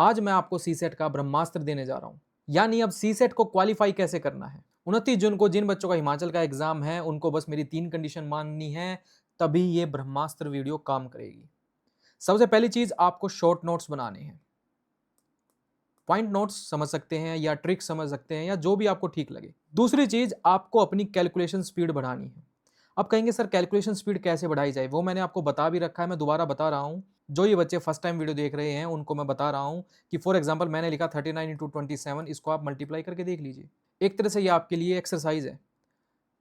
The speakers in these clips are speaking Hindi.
आज मैं आपको सीसेट का ब्रह्मास्त्र देने जा रहा हूं। यानी अब सीसेट को क्वालिफाई कैसे करना है। 29 जून को जिन बच्चों का हिमाचल का एग्जाम है उनको बस मेरी 3 कंडीशन माननी है, तभी ये ब्रह्मास्त्र वीडियो काम करेगी। सबसे पहली चीज, आपको शॉर्ट नोट्स बनाने हैं। पॉइंट नोट्स समझ सकते हैं या ट्रिक समझ सकते हैं या जो भी आपको ठीक लगे। दूसरी चीज, आपको अपनी कैलकुलेशन स्पीड बढ़ानी है। अब कहेंगे सर कैलकुलेशन स्पीड कैसे बढ़ाई जाए, वो मैंने आपको बता भी रखा है, मैं दोबारा बता रहा हूं। जो ये बच्चे फर्स्ट टाइम वीडियो देख रहे हैं उनको मैं बता रहा हूं कि फॉर एग्जांपल मैंने लिखा 39 × 27, इसको आप मल्टीप्लाई करके देख लीजिए। एक तरह से ये आपके लिए एक्सरसाइज है।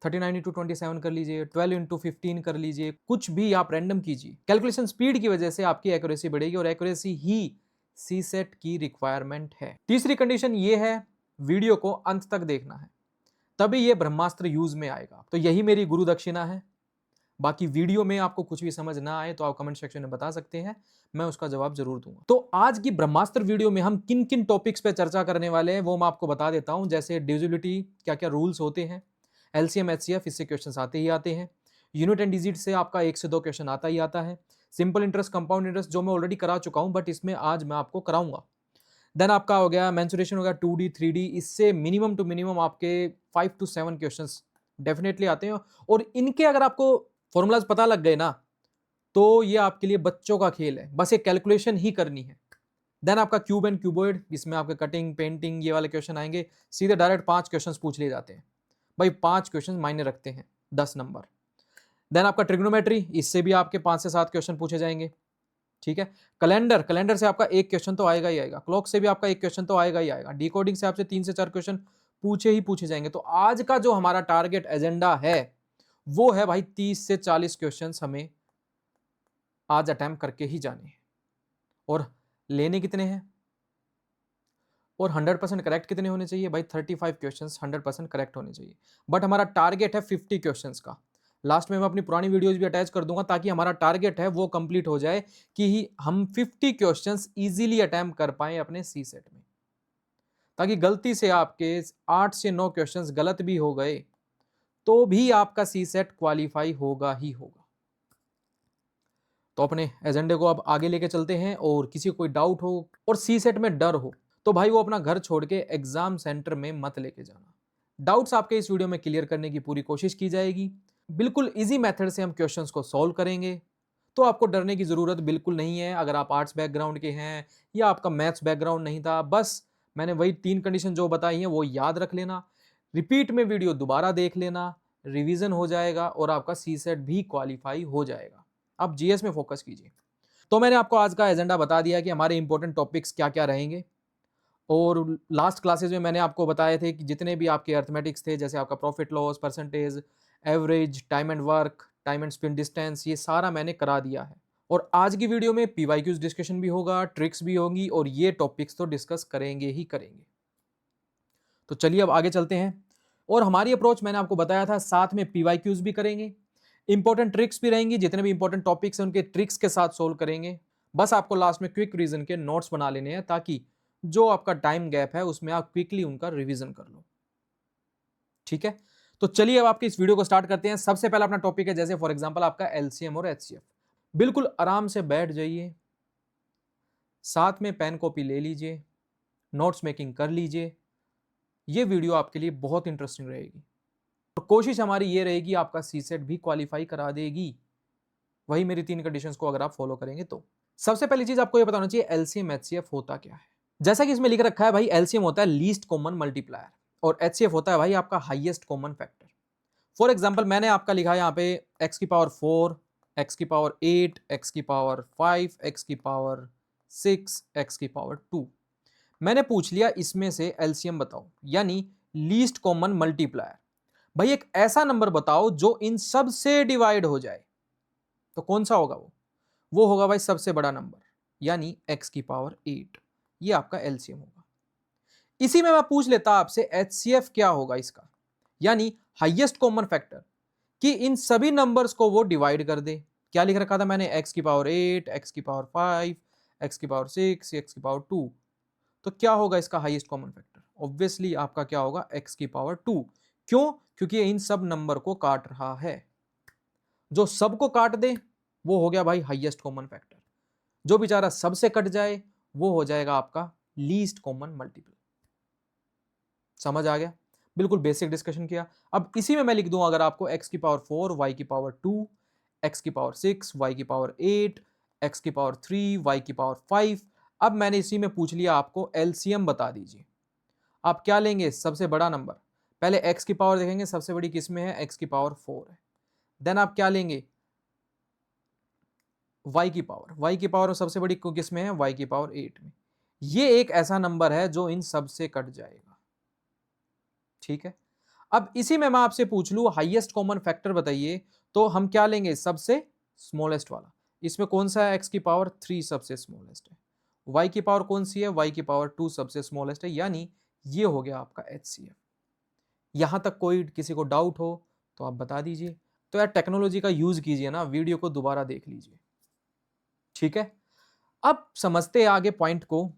39 × 27 कर लीजिए, 12 × 15 कर लीजिए, कुछ भी आप रैंडम कीजिए। कैलकुलेशन स्पीड की वजह से आपकी एक्यूरेसी बढ़ेगी और एक्यूरेसी ही सीसेट की रिक्वायरमेंट है। तीसरी कंडीशन ये है, वीडियो को अंत तक देखना है, तभी ये ब्रह्मास्त्र यूज में आएगा। तो यही मेरी गुरु दक्षिणा है। बाकी वीडियो में आपको कुछ भी समझ ना आए तो आप कमेंट सेक्शन में बता सकते हैं, मैं उसका जवाब जरूर दूंगा। तो आज की ब्रह्मास्त्र वीडियो में हम किन किन टॉपिक्स पे चर्चा करने वाले हैं वो मैं आपको बता देता हूं। जैसे डिविजिबिलिटी, क्या क्या रूल्स होते हैं, एलसीएम एचसीएफ, इससे क्वेश्चन आते ही आते हैं। यूनिट एंड डिजिट से आपका 1 से 2 क्वेश्चन आता ही आता है। सिंपल इंटरेस्ट, कंपाउंड इंटरेस्ट जो मैं ऑलरेडी करा चुका हूं, बट इसमें आज मैं आपको कराऊंगा। देन आपका हो गया मेंसुरेशन, हो गया 2D 3D, इससे मिनिमम टू मिनिमम आपके 5 to 7 क्वेश्चंस डेफिनेटली आते हैं। और इनके अगर आपको फॉर्मूलाज पता लग गए ना, तो ये आपके लिए बच्चों का खेल है, बस एक कैलकुलेशन ही करनी है। देन आपका क्यूब एंड क्यूबॉइड, इसमें आपके कटिंग, पेंटिंग, ये वाले क्वेश्चन आएंगे। सीधे डायरेक्ट 5 क्वेश्चन पूछ लिए जाते हैं भाई, 5 क्वेश्चन मायने रखते हैं, 10 नंबर। देन आपका ट्रिग्नोमेट्री, इससे भी आपके 5 से 7 क्वेश्चन पूछे जाएंगे। ठीक है। कैलेंडर, कैलेंडर से आपका 1 क्वेश्चन तो आएगा ही आएगा। क्लॉक से भी आपका 1 क्वेश्चन तो आएगा ही आएगा। डिकोडिंग से आपसे 3 से 4 क्वेश्चन पूछे ही पूछे जाएंगे। तो आज का जो हमारा टारगेट एजेंडा है वो है भाई 30 से 40 क्वेश्चन हमें आज अटेम्प्ट करके ही जाने हैं। और लेने कितने हैं और 100% करेक्ट कितने होने चाहिए भाई? 35 क्वेश्चंस 100% करेक्ट होने चाहिए। बट हमारा टारगेट है 50 क्वेश्चंस का। लास्ट में मैं अपनी पुरानी वीडियोस भी अटैच कर दूंगा ताकि हमारा टारगेट है वो कंप्लीट हो जाए कि हम 50 क्वेश्चंस इजीली अटेम्प्ट कर पाए अपने सी सेट में। ताकि गलती से आपके 8 से 9 क्वेश्चंस गलत भी हो गए तो भी आपका सी सेट क्वालिफाई होगा ही होगा। तो अपने एजेंडे को अब आगे लेके चलते हैं। और किसी को कोई डाउट हो और सी सेट में डर हो तो भाई वो अपना घर छोड़ के एग्जाम सेंटर में मत लेके जाना। डाउट्स आपके इस वीडियो में क्लियर करने की पूरी कोशिश की जाएगी। बिल्कुल इजी मेथड से हम क्वेश्चंस को सॉल्व करेंगे, तो आपको डरने की जरूरत बिल्कुल नहीं है। अगर आप आर्ट्स बैकग्राउंड के हैं या आपका मैथ्स बैकग्राउंड नहीं था, बस मैंने वही 3 कंडीशन जो बताई हैं वो याद रख लेना, रिपीट में वीडियो दोबारा देख लेना, रिवीजन हो जाएगा और आपका सी सेट भी क्वालिफाई हो जाएगा। आप जीएस में फोकस कीजिए। तो मैंने आपको आज का एजेंडा बता दिया कि हमारे इंपॉर्टेंट टॉपिक्स क्या क्या रहेंगे। और लास्ट क्लासेज में मैंने आपको बताए थे कि जितने भी आपके अर्थमेटिक्स थे, जैसे आपका profit loss, percentage, average, time and work, time and spin distance, ये सारा मैंने करा दिया है। और आज की वीडियो में पीवाईक्यूज डिस्कशन भी होगा, ट्रिक्स भी होंगी और ये टॉपिक्स तो डिस्कस करेंगे ही करेंगे। तो चलिए अब आगे चलते हैं। और हमारी अप्रोच मैंने आपको बताया था, साथ में पीवाईक्यूज भी करेंगे, इंपॉर्टेंट ट्रिक्स भी रहेंगी, जितने भी इंपॉर्टेंट टॉपिक्स हैं उनके ट्रिक्स के साथ सोल्व करेंगे। बस आपको लास्ट में क्विक रीजन के नोट्स बना लेने हैं ताकि जो आपका टाइम गैप है उसमें आप क्विकली उनका रिवीजन कर लो। ठीक है। तो चलिए अब आपकी इस वीडियो को स्टार्ट करते हैं। सबसे पहला अपना टॉपिक है, जैसे फॉर एग्जांपल आपका एलसीएम और एचसीएफ। बिल्कुल आराम से बैठ जाइए, साथ में पेन कॉपी ले लीजिए, नोट्स मेकिंग कर लीजिए। ये वीडियो आपके लिए बहुत इंटरेस्टिंग रहेगी और कोशिश हमारी ये रहेगी आपका सी सेट भी क्वालिफाई करा देगी, वही मेरी 3 कंडीशंस को अगर आप फॉलो करेंगे तो। सबसे पहली चीज आपको ये बताना चाहिए एलसीएम एचसीएफ होता क्या है। जैसा कि इसमें लिख रखा है भाई, एलसीएम होता है लीस्ट कॉमन मल्टीप्लायर और एचसीएफ होता है भाई आपका highest common factor. For example मैंने आपका लिखा है यहाँ पे x की पावर 4, x की पावर 8, x की पावर 5, x की पावर 6, x की पावर 2। मैंने पूछ लिया इसमें से एलसीएम बताओ, यानी लीस्ट कॉमन मल्टीप्लायर। भाई एक ऐसा नंबर बताओ जो इन सब से डिवाइड हो जाए, तो कौन सा होगा? वो होगा भाई सबसे बड़ा नंबर, यानी x की पावर 8। ये आपका एलसीएम होगा। इसी में मैं पूछ लेता आपसे एचसीएफ क्या होगा इसका, यानी हाईएस्ट कॉमन फैक्टर, कि इन सभी नंबर्स को वो डिवाइड कर दे। क्या लिख रखा था मैंने? x की पावर 8, x की पावर 5, x की पावर 6, x की पावर 2। तो क्या होगा इसका हाईएस्ट कॉमन फैक्टर? ऑब्वियसली आपका क्या होगा? x की पावर 2। क्यों? क्योंकि ये इन सब नंबर को काट रहा है। जो सबको काट दे वो हो गया भाई हाईएस्ट कॉमन फैक्टर। जो बेचारा सबसे कट जाए वो हो जाएगा आपका लीस्ट कॉमन मल्टीपल। समझ आ गया? बिल्कुल बेसिक डिस्कशन किया। अब इसी में मैं लिख दूं अगर आपको x की पावर 4, y की पावर 2, x की पावर 6, y की पावर 8, x की पावर 3, y की पावर 5। अब मैंने इसी में पूछ लिया आपको एलसीएम बता दीजिए। आप क्या लेंगे? सबसे बड़ा नंबर। पहले x की पावर देखेंगे, सबसे बड़ी किस में है? x की पावर 4 है। देन आप क्या लेंगे? y की पावर। y की पावर सबसे बड़ी किस में है? y की पावर 8 में। ये एक ऐसा नंबर है जो इन सब से कट जाएगा। ठीक है। अब इसी में मैं आपसे पूछ लूं हाईएस्ट कॉमन फैक्टर बताइए, तो हम क्या लेंगे? सबसे स्मॉलेस्ट वाला। इसमें कौन सा है? x की पावर 3 सबसे स्मॉलेस्ट है। y की पावर कौन सी है? y की पावर 2 सबसे स्मॉलेस्ट है। यानी ये हो गया आपका HCF। यहां तक कोई किसी को डाउट हो तो आप बता दीजिए। तो यार टेक्नोलॉजी का यूज कीजिए ना, वीडियो को दोबारा देख लीजिए। ठीक है। अब समझते हैं आगे पॉइंट को।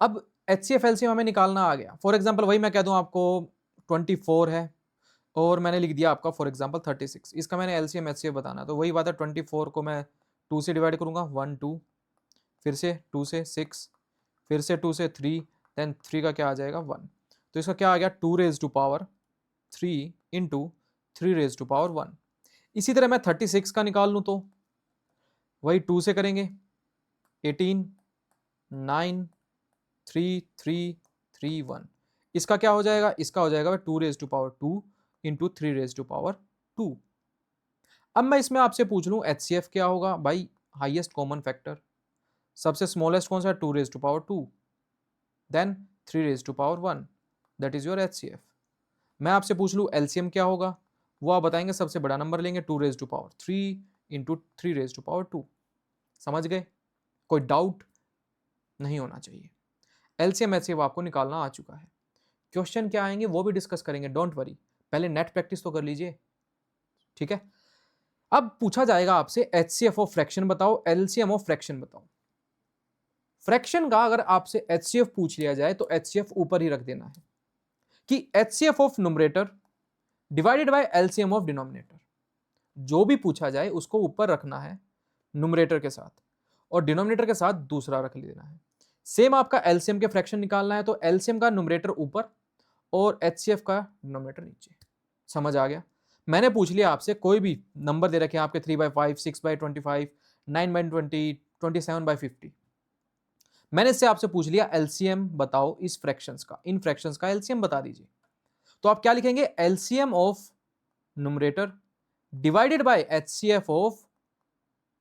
अब HCF LCM हमें निकालना आ गया। फॉर एग्जाम्पल वही मैं कह दूं आपको 24 है और मैंने लिख दिया आपका फॉर एग्जांपल 36। इसका मैंने एलसीएम एचसीएफ बताना, तो वही बात है 24 को मैं 2 से डिवाइड करूंगा, 1 2, फिर से 2 से 6, फिर से 2 से 3, देन 3 का क्या आ जाएगा 1। तो इसका क्या आ गया 2 raise to power 3 into 3 raise to power 1। इसी तरह मैं 36 का निकाल लूँ तो वही 2 से करेंगे, 18 9 3 3 3 1। इसका क्या हो जाएगा? इसका हो जाएगा 2 raise to power 2 into 3 raise to power 2। अब मैं इसमें आपसे पूछ लूं HCF क्या होगा? भाई हाईएस्ट कॉमन फैक्टर। सबसे स्मॉलेस्ट कौन सा है? 2 raise to power 2, then 3 raise to power 1, that is your HCF। मैं आपसे पूछ लूं LCM क्या होगा? वो आप बताएंगे सबसे बड़ा नंबर लेंगे 2 raise to power 3 into 3 raise to power 2। समझ गए? कोई डाउट नहीं होना चाहिए। LCM HCF आपको निकालना आ चुका है। क्वेश्चन क्या आएंगे वो भी डिस्कस करेंगे, डोंट वरी। पहले नेट प्रैक्टिस तो कर लीजिए। ठीक है। अब पूछा जाएगा आपसे HCF ऑफ फ्रैक्शन बताओ, LCM ऑफ फ्रैक्शन बताओ। फ्रैक्शन का अगर आपसे HCF पूछ लिया जाए तो HCF ऊपर ही रख देना है कि HCF of numerator divided by LCM of denominator. जो भी पूछा जाए उसको ऊपर रखना है न्यूमरेटर के साथ, और डिनोमिनेटर के साथ दूसरा रख लेना है। सेम आपका LCM के फ्रैक्शन निकालना है तो LCM का न्यूमरेटर ऊपर और HCF का डिनोमिनेटर नीचे। समझ आ गया? मैंने पूछ लिया आपसे कोई भी नंबर दे रखे हैं आपके 3/5, 6/25, 9/20, 27/50। मैंने इससे आपसे पूछ लिया एलसीएम बताओ इस फ्रैक्शंस का, इन फ्रैक्शंस का एलसीएम बता दीजिए। तो आप क्या लिखेंगे? LCM of numerator divided by HCF of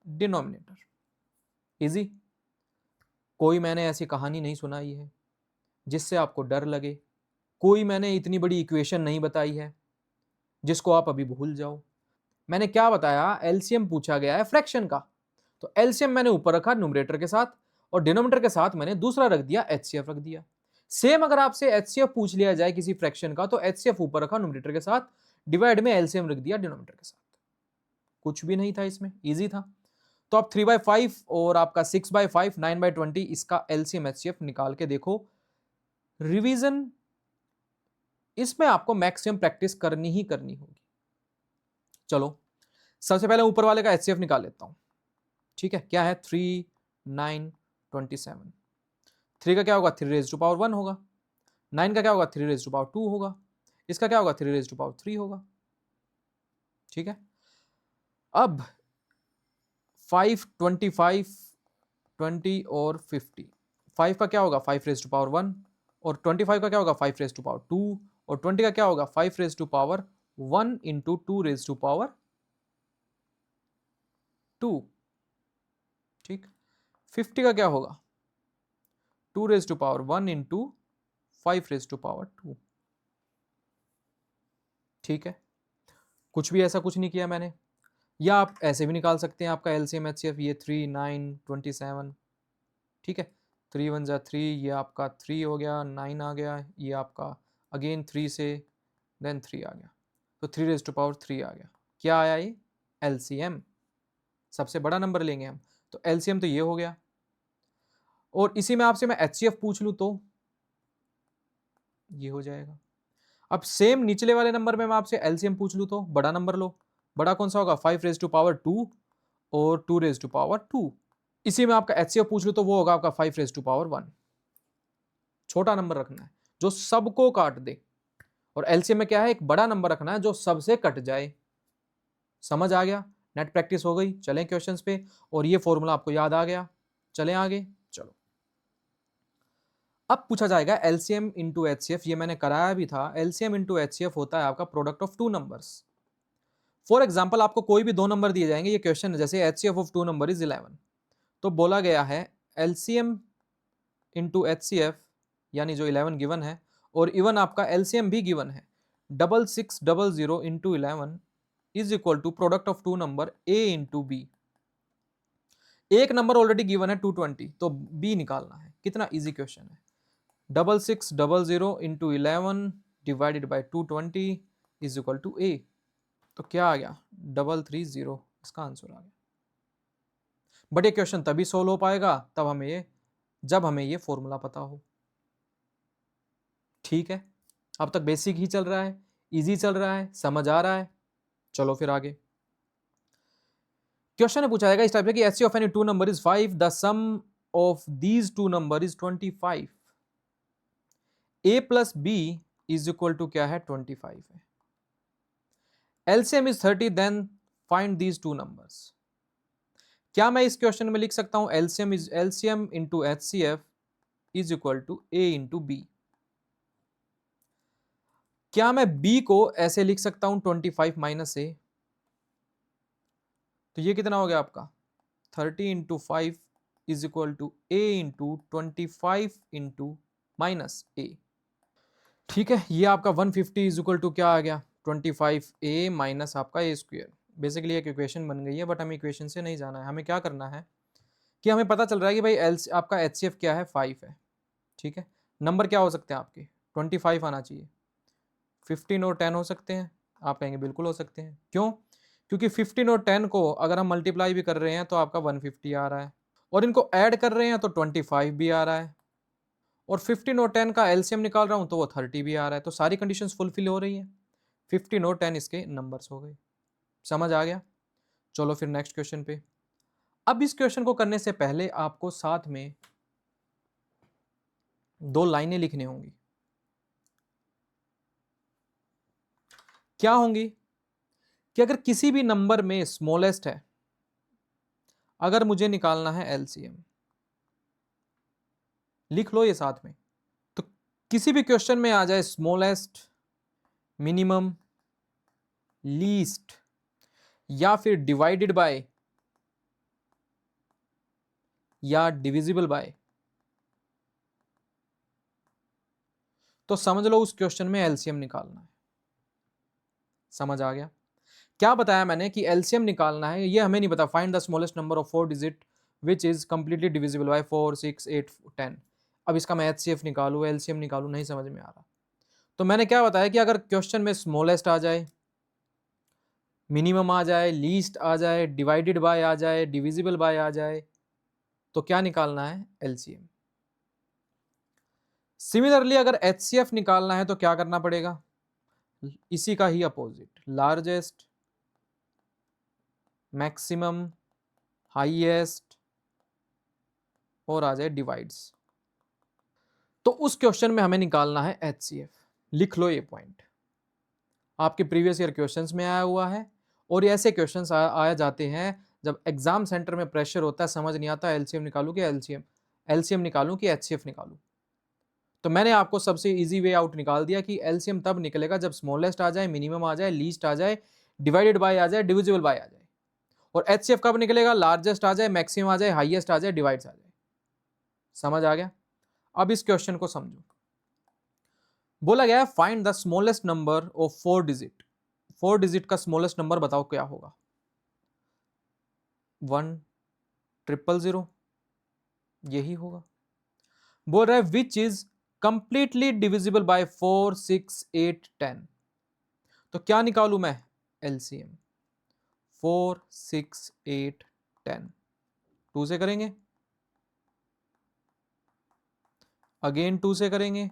denominator. Easy. कोई मैंने ऐसी कहानी नहीं सुनाई है जिससे आपको डर लगे, कोई मैंने इतनी बड़ी इक्वेशन नहीं बताई है जिसको आप अभी भूल जाओ। मैंने क्या बताया? एलसीएम पूछा गया है फ्रैक्शन का, तो एलसीएम मैंने ऊपर रखा न्यूमरेटर के साथ और डिनोमिनेटर के साथ मैंने दूसरा रख दिया, एचसीएफ रख दिया। सेम अगर आपसे एचसीएफ पूछ लिया जाए किसी फ्रैक्शन का तो एचसीएफ ऊपर रखा न्यूमरेटर के साथ, डिवाइड में एलसीएम रख दिया डिनोमिनेटर के साथ। कुछ भी नहीं था इसमें, इजी था। तो आप 3/5 और आपका 6/5, 9/20 इसका एलसीएम एचसीएफ निकाल के देखो। रिवीजन इसमें आपको मैक्सिमम प्रैक्टिस करनी ही करनी होगी। चलो सबसे पहले ऊपर वाले का एचसीएफ निकाल लेता हूं। ठीक है, क्या है? 3 9 27। 3 का क्या होगा? 3 रेज टू पावर 1 होगा। 9 का क्या होगा? 3 रेज टू पावर 2 होगा। इसका क्या होगा? 3 रेज टू पावर 3 होगा। ठीक है। अब 5 25 20 और 50। 5 का क्या होगा? 5 रेज टू पावर 1, और 25 का क्या होगा? 5 रेज टू पावर 2, और 20 का क्या होगा? 5 raise to power 1 into 2 raise to power 2। ठीक। 50 का क्या होगा? 2 raise to power 1 into 5 raise to power 2। ठीक है। कुछ भी ऐसा कुछ नहीं किया मैंने। या आप ऐसे भी निकाल सकते हैं आपका एलसीएम एचसीएफ, ये 3 9 27। ठीक है। 3 1 जा 3, ये आपका 3 हो गया, 9 आ गया, ये आपका अगेन 3 से देन 3 आ गया, तो 3 रेज टू पावर 3 आ गया। क्या आया? ये एलसीएम। सबसे बड़ा नंबर लेंगे हम, तो एलसीएम तो ये हो गया। और इसी में आपसे मैं एचसीएफ पूछ लूं तो ये हो जाएगा। अब सेम निचले वाले नंबर में मैं आपसे एलसीएम पूछ लूं तो बड़ा नंबर लो। बड़ा कौन सा होगा? 5 रेज टू पावर 2 और 2 रेज टू पावर 2। इसी में आपका HCF पूछ लो तो वो होगा आपका 5⁻1। छोटा नंबर रखना है जो सबको काट दे, और LCM में क्या है, एक बड़ा नंबर रखना है जो सबसे कट जाए। समझ आ गया? नेट प्रैक्टिस हो गई। चलें क्वेश्चंस पे, और ये फॉर्मूला आपको याद आ गया। चलें आगे। चलो, अब पूछा जाएगा LCM इंटू HCF। ये मैंने कराया भी था। LCM इंटू HCF होता है आपका product of two numbers. For example आपको कोई भी दो नंबर दिए जाएंगे, ये क्वेश्चन है, जैसे HCF of two number is 11, तो बोला गया है LCM इंटू HCF, यानी जो 11 गिवन है, और इवन आपका LCM भी गिवन है, 6600 into 11 is equal to product of two number A into B. एक नंबर ऑलरेडी गिवन है 220, तो B निकालना है। कितना इजी क्वेश्चन है। 6600 into 11 divided by 220 is equal to A। तो क्या आ गया, 330, इसका आंसर आ गया। बट ये क्वेश्चन तभी सोल्व हो पाएगा जब हमें ये फॉर्मूला पता हो। ठीक है, अब तक बेसिक ही चल रहा है, इजी चल रहा है, समझ आ रहा है। चलो फिर आगे क्वेश्चन में पूछा जाएगा इस टाइप से कि HCF of any two number is 5, the sum of these two number is 25। A plus B is equal to क्या है, 25 है। LCM is 30, then find these two numbers. क्या मैं इस क्वेश्चन में लिख सकता हूं LCM into HCF is equal to A into B? क्या मैं B को ऐसे लिख सकता हूं 25 माइनस A? तो ये कितना हो गया आपका 30 into 5 is equal to A into 25 into minus A। ठीक है, ये आपका 150 इज इक्वल टू क्या आ गया, 25A माइनस आपका A स्क्वायर। बेसिकली एक इक्वेशन बन गई है, बट हमें इक्वेशन से नहीं जाना है। हमें क्या करना है कि हमें पता चल रहा है कि भाई आपका HCF क्या है, 5 है। ठीक है, नंबर क्या हो सकते हैं आपके, 25 आना चाहिए। 15 और 10 हो सकते हैं। आप कहेंगे बिल्कुल हो सकते हैं। क्यों? क्योंकि 15 और 10 को अगर हम मल्टीप्लाई भी कर रहे हैं तो आपका 150 आ रहा है, और इनको ऐड कर रहे हैं तो 25 भी आ रहा है, और 15 और 10 का LCM निकाल रहा हूं तो वो 30 भी आ रहा है। तो सारी कंडीशंस फुलफिल हो रही है। 15 और 10 इसके नंबर्स हो गए। समझ आ गया? चलो फिर नेक्स्ट क्वेश्चन पे। अब इस क्वेश्चन को करने से पहले आपको साथ में दो लाइनें लिखनी होंगी। क्या होंगी कि अगर किसी भी नंबर में स्मॉलेस्ट है, अगर मुझे निकालना है LCM, लिख लो ये साथ में। तो किसी भी क्वेश्चन में आ जाए स्मॉलेस्ट, मिनिमम, लीस्ट, या फिर डिवाइडेड बाय, या डिविजिबल बाय, तो समझ लो उस क्वेश्चन में LCM निकालना है। समझ आ गया? क्या बताया मैंने कि LCM निकालना है, ये हमें नहीं पता। Find the smallest number of 4 digit which is completely divisible by 4, 6, 8, 10। अब इसका मैं HCF निकालूं, LCM निकालूं, नहीं समझ में आ रहा। तो मैंने क्या बताया कि अगर क्वेश्चन में स्मॉलेस्ट आ जाए, मिनिमम आ जाए, लीस्ट आ जाए, डिवाइडेड बाय आ जाए, डिविजिबल बाय आ जाए, तो क्या निकालना है, LCM। सिमिलरली अगर HCF निकालना है तो क्या करना पड़ेगा, इसी का ही अपोजिट, लार्जेस्ट, मैक्सिमम, हाईएस्ट, और आ जाए डिवाइड्स। तो उस क्वेश्चन में हमें निकालना है HCF। लिख लो ये पॉइंट, आपके प्रीवियस ईयर क्वेश्चंस में आया हुआ है, और ये ऐसे क्वेश्चंस आया जाते हैं जब एग्जाम सेंटर में प्रेशर होता है, समझ नहीं आता LCM निकालूं कि LCM निकालूं कि HCF निकालूं। तो मैंने आपको सबसे इजी वे आउट निकाल दिया कि LCM तब निकलेगा जब स्मॉलेस्ट आ जाए, मिनिमम आ जाए, लीस्ट आ जाए, डिवाइडेड बाय आ जाए, डिविजिबल बाय आ जाए। और HCF कब निकलेगा, लार्जेस्ट आ जाए, मैक्सिमम आ जाए, हाईएस्ट आ जाए, डिवाइड्स आ जाए। समझ आ गया? अब इस क्वेश्चन को समझो। बोला गया है find the smallest number of 4 digit. 4 digit का स्मॉलेस्ट नंबर बताओ क्या होगा। 1,000,000 यही होगा। बोल रहा है which is completely divisible by 4, 6, 8, 10। तो क्या निकालू मैं, LCM। 4, 6, 8, 10 2 से करेंगे, अगेन 2 से करेंगे।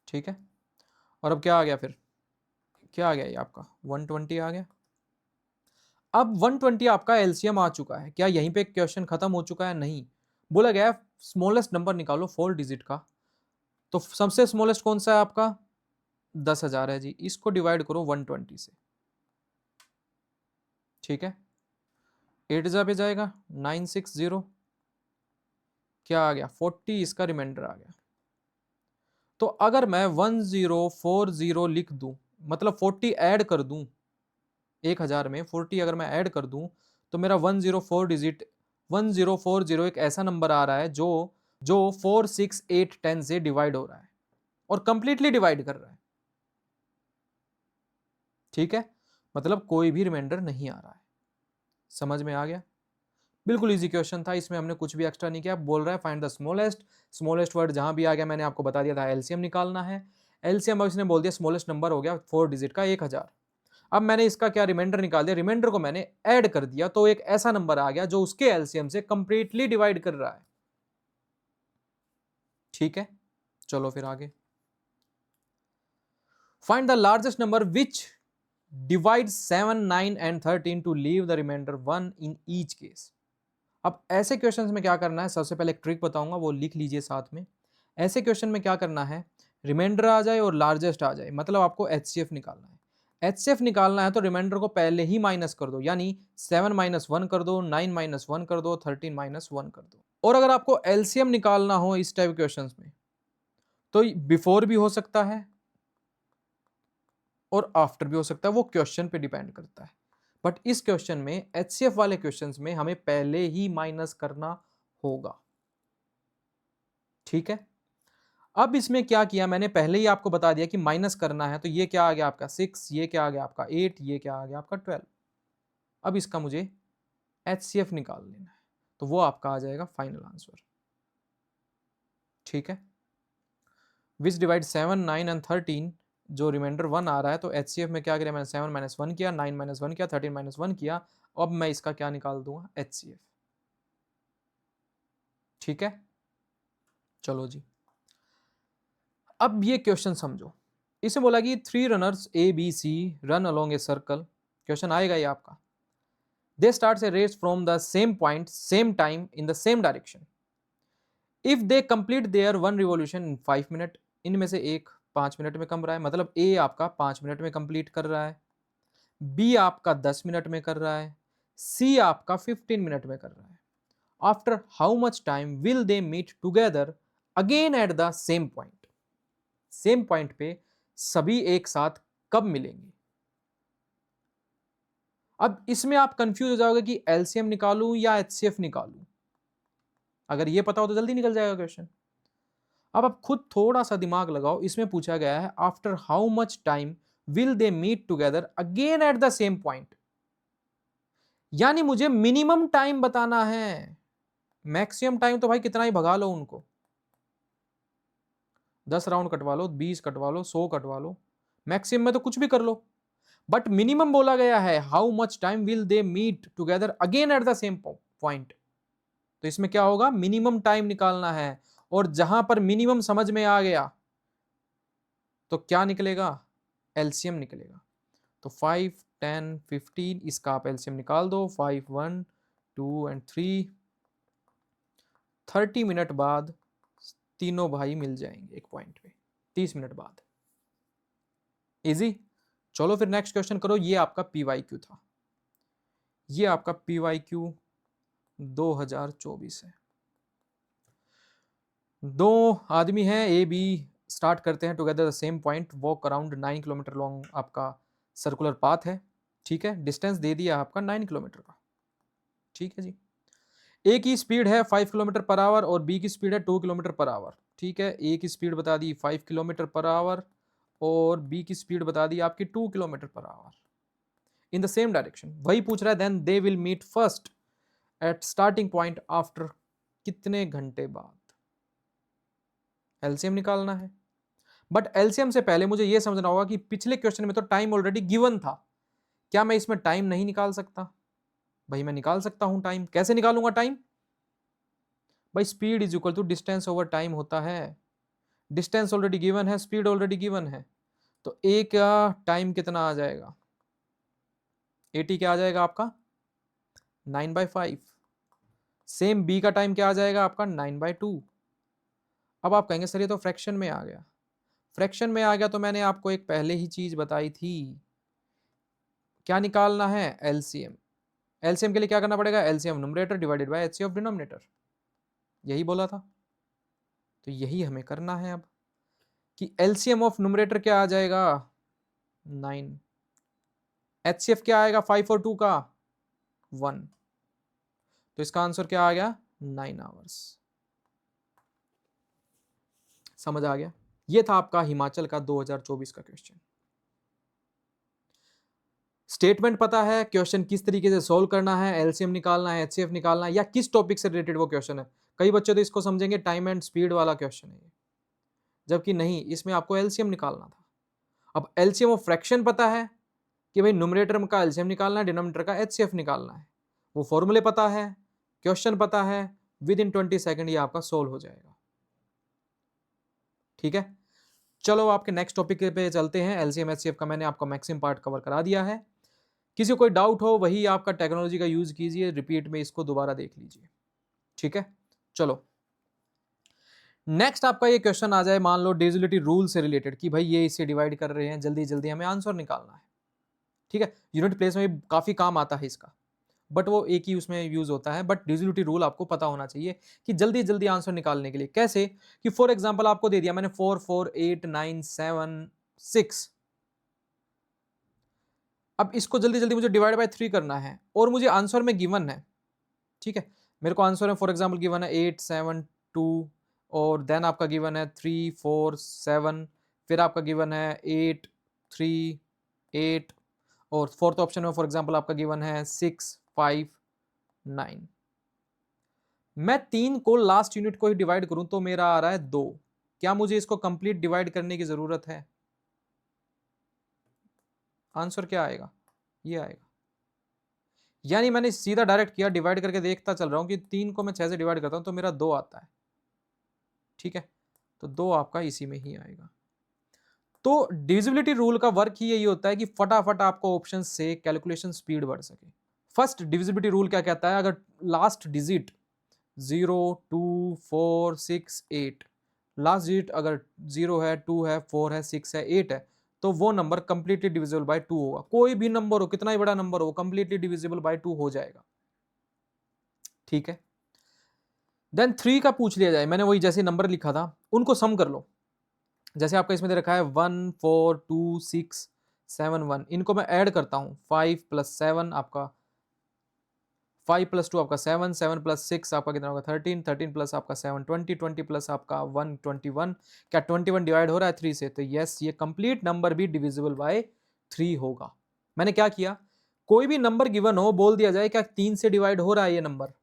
ठीक है, और अब क्या आ गया, फिर क्या आ गया, ये आपका 120 आ गया। अब 120 आपका एलसीएम आ चुका है। क्या यहीं पे क्वेश्चन खत्म हो चुका है? नहीं, बोला गया है स्मॉलेस्ट नंबर निकालो 4 डिजिट का। तो सबसे स्मॉलेस्ट कौन सा है आपका? 10,000 है जी। इसको डिवाइड करो 120 से, ठीक है। 8 जा पे जाएगा 960, क्या आ गया 40, इसका रिमाइंडर आ गया। तो अगर मैं 1040 लिख दूं, मतलब 40 ऐड कर दूं, 1000 में 40 अगर मैं ऐड कर दूं, तो मेरा 104 डिजिट 1040 एक ऐसा नंबर आ रहा है जो जो 4 6 8 10 से डिवाइड हो रहा है और कंप्लीटली डिवाइड कर रहा है, ठीक है। मतलब कोई भी रिमाइंडर नहीं आ रहा है। समझ में आ गया? बिल्कुल इजी क्वेश्चन था, इसमें हमने कुछ भी एक्स्ट्रा नहीं किया। बोल रहा है find the smallest, smallest word जहां भी आ गया मैंने आपको बता दिया था एलसीएम निकालना है। एलसीएम अब इसने बोल दिया स्मॉलेस्ट नंबर हो गया 4 डिजिट का 1000। अब मैंने इसका क्या रिमाइंडर निकाल दिया, रिमाइंडर को मैंने ऐड कर दिया, तो एक ऐसा नंबर आ गया जो उसके एलसीएम से कंप्लीटली डिवाइड कर रहा है, ठीक है। चलो फिर आगे, find the largest number which divide 7 9 and 13 to leave the remainder 1 in each case. अब ऐसे क्वेश्चंस में क्या करना है, सबसे पहले एक ट्रिक बताऊंगा, वो लिख लीजिए साथ में। ऐसे क्वेश्चन में क्या करना है, रिमाइंडर आ जाए और लार्जेस्ट आ जाए, मतलब आपको एचसीएफ निकालना है। एचसीएफ निकालना है तो रिमाइंडर को पहले ही माइनस कर दो, यानी 7 -1 कर दो, 9 -1 कर दो, 13 -1 कर दो। और अगर आपको एलसीएम निकालना हो इस टाइप क्वेश्चंस में, तो बिफोर भी हो सकता है और आफ्टर भी हो सकता है, वो क्वेश्चन पे डिपेंड करता है। बट इस क्वेश्चन में, एचसीएफ वाले क्वेश्चंस में, हमें पहले ही माइनस करना होगा, ठीक है। अब इसमें क्या किया मैंने, पहले ही आपको बता दिया कि माइनस करना है, तो ये क्या आ गया आपका 6, ये क्या आ गया आपका 8, ये क्या आ गया आपका 12। अब इसका मुझे एचसीएफ निकाल लेना है, तो वो आपका आ जाएगा फाइनल आंसर, ठीक है। विच डिवाइड 7 9 एंड 13, जो रिमाइंडर 1 आ रहा है, तो एचसीएफ में क्या किया मैंने, 7 -1 किया, 9 -1 किया, 13 -1 किया। अब मैं इसका क्या निकाल दूंगा, एचसीएफ, ठीक है। चलो जी, अब ये क्वेश्चन समझो। इसे बोला कि 3 runners A B C run along a circle, question आएगा ये आपका। They starts a race from the same point, same time, in the same direction. If they complete their one revolution in 5 minutes, इनमें से एक 5 मिनट में कर रहा है, मतलब ए आपका 5 मिनट में कंप्लीट कर रहा है, बी आपका 10 मिनट में कर रहा है, सी आपका 15 मिनट में कर रहा है। After how much time will they meet together again at the same point. Same point पे सभी एक साथ कब मिलेंगे। अब इसमें आप कंफ्यूज हो जाओगे कि एलसीएम निकालूं या एचसीएफ निकालूं। अगर ये पता हो तो जल्दी निकल जाएगा क्वेश्चन। अब आप खुद थोड़ा सा दिमाग लगाओ, इसमें पूछा गया है after how much time will they meet together again at the same point, यानी मुझे मिनिमम टाइम बताना है। मैक्सिमम टाइम तो भाई कितना ही भगा लो उनको, 10 राउंड कटवा लो, 20 कटवा लो, 100 कटवा लो, मैक्सिमम में तो कुछ भी कर लो, बट मिनिमम बोला गया है how much time will they meet together again at the same point. तो इसमें क्या होगा, मिनिमम टाइम निकालना है, और जहां पर मिनिमम समझ में आ गया तो क्या निकलेगा, एलसीएम निकलेगा। तो 5 10 15 इसका आप एलसीएम निकाल दो, 5 1 2 एंड 3, 30 मिनट बाद तीनों भाई मिल जाएंगे एक पॉइंट पे, 30 मिनट बाद। इजी। चलो फिर नेक्स्ट क्वेश्चन करो। ये आपका पीवाईक्यू था, ये आपका पीवाईक्यू 2024 है। दो आदमी हैं ए बी, स्टार्ट करते हैं together the same point, walk around 9 kilometre long आपका सर्कुलर पाथ है, ठीक है। डिस्टेंस दे दिया आपका 9 किलोमीटर का, ठीक है जी। ए की स्पीड है 5 किलोमीटर पर आवर और बी की स्पीड है 2 किलोमीटर पर आवर, ठीक है। ए की स्पीड बता दी 5 किलोमीटर पर आवर और बी की स्पीड बता दी आपकी 2 kilometre per hour in the same direction. वही पूछ रहा है then they will meet first at starting point after कितने घंटे बाद। एलसीएम निकालना है, बट एलसीएम से पहले मुझे यह समझना होगा कि पिछले क्वेश्चन में तो टाइम ऑलरेडी गिवन था, क्या मैं इसमें टाइम नहीं निकाल सकता? भाई मैं निकाल सकता हूं टाइम। कैसे निकालूंगा टाइम? भाई speed is equal to distance over time होता है। डिस्टेंस ऑलरेडी गिवन है, स्पीड ऑलरेडी गिवन है, तो ए का टाइम कितना आ जाएगा, 80 क्या आ जाएगा आपका 9/5। सेम बी का टाइम क्या आ जाएगा आपका 9/2। अब आप कहेंगे सर ये तो फ्रैक्शन में आ गया। फ्रैक्शन में आ गया तो मैंने आपको एक पहले ही चीज बताई थी, क्या निकालना है, एलसीएम। एलसीएम के लिए क्या करना पड़ेगा, LCM numerator divided by HCF denominator, यही बोला था। तो यही हमें करना है अब कि एलसीएम ऑफ न्यूमरेटर क्या आ जाएगा 9, एचसीएफ क्या आएगा 5 और 2 का 1, तो इसका आंसर क्या आ गया 9 आवर्स। समझ आ गया। ये था आपका हिमाचल का 2024 का क्वेश्चन। स्टेटमेंट पता है, क्वेश्चन किस तरीके से सोल्व करना है, एलसीएम निकालना है, एचसीएफ निकालना है, या किस टॉपिक से रिलेटेड वो क्वेश्चन है। कई बच्चे तो इसको समझेंगे टाइम एंड स्पीड वाला क्वेश्चन है, जबकि नहीं, इसमें आपको एलसीएम निकालना था। अब एलसीएम ऑफ फ्रैक्शन पता है कि भाई न्यूमरेटर का एलसीएम निकालना है, डिनोमिनेटर का एचसीएफ निकालना है, वो फॉर्मूले पता है, क्वेश्चन पता है, विद इन 20 सेकंड ये आपका सोल्व हो जाएगा। ठीक है, चलो आपके नेक्स्ट टॉपिक पे चलते हैं। एलसीएम एचसीएफ का मैंने आपका मैक्सिमम पार्ट कवर करा दिया है। किसी को कोई डाउट हो वही आपका टेक्नोलॉजी का यूज कीजिए, रिपीट में इसको दोबारा देख लीजिए। ठीक है, चलो नेक्स्ट आपका ये क्वेश्चन आ जाए, मान लो डिविजिबिलिटी रूल से रिलेटेड कि भाई ये इसे डिवाइड कर रहे हैं, जल्दी जल्दी हमें आंसर निकालना है। ठीक है, यूनिट प्लेस में भी काफी काम आता है इसका, बट वो एक ही उसमें यूज होता है। बट डिविजिबिलिटी रूल आपको पता होना चाहिए कि जल्दी जल्दी आंसर निकालने के लिए कैसे, कि फॉर एग्जांपल आपको दे दिया मैंने 4 4 8 9 7 6, अब इसको जल्दी जल्दी मुझे डिवाइड बाय 3 करना है और मुझे आंसर में गिवन है। ठीक है, मेरे को आंसर में फॉर एग्जांपल गिवन है 8 7 2, और देन आपका गिवन है 3 4 7, फिर आपका गिवन है 8 3 8, और फोर्थ ऑप्शन में फॉर एग्जांपल आपका गिवन है 6 5 9। मैं 3 को लास्ट यूनिट को ही डिवाइड करूं तो मेरा आ रहा है 2। क्या मुझे इसको कंप्लीट डिवाइड करने की जरूरत है? आंसर क्या आएगा, ये आएगा। यानी मैंने सीधा डायरेक्ट किया, डिवाइड करके देखता चल रहा हूं कि 3 को मैं 6 से डिवाइड करता हूं तो मेरा 2 आता है। ठीक है, तो 2 आपका इसी में ही आएगा। तो डिविजिबिलिटी रूल का वर्क ही यही होता है कि फटाफट आपको ऑप्शन से कैलकुलेशन स्पीड बढ़ सके। फर्स्ट डिविजिबिलिटी रूल क्या कहता है, अगर लास्ट डिजिट 0 2 4 6 8, लास्ट डिजिट अगर 0 है 2 है 4 है 6 है 8 है, तो वो नंबर कंप्लीटली डिविजिबल बाय 2 होगा। कोई भी नंबर हो, कितना ही बड़ा नंबर हो, कंप्लीटली डिविजिबल बाय 2 हो जाएगा। ठीक है, देन 3 का पूछ लिया जाए, मैंने वही जैसे नंबर लिखा था उनको सम कर लो। जैसे आपका इसमें दे रखा है 1 4 2 6 7 1, इनको मैं ऐड करता हूं, 5 + 7 आपका 5 + 2 आपका 7 7 + 6 आपका कितना होगा 13 13 प्लस आपका 7 20 20 प्लस आपका 1 21। क्या 21 डिवाइड हो रहा है 3 से? तो यस, ये कंप्लीट नंबर भी डिविजिबल बाय 3 होगा। मैंने क्या किया, कोई भी नंबर गिवन हो, बोल दिया जाए क्या 3 से डिवाइड हो रहा है ये नंबर।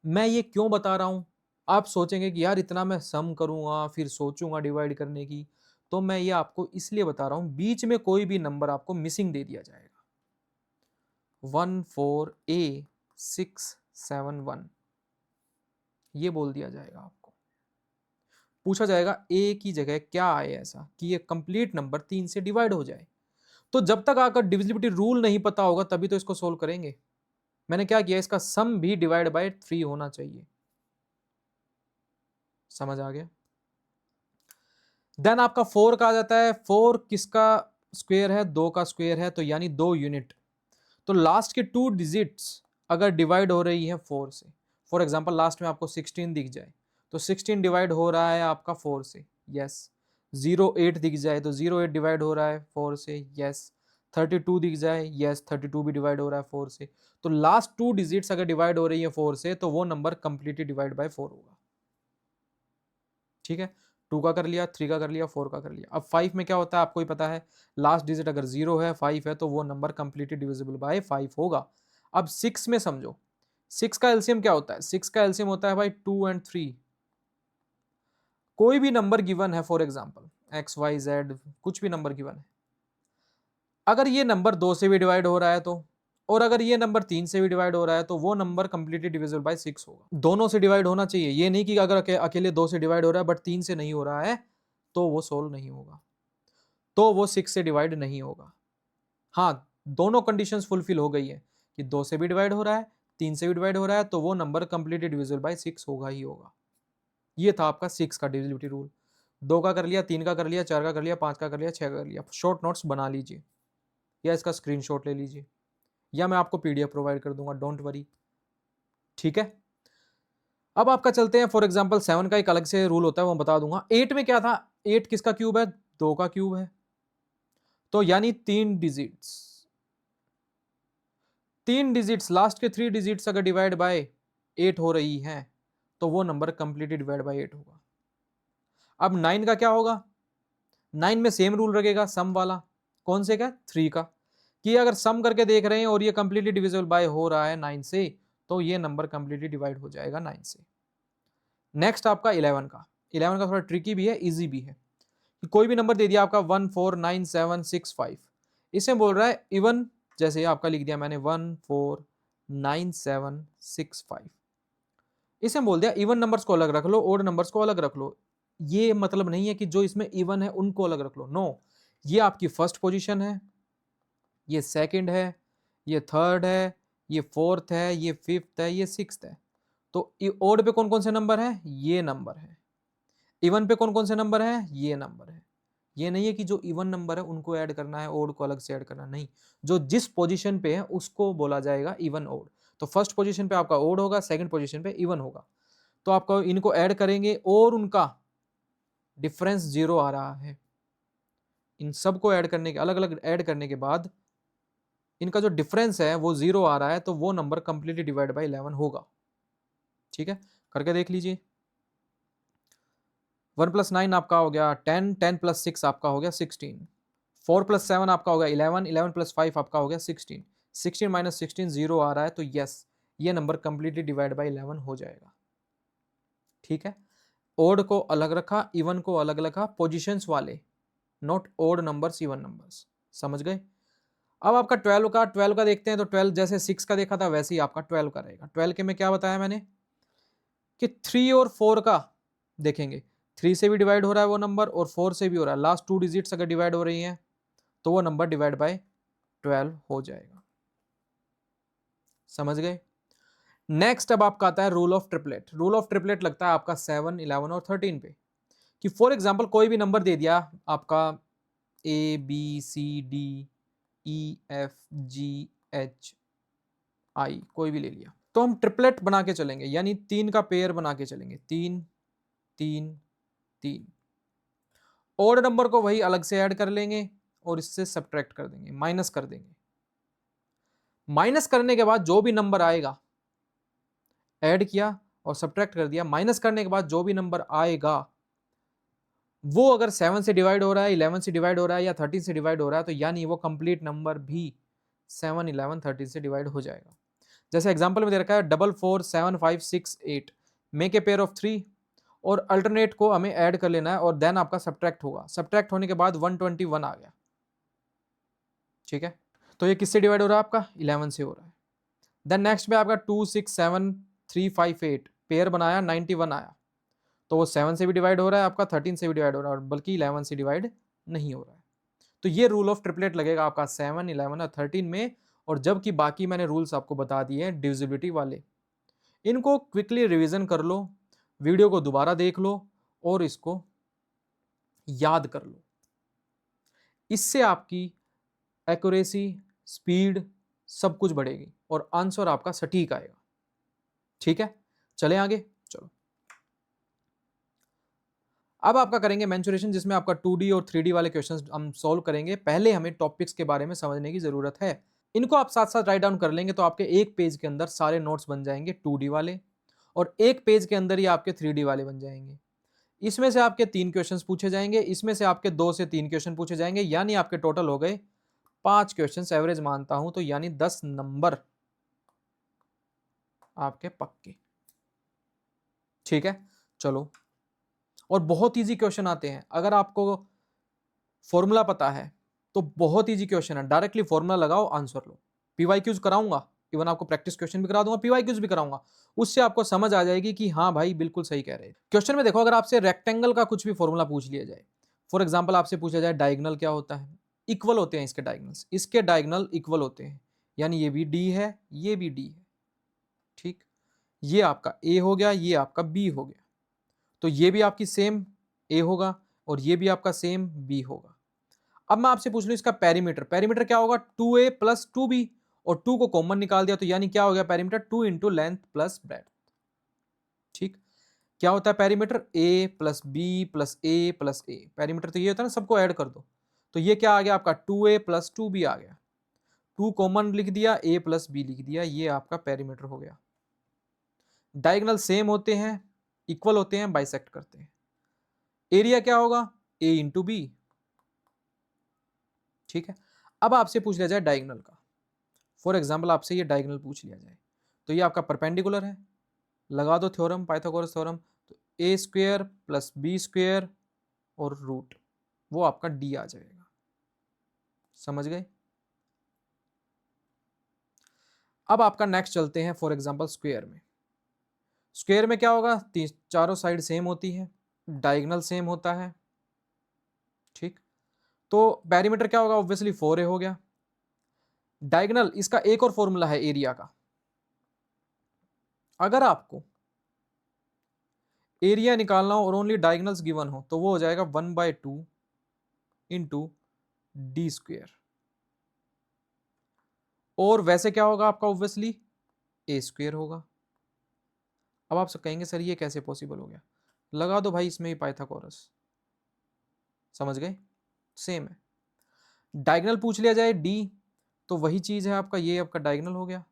मैं ये क्यों बता रहा हूं, आप सोचेंगे कि यार इतना मैं सम करूंगा फिर सोचूंगा डिवाइड करने की, तो मैं ये आपको इसलिए बता रहा हूं, बीच में कोई भी नंबर आपको मिसिंग दे दिया जाएगा, 1 4 A 6 7 1, ये बोल दिया जाएगा आपको। पूछा जाएगा ए की जगह क्या आए ऐसा कि ये कंप्लीट नंबर 3 से डिवाइड हो जाए। तो जब तक आकर डिविजिबिलिटी रूल नहीं पता होगा तभी तो इसको सोल्व करेंगे। मैंने क्या किया, इसका सम भी डिवाइड बाय 3 होना चाहिए। समझ आ गया। देन आपका 4 का आ जाता है, 4 किसका स्क्वायर है, 2 का स्क्वायर है, तो यानी 2 यूनिट। तो लास्ट के 2 डिजिट्स अगर डिवाइड हो रही है 4 से, फॉर एग्जांपल लास्ट में आपको 16 दिख जाए तो 16 डिवाइड हो रहा है आपका 4 से, यस। 08 दिख जाए तो 08 डिवाइड हो रहा है 4 से, यस। 32 दिख जाए, यस 32 भी डिवाइड हो रहा है 4 से। तो लास्ट 2 डिजिट्स अगर डिवाइड हो रही है 4 से तो वो नंबर कंप्लीटली डिवाइड बाय 4 होगा। ठीक है, 2 का कर लिया, 3 का कर लिया, 4 का कर लिया। अब 5 में क्या होता है आपको ही पता है, लास्ट डिजिट अगर 0 है 5 है तो वो नंबर कंप्लीटली डिविजिबल बाय 5 होगा। अब 6 में समझो, 6 का एलसीएम क्या होता है, 6 का एलसीएम होता है भाई 2 और 3। कोई भी नंबर गिवन है, for example x y z, कुछ भी नंबर गिवन है, अगर ये नंबर 2 से भी डिवाइड हो रहा है तो, और अगर ये नंबर 3 से भी डिवाइड हो रहा है तो वो नंबर कंप्लीटली डिविजिबल बाय 6 होगा। दोनों से डिवाइड होना चाहिए, ये नहीं कि अगर अकेले 2 से डिवाइड हो रहा है बट 3 से नहीं हो रहा है तो वो सोल्व नहीं होगा, तो वो 6 से डिवाइड नहीं होगा। हाँ, दोनों कंडीशंस फुलफिल हो गई है कि 2 से भी डिवाइड हो रहा है, 3 से भी डिवाइड हो रहा है, तो वो नंबर कंप्लीटली डिविजिबल बाय 6 होगा ही होगा। ये था आपका 6 का डिविजिबिलिटी रूल। 2 का कर लिया, 3 का कर लिया, 4 का कर लिया, 5 का कर लिया, 6 का कर लिया। शॉर्ट नोट्स बना लीजिए या इसका स्क्रीनशॉट ले लीजिए या मैं आपको पीडीएफ प्रोवाइड कर दूंगा, डोंट वरी। ठीक है, अब आपका चलते हैं फॉर एग्जांपल 7 का एक अलग से रूल होता है, वो बता दूंगा। 8 में क्या था, 8 किसका क्यूब है, 2 का क्यूब है, तो यानी 3 डिजिट्स, 3 डिजिट्स, लास्ट के 3 डिजिट्स अगर डिवाइड बाय 8 हो रही हैं तो वो नंबर कंप्लीटली डिवाइड बाय 8 होगा। अब 9 का क्या होगा, 9 में सेम रूल लगेगा सम वाला, कौन से का, 3 का, कि अगर सम करके देख रहे हैं और ये कंप्लीटली डिविजिबल बाय हो रहा है 9 से, तो ये नंबर कंप्लीटली डिवाइड हो जाएगा 9 से। नेक्स्ट आपका 11 का, 11 का थोड़ा ट्रिकी भी है, इजी भी है, कि कोई भी नंबर दे दिया आपका 149765, इसे बोल रहा है इवन, जैसे आपका लिख दिया मैंने 149765, इसे बोल दिया इवन नंबर्स को अलग रख लो, ओड नंबर्स को अलग रख लो। ये मतलब नहीं है कि जो इसमें इवन है उनको अलग रख लो, नो, ये आपकी फर्स्ट पोजीशन है, ये सेकंड है, ये थर्ड है, ये फोर्थ है, ये फिफ्थ है, ये सिक्स्थ है। तो ओड पे कौन कौन से नंबर है, ये नंबर है। इवन पे कौन कौन से नंबर है, ये नंबर है। ये नहीं है कि जो इवन नंबर है उनको ऐड करना है, ओड को अलग से ऐड करना, नहीं, जो जिस पोजीशन पे है उसको बोला जाएगा इवन ओड। तो फर्स्ट पोजीशन पे आपका ओड होगा, सेकंड पोजीशन पे इवन होगा। तो आपको इनको ऐड करेंगे और उनका डिफरेंस 0 आ रहा है, इन सबको ऐड करने के, अलग अलग ऐड करने के बाद इनका जो डिफरेंस है वो 0 आ रहा है, तो वो नंबर कंप्लीटली डिवाइड बाय 11 होगा। ठीक है, करके देख लीजिए। 1 + 9 आपका हो गया 10, 10 + 6 आपका हो गया 16, 4 + 7 आपका हो गया 11, 11 + 5 आपका हो गया 16, 16 - 16 0 आ रहा है, तो यस, ये नंबर कंप्लीटली डिवाइड बाय 11 हो जाएगा। ठीक है, ओड को अलग रखा, इवन को अलग रखा, पोजीशंस वाले, not odd numbers, even numbers, समझ गए। अब आपका 12 का देखते हैं, तो 12 जैसे 6 का देखा था वैसे ही आपका 12 का रहेगा। 12 के में क्या बताया मैंने कि 3 और 4 का देखेंगे, 3 से भी डिवाइड हो रहा है वो नंबर और 4 से भी हो रहा है, लास्ट 2 डिजिट्स अगर डिवाइड हो रही हैं तो वो नंबर डिवाइड बाय 12 हो जाएगा। समझ गए। नेक्स्ट अब आपका आता है rule of triplet. Rule of triplet लगता है आपका 7, 11 और 13 पे, कि फॉर एग्जांपल कोई भी नंबर दे दिया आपका A B C D E F G H I, कोई भी ले लिया, तो हम ट्रिपलेट बना के चलेंगे, यानी 3 का पेयर बना के चलेंगे, 3 3 3। ओड नंबर को वही अलग से ऐड कर लेंगे और इससे सब्ट्रैक्ट कर देंगे, माइनस कर देंगे। माइनस करने के बाद जो भी नंबर आएगा, ऐड किया और सब्ट्रैक्ट कर दिया, माइनस करने के बाद जो भी नंबर आएगा वो अगर 7 से डिवाइड हो रहा है, 11 से डिवाइड हो रहा है या 13 से डिवाइड हो रहा है, तो यानी वो कंप्लीट नंबर भी 7, 11, 13 से डिवाइड हो जाएगा। जैसे एग्जांपल में दे रखा है 4 4 7 5 6 8, मेक ए पेयर ऑफ 3, और अल्टरनेट को हमें ऐड कर लेना है और देन आपका सब्ट्रैक्ट होगा। सब्ट्रैक्ट होने के बाद 121 आ गया। ठीक है, तो ये किससे डिवाइड हो रहा है आपका, 11 से हो रहा है। देन नेक्स्ट में आपका 2 6 7 3 5 8 पेयर बनाया, 91 आया, तो वो 7 से भी डिवाइड हो रहा है आपका, 13 से भी डिवाइड हो रहा है, और बल्कि 11 से डिवाइड नहीं हो रहा है। तो ये रूल ऑफ ट्रिपलेट लगेगा आपका 7, 11 और 13 में। और जबकि बाकी मैंने रूल्स आपको बता दिए हैं डिविजिबिलिटी वाले, इनको क्विकली रिवीजन कर लो, वीडियो को दोबारा देख लो और इसको याद कर लो। इससे आपकी एक्यूरेसी, स्पीड, सब कुछ बढ़ेगी और आंसर आपका सटीक आएगा। ठीक है, चले आगे, चलो। अब आपका करेंगे मेंसुरेशन, जिसमें आपका 2D और 3D वाले क्वेश्चंस हम सॉल्व करेंगे। पहले हमें टॉपिक्स के बारे में समझने की जरूरत है। इनको आप साथ साथ राइट डाउन कर लेंगे तो आपके एक पेज के अंदर सारे नोट्स बन जाएंगे 2D वाले, और एक पेज के अंदर ही आपके 3D वाले बन जाएंगे। इसमें से आपके 3 क्वेश्चंस पूछे जाएंगे, इसमें से आपके 2 से 3 क्वेश्चन पूछे जाएंगे, यानी आपके टोटल हो गए 5 क्वेश्चंस, एवरेज मानता हूं तो, यानी 10 नंबर आपके पक्के। ठीक है, चलो। और बहुत इजी क्वेश्चन आते हैं, अगर आपको फॉर्मूला पता है तो बहुत इजी क्वेश्चन है, डायरेक्टली फॉर्मूला लगाओ, आंसर लो। पीवाईक्यूज कराऊंगा, इवन आपको प्रैक्टिस क्वेश्चन भी करा दूंगा, पीवाईक्यूज भी कराऊंगा, उससे आपको समझ आ जाएगी कि हाँ भाई बिल्कुल सही कह रहे हैं। क्वेश्चन में देखो, अगर आपसे रेक्टेंगल का कुछ भी फॉर्मूला पूछ लिया जाए, फॉर एग्जाम्पल आपसे पूछा जाए डायगोनल क्या होता है, इक्वल होते हैं इसके डायगोनल्स, इसके डायगोनल इक्वल होते हैं, यानी ये भी डी है, ये भी डी है। ठीक, ये आपका ए हो गया, ये आपका बी हो गया। तो ये भी आपकी सेम ए होगा और ये भी आपका सेम बी होगा। अब मैं आपसे पूछ लूं इसका पेरीमीटर, पेरीमीटर क्या होगा? 2a प्लस 2b, और 2 को कॉमन निकाल दिया तो यानी क्या हो गया perimeter? 2 into length plus breadth. ठीक, क्या होता है perimeter? a plus B plus a plus a. Perimeter तो ये होता है ना, सबको ऐड कर दो। तो ये क्या आ गया आपका? 2a प्लस 2b आ गया। 2 कॉमन लिख दिया, a प्लस बी लिख दिया, ये आपका पेरीमीटर हो गया। डायगोनल सेम होते हैं, इक्वल होते हैं, बाइसेक्ट करते हैं। एरिया क्या होगा? a into b. ठीक है, अब आपसे पूछ लिया जाए डायगोनल का। फॉर एग्जाम्पल आपसे ये डायगोनल पूछ लिया जाए, तो ये आपका परपेंडिकुलर है, लगा दो थ्योरम, पाइथागोरस थ्योरम। तो ए स्क्वेयर प्लस बी स्क्वेयर और रूट, वो आपका डी आ जाएगा। समझ गए? अब आपका नेक्स्ट चलते हैं फॉर एग्जाम्पल स्क्वेयर में। स्क्वेयर में क्या होगा? चारों साइड सेम होती है, डायगोनल सेम होता है। ठीक, तो पेरीमीटर क्या होगा? ऑब्वियसली 4a हो गया। डायगोनल, इसका एक और फॉर्मूला है एरिया का। अगर आपको एरिया निकालना हो और ओनली डायगोनल्स गिवन हो तो वो हो जाएगा 1/2 इंटू डी स्क्वेयर। और वैसे क्या होगा आपका? ऑब्वियसली ए स्क्वेयर होगा। अब आप सब कहेंगे सर ये कैसे पॉसिबल हो गया? लगा दो भाई इसमें ही पाइथागोरस। समझ गए? सेम है। डायगोनल पूछ लिया जाए डी, तो वही चीज है आपका, ये आपका डायगोनल हो गया,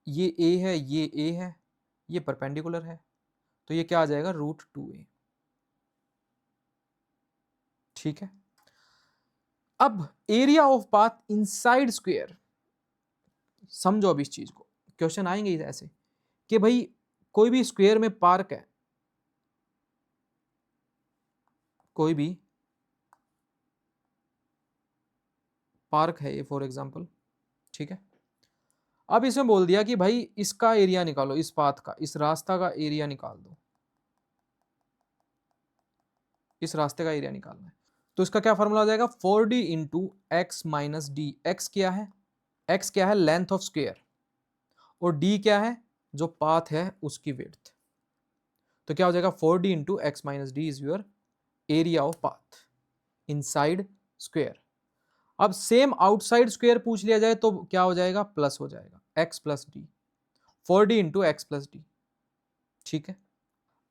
ये ए है, ये ए है, ये परपेंडिकुलर है, तो ये क्या आ जाएगा? √2a। ठीक है, अब area of path inside square, समझो अब इस चीज को। क्वेश्चन आएंगे ऐसे कि भाई कोई भी स्क्वायर में पार्क है, कोई भी पार्क है ये फॉर एग्जांपल। ठीक है, अब इसमें बोल दिया कि भाई इसका एरिया निकालो, इस पाथ का, इस रास्ता का एरिया निकाल दो, इस रास्ते का एरिया निकालना है। तो इसका क्या फॉर्मूला आ जाएगा? 4d into x minus D. X क्या है? एक्स क्या है? लेंथ ऑफ स्क्वायर, और डी क्या है? जो पाथ है उसकी विड्थ। तो क्या हो जाएगा? 4d into x minus D is your area of path inside square. अब सेम आउटसाइड स्क्वायर पूछ लिया जाए तो क्या हो जाएगा? प्लस हो जाएगा, x plus D, 4d into x plus D. ठीक है,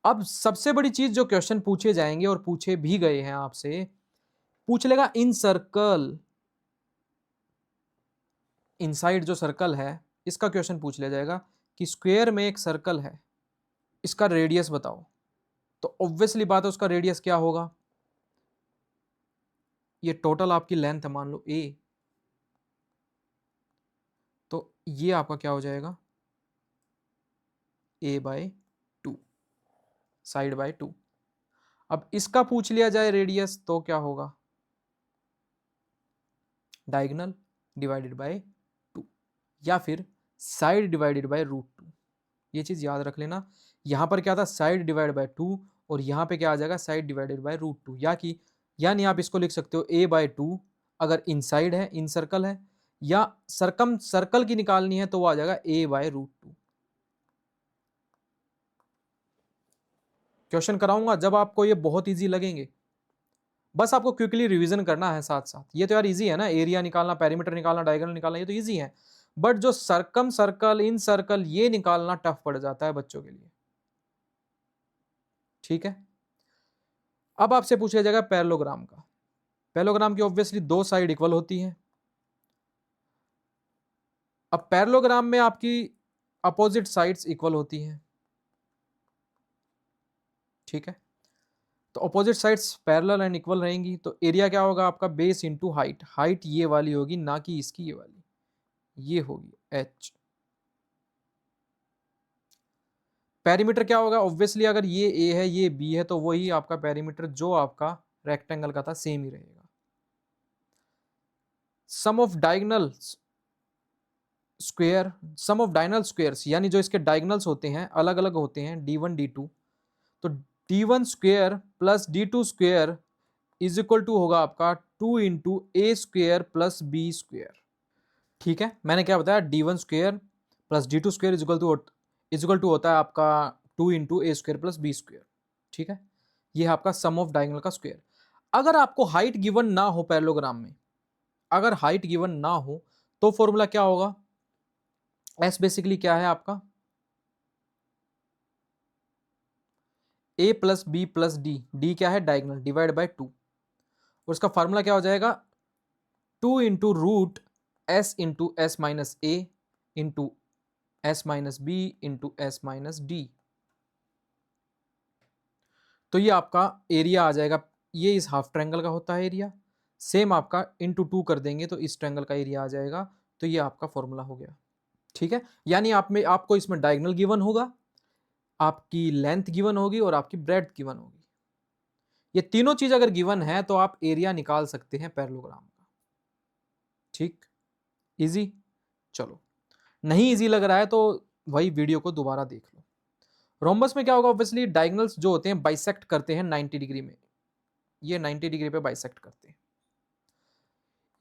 अब सबसे बड़ी चीज जो क्वेश्चन पूछे जाएंगे और पूछे भी गए हैं आपसे, पूछ लेगा इन सर्कल, इनसाइड जो सर्कल है इसका क्वेश्चन पूछ लिया जाएगा कि स्क्वायर में एक सर्कल है, इसका रेडियस बताओ। तो ऑब्वियसली बात है उसका रेडियस क्या होगा? ये टोटल आपकी लेंथ है, मान लो ए, तो ये आपका क्या हो जाएगा? a/2, side by 2। अब इसका पूछ लिया जाए रेडियस तो क्या होगा? डायगोनल डिवाइडेड बाय 2, या फिर साइड डिवाइडेड बाय √2। ये चीज याद रख लेना, यहां पर क्या था? साइड डिवाइड बाय 2, और यहां पे क्या आ जाएगा? Side divided by √2। यानी आप इसको लिख सकते हो a/2 अगर इनसाइड है, इन सर्कल है, या सरकम सर्कल की निकालनी है तो वो आ जाएगा a/√2। क्वेश्चन कराऊंगा जब आपको ये बहुत इजी लगेंगे, बस आपको क्विकली रिवीजन करना है साथ साथ। ये तो यार इजी है ना, एरिया निकालना, पेरीमीटर निकालना, डायगोनल निकालना, ये तो इजी है। बट जो सरकम सर्कल, इन सर्कल, ये निकालना टफ पड़ जाता है बच्चों के लिए। ठीक है, अब आपसे पूछा जाएगा पैरेललोग्राम का। पैरेललोग्राम की ऑब्वियसली दो साइड इक्वल होती हैं। अब पैरेललोग्राम में आपकी अपोजिट साइड्स इक्वल होती हैं। ठीक है, तो opposite sides parallel and equal रहेंगी, तो एरिया क्या होगा आपका? Base into height. हाइट ये वाली होगी, ना कि इसकी ये वाली, ये होगी h। पेरीमीटर क्या होगा? ऑब्वियसली अगर ये a है, ये b है, तो वही आपका पेरीमीटर जो आपका रेक्टेंगल का था सेम ही रहेगा। Sum of diagonal square, sum of diagonal squares, यानी जो इसके डायगोनल्स होते हैं अलग अलग होते हैं, d1 d2, तो d1 square plus d2 square is equal to होगा आपका 2 इंटू ए स्क्वायर प्लस बी स्क्वायर। ठीक है, मैंने क्या बताया, d1 square plus d2 square is equal to होता है आपका 2 इंटू ए स्क्वायर प्लस बी स्क्वायर। ठीक है, ये है आपका सम ऑफ डायगोनल का स्क्वायर। अगर आपको हाइट गिवन ना हो पैरेललोग्राम में, अगर हाइट गिवन ना हो तो फॉर्मूला क्या होगा, एस बेसिकली क्या है आपका, A plus B plus D, D क्या है डायगोनल, डिवाइड बाय 2, और उसका फार्मूला क्या हो जाएगा 2 into root S into S minus A into S minus B into S minus D. तो ये आपका एरिया आ जाएगा, ये इस हाफ ट्रायंगल का होता है एरिया, सेम आपका इंटू 2 कर देंगे तो इस ट्रायंगल का एरिया आ जाएगा। तो ये आपका फॉर्मूला हो गया। ठीक है, यानी आपको इसमें डायगोनल गिवन होगा, आपकी लेंथ गिवन होगी और आपकी ब्रेड्थ गिवन होगी। ये तीनों चीज अगर गिवन है तो आप एरिया निकाल सकते हैं पैरेललोग्राम का। ठीक, इजी। चलो, नहीं इजी लग रहा है तो वही वीडियो को दोबारा देख लो। रोम्बस में क्या होगा, ऑब्वियसली डायगोनल्स जो होते हैं बाइसेक्ट करते हैं 90 डिग्री में, ये 90 डिग्री पे बाइसेक्ट करते हैं।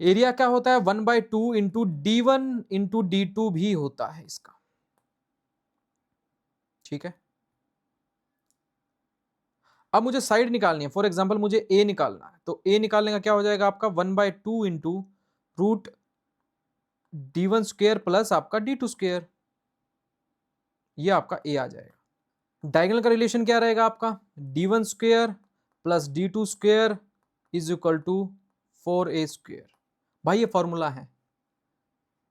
एरिया क्या होता है 1/2 इंटू d1 इंटू d2 भी होता है इसका। ठीक है, अब मुझे साइड निकालनी है, फॉर एग्जाम्पल मुझे ए निकालना है, तो ए निकालने का क्या हो जाएगा आपका 1/2 into root d1 square plus आपका d2 स्क्वेयर, ये आपका ए आ जाएगा। डायगोनल का रिलेशन क्या रहेगा आपका, d1 square plus d2 square is equal to 4a square. भाई ये फॉर्मूला है,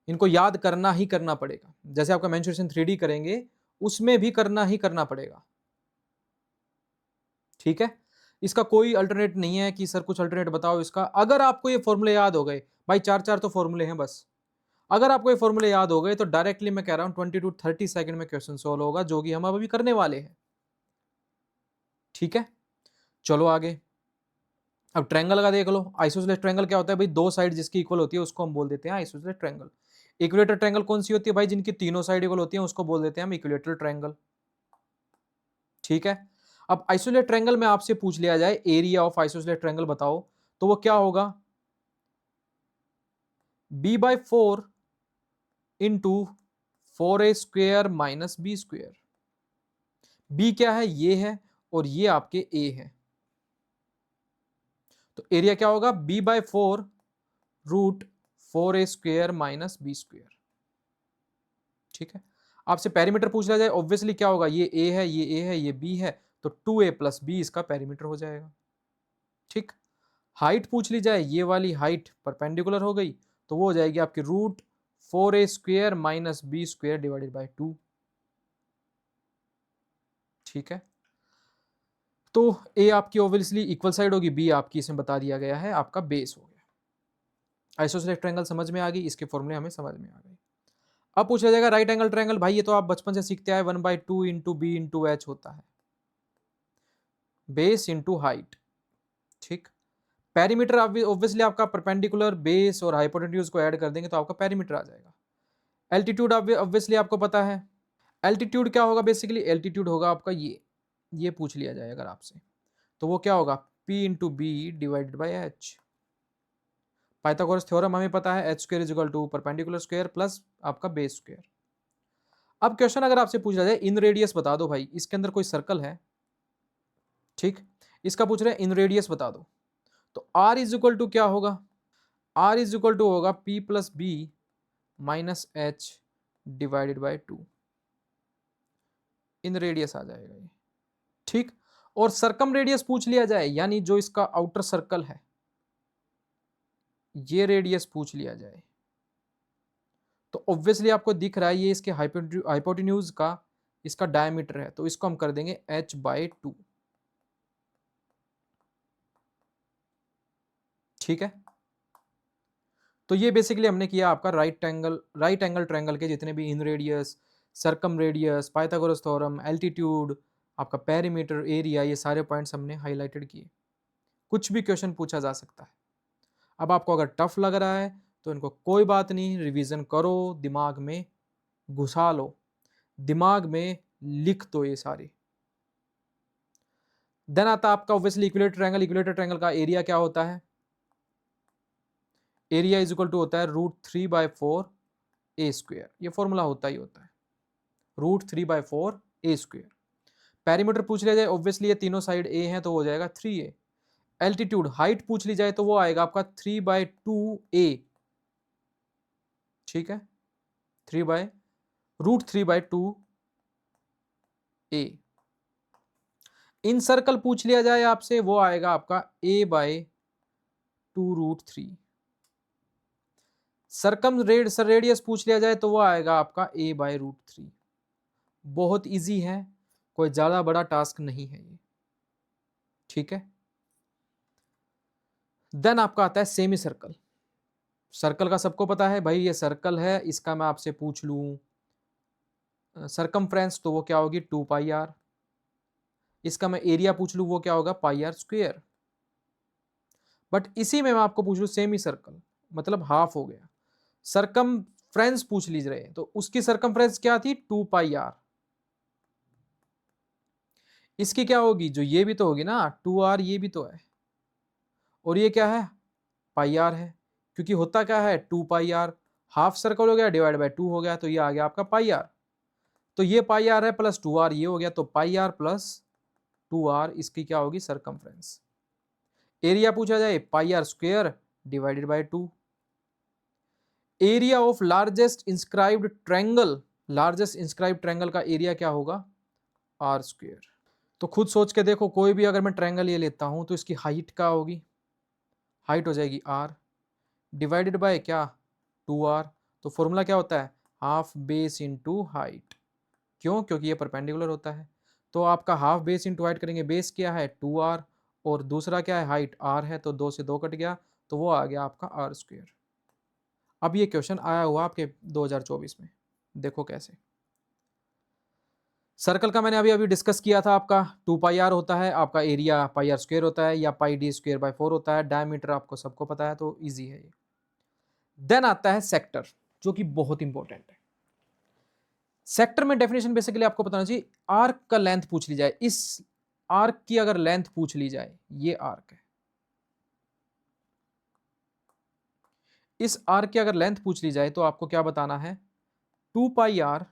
इनको याद करना ही करना पड़ेगा, जैसे आपका मेंसुरेशन 3D करेंगे उसमें भी करना ही करना पड़ेगा। ठीक है, इसका कोई अल्टरनेट नहीं है कि सर कुछ अल्टरनेट बताओ इसका। अगर आपको ये फॉर्मूले याद हो गए, भाई चार चार तो फॉर्मूले हैं बस, अगर आपको ये फॉर्मूले याद हो गए तो डायरेक्टली मैं कह रहा हूं 20 to 30 सेकंड में क्वेश्चन सॉल्व होगा, जो कि हम अभी करने वाले हैं। ठीक है, चलो आगे। अब ट्रायंगल का देख लो, आइसोसेलेस ट्रायंगल क्या होता है भाई, दो साइड जिसकी इक्वल होती है उसको हम बोल देते हैं आइसोसेलेस ट्रायंगल। इक्विलेटरल ट्रायंगल कौन सी होती है भाई, जिनकी तीनों साइड इक्वल होती है उसको बोल देते हैं हम इक्विलेटरल ट्रायंगल। ठीक है, अब आइसोसेलेस ट्रायंगल में आपसे पूछ लिया जाए एरिया ऑफ आइसोसेलेस ट्रायंगल बताओ, तो वो क्या होगा, b/4 into 4a square minus b square. बी क्या है, ये है, और ये आपके ए है, तो एरिया क्या होगा b/4 root 4a square minus b square. ठीक है, आपसे पेरीमीटर पूछ लिया जाए, ऑब्वियसली क्या होगा, ये a है, ये a है, ये b है, तो 2a प्लस बी इसका पेरीमीटर हो जाएगा। ठीक, हाइट पूछ ली जाए, ये वाली हाइट परपेंडिकुलर हो गई, तो वो हो जाएगी आपकी root 4a square minus b square divided by 2। ठीक है, तो ए आपकी ऑब्वियसली इक्वल साइड होगी, बी आपकी इसमें बता दिया गया है आपका बेस हो गया। आइसोसेलेस ट्रायंगल समझ में आ गई, इसके फॉर्मूले हमें समझ में आ गए। अब पूछा जाएगा राइट एंगल ट्रायंगल, भाई ये तो आप बचपन से सीखते आए, 1/2 इंटू बी इंटू एच होता है, बेस इंटू हाइट। ठीक, पेरीमीटर ऑब्वियसली आपका परपेंडिकुलर बेस और हाइपोटेन्यूज को ऐड कर देंगे तो आपका पेरीमीटर आ जाएगा। एल्टीट्यूड ऑब्वियसली आपको पता है, एल्टीट्यूड क्या होगा, बेसिकली एल्टीट्यूड होगा आपका ये पूछ लिया जाए अगर आपसे, तो वो क्या होगा p into b divided by h. Pythagoras theorem हमें पता है, h square is equal to perpendicular square plus आपका बेस स्क्वायर। अब क्वेश्चन अगर आपसे पूछा जाए इन रेडियस बता दो, भाई इसके अंदर कोई सर्कल है, ठीक, इसका पूछ रहे हैं इन रेडियस बता दो, तो r इज इक्वल टू क्या होगा, r इज इक्वल टू होगा p plus B minus H divided by 2, inradius आ जाएगा ये। ठीक, और सर्कम रेडियस पूछ लिया जाए, यानी जो इसका आउटर सर्कल है ये रेडियस पूछ लिया जाए, तो ऑब्वियसली आपको दिख रहा है ये इसके हाइपोटेन्यूज का इसका डायमीटर है, तो इसको हम कर देंगे h/2। ठीक है, तो ये बेसिकली हमने किया आपका राइट एंगल ट्रायंगल के जितने भी इन radius, circum radius, Pythagoras theorem, altitude, आपका पेरीमीटर, एरिया, ये सारे पॉइंट्स हमने हाईलाइटेड किए। कुछ भी क्वेश्चन पूछा जा सकता है। अब आपको अगर टफ लग रहा है तो इनको कोई बात नहीं, रिवीजन करो, दिमाग में घुसा लो, दिमाग में लिख दो ये सारे। देन आता आपका obviously equilateral triangle. Equilateral triangle का एरिया क्या होता है, एरिया इज इक्वल टू होता है रूट 3/4 ए स्क्वेयर, ये फॉर्मूला होता ही होता है, √3/4 ए स्क्वेयर। पेरीमीटर पूछ लिया जाए, ऑब्वियसली ये तीनों साइड ए हैं तो हो जाएगा 3a। एल्टीट्यूड हाइट पूछ ली जाए तो वो आएगा आपका 3/2a, ठीक है, √3/2a। इन सर्कल पूछ लिया जाए आपसे, वो आएगा आपका a/2√3। सरकम रेडियस पूछ लिया जाए तो वो आएगा आपका a/√3। बहुत इजी है, कोई ज्यादा बड़ा टास्क नहीं है ये, ठीक है। देन आपका आता है सेमी सर्कल। सर्कल का सबको पता है भाई, ये सर्कल है, इसका मैं आपसे पूछ लूं सरकमफ्रेंस तो वो क्या होगी 2πr। इसका मैं एरिया पूछ लूं वो क्या होगा πr²। बट इसी में मैं आपको पूछ लूं सेमी सर्कल, मतलब हाफ हो गया। सरकमफ्रेंस पूछ लीजिए रहे तो उसकी सरकमफ्रेंस क्या थी 2πr। इसकी क्या होगी, जो ये भी तो होगी ना 2r, ये भी तो है, और ये क्या है πr है, क्योंकि होता क्या है 2πr, हाफ सर्कल हो गया डिवाइड बाय 2 हो गया, तो ये आ गया आपका πr। तो ये πr है प्लस 2r ये हो गया, तो πr प्लस 2r इसकी क्या होगी सरकमफ्रेंस। एरिया पूछा जाए πr² divided by 2। Area of largest inscribed triangle, largest inscribed triangle का एरिया क्या होगा r²। तो खुद सोच के देखो, कोई भी अगर मैं ट्रायंगल ये लेता हूं तो इसकी हाइट क्या होगी, हाइट हो जाएगी r डिवाइडेड बाय क्या 2r। तो फॉर्मूला क्या होता है हाफ बेस इंटू हाइट, क्यों, क्योंकि ये परपेंडिकुलर होता है। तो आपका हाफ बेस इंटू हाइट करेंगे, बेस क्या है 2r और दूसरा क्या है हाइट r है, तो 2 से 2 कट गया, तो वो आ गया आपका r²। अब ये क्वेश्चन आया हुआ आपके 2024 में, देखो कैसे। सर्कल का मैंने अभी अभी डिस्कस किया था, आपका 2πr होता है, आपका एरिया πr² होता है या πd²/4 होता है, डायमीटर आपको सबको पता है तो इजी है ये। देन आता है सेक्टर, जो कि बहुत इंपॉर्टेंट है। सेक्टर में डेफिनेशन बेसिकली आपको बताना चाहिए, आर्क का लेंथ पूछ ली जाए, इस आर्क की अगर लेंथ पूछ ली जाए, ये आर्क है, इस आर्क की अगर लेंथ पूछ ली जाए तो आपको क्या बताना है 2πr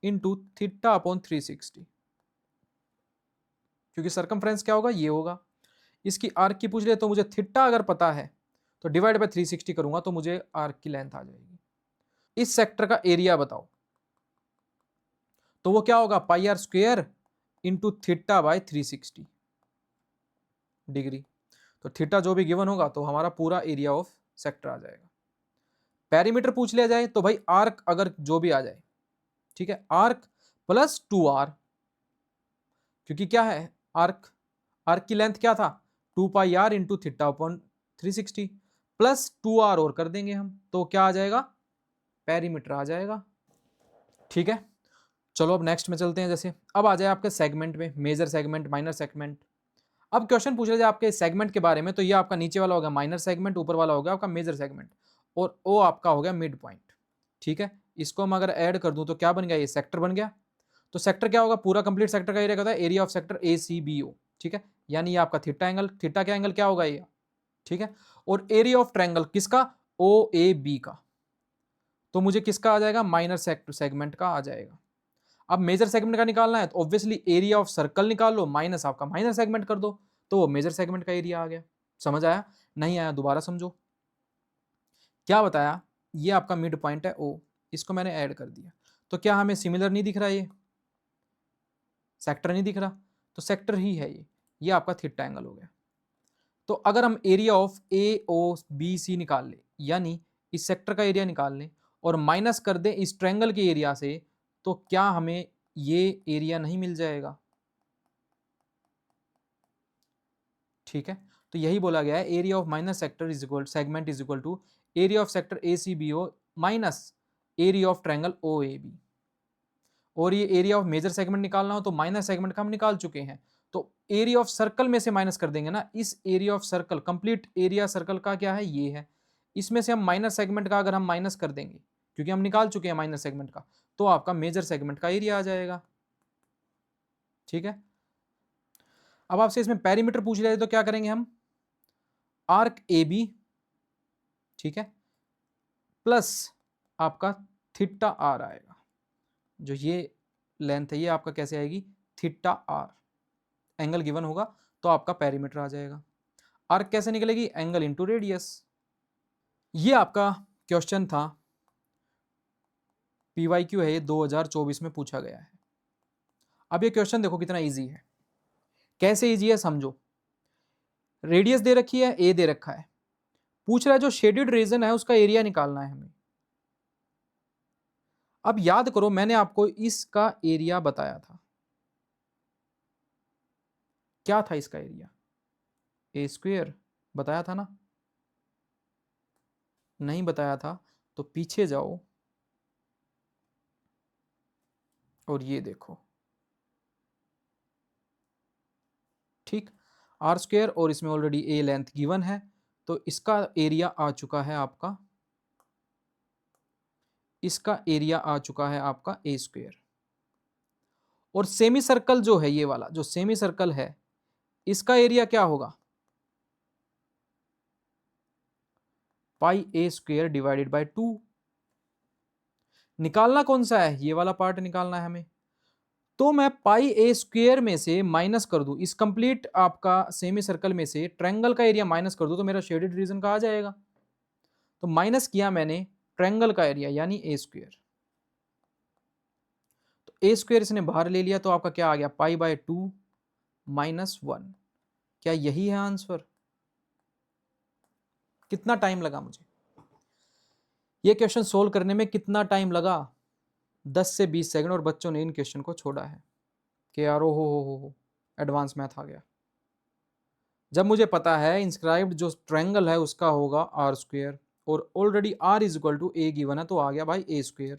इंटू θ/360, क्योंकि सरकमफ्रेंस क्या होगा ये होगा। इसकी आर्क की पूछ ले तो मुझे थीटा अगर पता है तो डिवाइड बाय 360 करूंगा तो मुझे आर्क की लेंथ आ जाएगी। इस सेक्टर का एरिया बताओ, तो वो क्या होगा πr² इंटू θ/360 डिग्री। तो थीटा जो भी गिवन होगा तो हमारा पूरा एरिया ऑफ सेक्टर आ जाएगा। पेरीमीटर पूछ लिया जाए तो भाई आर्क अगर जो भी आ जाए, ठीक है, आर्क प्लस 2r, क्योंकि क्या है आर्क, आर्क की लेंथ क्या था 2πr इंटू θ/360 प्लस 2r और कर देंगे हम, तो क्या आ जाएगा पेरीमीटर आ जाएगा, ठीक है। चलो अब नेक्स्ट में चलते हैं। जैसे अब आ जाए आपके सेगमेंट में, मेजर सेगमेंट, माइनर सेगमेंट। अब क्वेश्चन पूछ रहे थे आपके सेगमेंट के बारे में, तो ये आपका नीचे वाला होगा माइनर सेगमेंट, ऊपर वाला होगा आपका मेजर सेगमेंट, और वो आपका हो गया मिड पॉइंट, ठीक है। इसको हम अगर ऐड कर दूं तो क्या बन गया, ये सेक्टर बन गया। तो सेक्टर क्या होगा, पूरा कंप्लीट सेक्टर का एरिया क्या होता है एरिया ऑफ सेक्टर ACBO, ठीक है, यानी ये आपका थीटा एंगल, थीटा का एंगल क्या होगा ये, ठीक है। और एरिया ऑफ ट्रायंगल किसका OAB का, तो मुझे किसका आ जाएगा माइनर सेगमेंट का आ जाएगा। अब मेजर सेगमेंट का निकालना है तो ऑब्वियसली एरिया ऑफ सर्कल निकाल लो, माइनस आपका माइनर सेगमेंट कर दो, तो वो मेजर सेगमेंट का एरिया आ गया। समझ आया, नहीं आया दोबारा समझो। क्या बताया, ये आपका मिड पॉइंट है O, इसको मैंने ऐड कर दिया, तो क्या हमें सिमिलर नहीं दिख रहा, ये सेक्टर नहीं दिख रहा, तो सेक्टर ही है ये आपका थीटा एंगल हो गया। तो अगर हम एरिया ऑफ AOBC निकाल ले, यानी इस सेक्टर का एरिया निकाल लें और माइनस कर दें इस ट्रायंगल के एरिया से, तो क्या हमें ये एरिया नहीं मिल जाएगा, ठीक है। तो यही बोला गया है area of minus sector is equal segment is equal to area of sector ACBO minus area of triangle OAB। और ये एरिया ऑफ मेजर सेगमेंट निकालना हो तो माइनर सेगमेंट का हम निकाल चुके हैं, तो एरिया ऑफ सर्कल में से माइनस कर देंगे ना, इस area of circle complete area circle का क्या है ये है, इसमें से हम माइनर सेगमेंट का अगर हम माइनस कर देंगे, क्योंकि हम निकाल चुके हैं माइनर सेगमेंट का, तो आपका मेजर सेगमेंट का एरिया आ जाएगा, ठीक है। अब आपसे इसमें पेरीमीटर पूछ लिया जाए तो क्या करेंगे हम, आर्क AB, ठीक है, प्लस आपका थीटा आर आएगा। जो ये लेंथ है ये आपका कैसे आएगी, थीटा आर। एंगल गिवन होगा तो आपका पेरीमीटर आ जाएगा। आर्क कैसे निकलेगी, एंगल इंटू रेडियस। ये आपका क्वेश्चन था, पीवाईक्यू है, ये 2024 में पूछा गया है। अब ये क्वेश्चन देखो कितना इजी है। कैसे इजी है समझो। रेडियस दे रखी है, ए दे रखा है, पूछ रहा है जो शेडेड रीजन है उसका एरिया निकालना है हमें। अब याद करो मैंने आपको इसका एरिया बताया था, क्या था इसका एरिया, ए स्क्वेयर बताया था ना, नहीं बताया था तो पीछे जाओ और ये देखो, ठीक, आर स्क्वेयर, और इसमें ऑलरेडी ए लेंथ गिवन है तो इसका एरिया आ चुका है आपका, इसका एरिया आ चुका है आपका ए स्क्वेयर। और सेमी सर्कल जो है, ये वाला जो सेमी सर्कल है, इसका एरिया क्या होगा, पाई ए स्क्वेयर डिवाइडेड बाय 2। निकालना कौन सा है, ये वाला पार्ट निकालना है हमें। तो मैं पाई ए स्क्वेयर में से माइनस कर दूं, इस कंप्लीट आपका सेमी सर्कल में से ट्रायंगल का एरिया माइनस कर दूं तो मेरा शेडेड रीजन का आ जाएगा। तो माइनस किया मैंने ट्रायंगल का एरिया यानी ए स्क्वेयर, तो ए स्क्वेयर इसने बाहर ले लिया तो आपका क्या आ गया, पाई बाय 2 माइनस 1। क्या यही है आंसर। कितना टाइम लगा मुझे ये क्वेश्चन सोल्व करने में, कितना टाइम लगा, 10 से 20 सेकंड, और बच्चों ने इन क्वेश्चन को छोड़ा है कि यार ओ हो एडवांस मैथ आ गया। जब मुझे पता है इंस्क्राइब्ड जो ट्रायंगल है उसका होगा आर स्क्वेयर, और already r is equal to a given है तो आ गया भाई ए स्क्वेयर।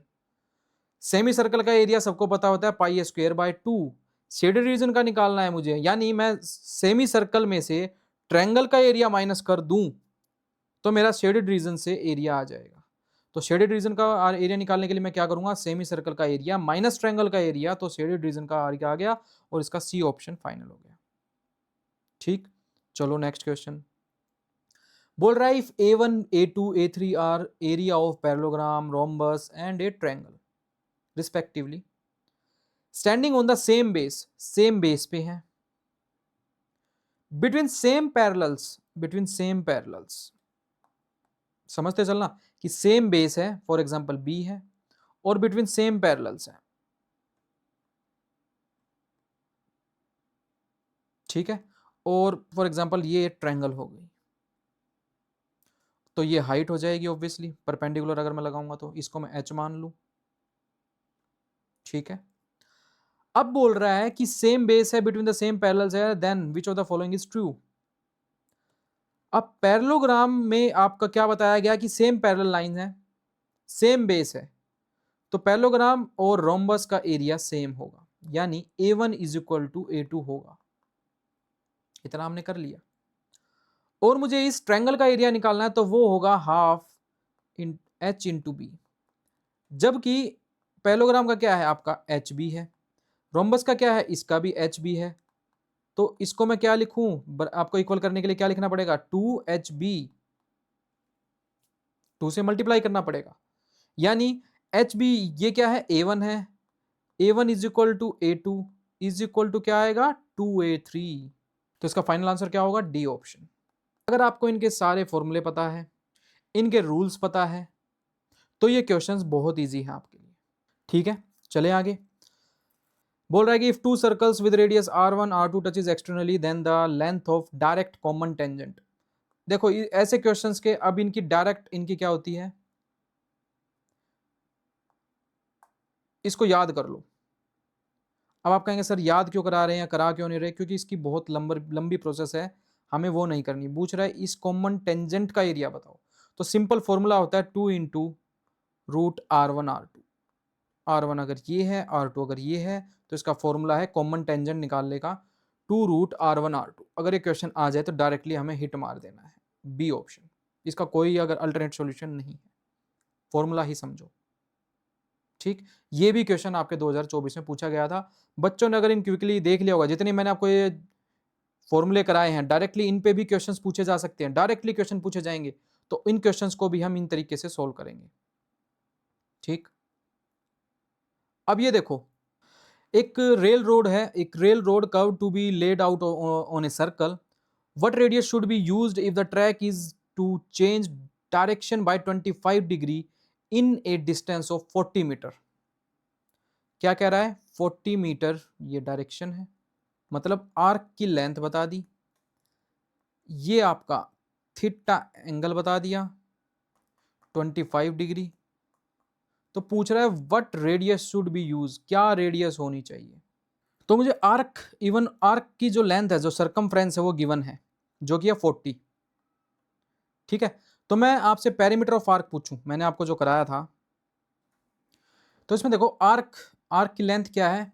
सेमी सर्कल का एरिया सबको पता होता है pi a square by 2। Shaded region का निकालना है मुझे, यानी मैं सेमी सर्कल में से ट्रायंगल का एरिया माइनस कर दूं तो मेरा शेडेड रीजन से एरिया आ जाएगा। तो शेडेड रीजन का एरिया निकालने के लिए मैं क्या करूंगा, सेमी सर्कल का एरिया माइनस ट्रायंगल का एरिया, तो शेडेड रीजन का एरिया आ गया और इसका सी ऑप्शन फाइनल हो गया। ठीक, चलो नेक्स्ट क्वेश्चन। बोल रहा है if A1, A2, A3 are area of parallelogram, rhombus and a triangle respectively, standing on the same base पे है, बिटवीन सेम पैरेलल्स, समझते चलना कि सेम बेस है, फॉर एग्जांपल बी है, और बिटवीन सेम पैरेलल्स है, ठीक है, और फॉर एग्जांपल ये ट्रायंगल हो गई, तो ये हाइट हो जाएगी ऑब्वियसली, परपेंडिकुलर अगर मैं लगाऊंगा तो इसको मैं h मान लूं, ठीक है। अब बोल रहा है कि सेम बेस है, बिटवीन द सेम पैरेलल्स है, then which of the following is true. अब पैरेललोग्राम में आपका क्या बताया गया कि सेम पैरेलल लाइन है, सेम बेस है, तो पैरेललोग्राम और रोम्बस का एरिया सेम होगा, यानी A1 is equal to A2 होगा। इतना हमने कर लिया, और मुझे इस ट्रायंगल का एरिया निकालना है तो वो होगा half in H into b, जबकि पैरेललोग्राम का क्या है आपका एच बी है, रोम्बस का क्या है इसका भी एच बी है, तो इसको मैं क्या लिखूं, आपको इक्वल करने के लिए क्या लिखना पड़ेगा, 2HB, 2 से मल्टीप्लाई करना पड़ेगा, यानी HB ये क्या है A1 है, A1 is equal to A2 is equal to क्या आएगा 2A3, तो इसका फाइनल आंसर क्या होगा, डी ऑप्शन। अगर आपको इनके सारे फॉर्मूले पता है, इनके रूल्स पता है, तो ये क्वेश्चंस बहुत इजी है आपके लिए, ठीक है। चले आगे, बोल रहा है कि if two circles with radius r1 r2 touches externally then the length of direct common tangent. देखो ऐसे क्वेश्चंस के अब इनकी डायरेक्ट इनकी क्या होती है, इसको याद कर लो। अब आप कहेंगे सर याद क्यों करा रहे हैं, करा क्यों नहीं रहे, क्योंकि इसकी बहुत लंबी प्रोसेस है, हमें वो नहीं करनी। पूछ रहा है इस कॉमन टेंजेंट का एरिया बताओ, तो सिंपल फॉर्मूला होता है 2 into root R1 R2। R1 अगर ये है, R2 अगर ये है, तो इसका फॉर्मूला है कॉमन टेंजेंट निकालने का 2 रूट R1 R2। अगर ये क्वेश्चन आ जाए तो डायरेक्टली हमें हिट मार देना है, बी ऑप्शन। इसका कोई अगर अल्टरनेट सॉल्यूशन नहीं है, फॉर्मूला ही समझो, ठीक। ये भी क्वेश्चन आपके 2024 में पूछा गया था। बच्चों ने अगर इन क्विकली देख लिया होगा, जितने मैंने आपको ये फॉर्मूले कराए हैं, डायरेक्टली इन पे भी क्वेश्चंस पूछे जा सकते हैं, डायरेक्टली क्वेश्चन पूछे जाएंगे, तो इन क्वेश्चंस को भी हम इन तरीके से सोल्व करेंगे, ठीक। अब ये देखो, एक रेल रोड है, एक rail road curve to be laid out on a circle, what radius should be used if the track is to change direction by 25 degree in a distance of 40 metre. क्या कह रहा है, 40 मीटर ये डायरेक्शन है, मतलब आर्क की लेंथ बता दी, ये आपका थीटा एंगल बता दिया 25 डिग्री। तो पूछ रहा है what radius should be use, क्या रेडियस होनी चाहिए। तो मुझे आर्क, इवन आर्क की जो लेंथ है, जो सरकमफ्रेंस है वो गिवन है, जो कि है 40। ठीक है, तो मैं आपसे पेरीमीटर ऑफ आर्क पूछूं, मैंने आपको जो कराया था, तो इसमें देखो आर्क, आर्क की लेंथ क्या है,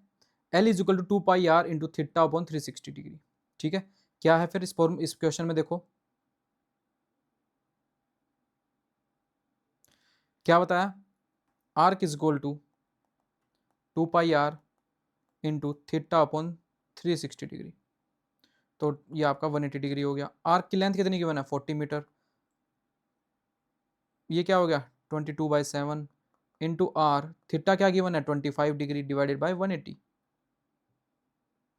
L is equal to 2 pi are into theta upon 360 degree. ठीक है, क्या है फिर इस क्वेश्चन में देखो क्या बताया, arc is equal to 2 pi are into theta upon 360 degree, तो ये आपका 180 डिग्री हो गया। आर्क की लेंथ कितनी गिवन है, 40 मीटर, ये क्या हो गया 22/7 इंटू आर, थीटा क्या गिवन है 25 डिग्री डिवाइडेड बाय 180,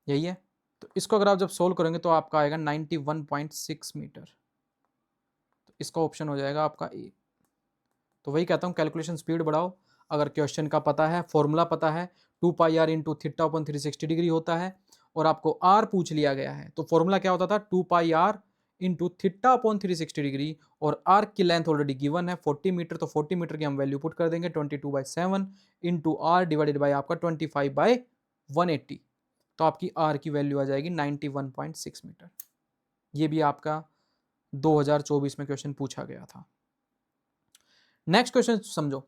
यही है। तो इसको अगर आप जब सोल्व करेंगे तो आपका आएगा 91.6 मीटर, तो इसका ऑप्शन हो जाएगा आपका ए। तो वही कहता हूँ कैलकुलेशन स्पीड बढ़ाओ, अगर क्वेश्चन का पता है, फॉर्मूला पता है, 2 pi are into theta upon 360 degree होता है, और आपको आर पूछ लिया गया है, तो फॉर्मूला क्या होता था 2 pi are into theta upon 360 degree, और आर्क की लेंथ ऑलरेडी गिवन है 40 मीटर, तो 40 मीटर की हम वैल्यू पुट कर देंगे 22/7 इंटू आर डिवाइडेड बाई आपका 25/180, तो आपकी आर की वैल्यू आ जाएगी 91.6 मीटर। ये भी आपका 2024 में क्वेश्चन पूछा गया था। नेक्स्ट क्वेश्चन समझो,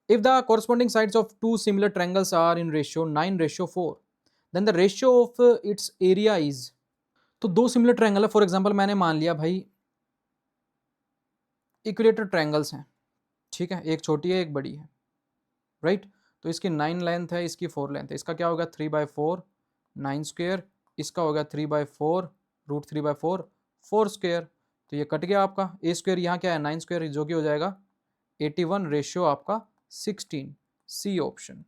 if the corresponding sides of two similar triangles are in ratio 9:4, then the ratio of its area is. तो दो सिमिलर ट्रायंगल है, फॉर एग्जांपल मैंने मान लिया भाई इक्विलेटर ट्रायंगल्स हैं, ठीक है, एक छोटी है एक बड़ी है, राइट। तो इसकी 9 लेंथ है, इसकी 4 लेंथ है, इसका क्या होगा 3/4 9 स्क्वायर, इसका होगा 3/4 √3/4 4 स्क्वायर, तो ये कट गया आपका, ए स्क्वायर यहाँ क्या है 9 स्क्वायर, जो कि हो जाएगा 81 रेशियो आपका 16, सी ऑप्शन।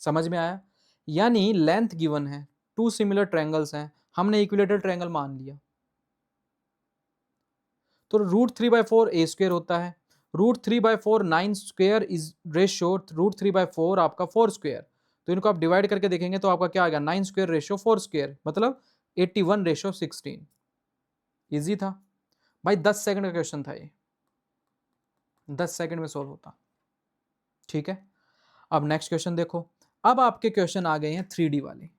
समझ में आया, यानी लेंथ गिवन है, टू सिमिलर ट्रायंगल्स हैं, हमने इक्विलेटरल ट्रायंगल मान लिया, तो √3/4 ए स्क्वायर होता है, √3/4 9 स्क्वायर इज रेशियो √3/4 आपका 4 स्क्वायर, तो इनको आप डिवाइड करके देखेंगे तो आपका क्या आ गया 9 स्क्वायर रेशियो 4 स्क्वायर, मतलब 81 रेशियो 16। इजी था भाई, 10 सेकंड का क्वेश्चन था ये, 10 सेकंड में सोल्व होता। ठीक है, अब नेक्स्ट क्वेश्चन देखो, अब आपके क्वेश्चन आ गए हैं 3D वाले,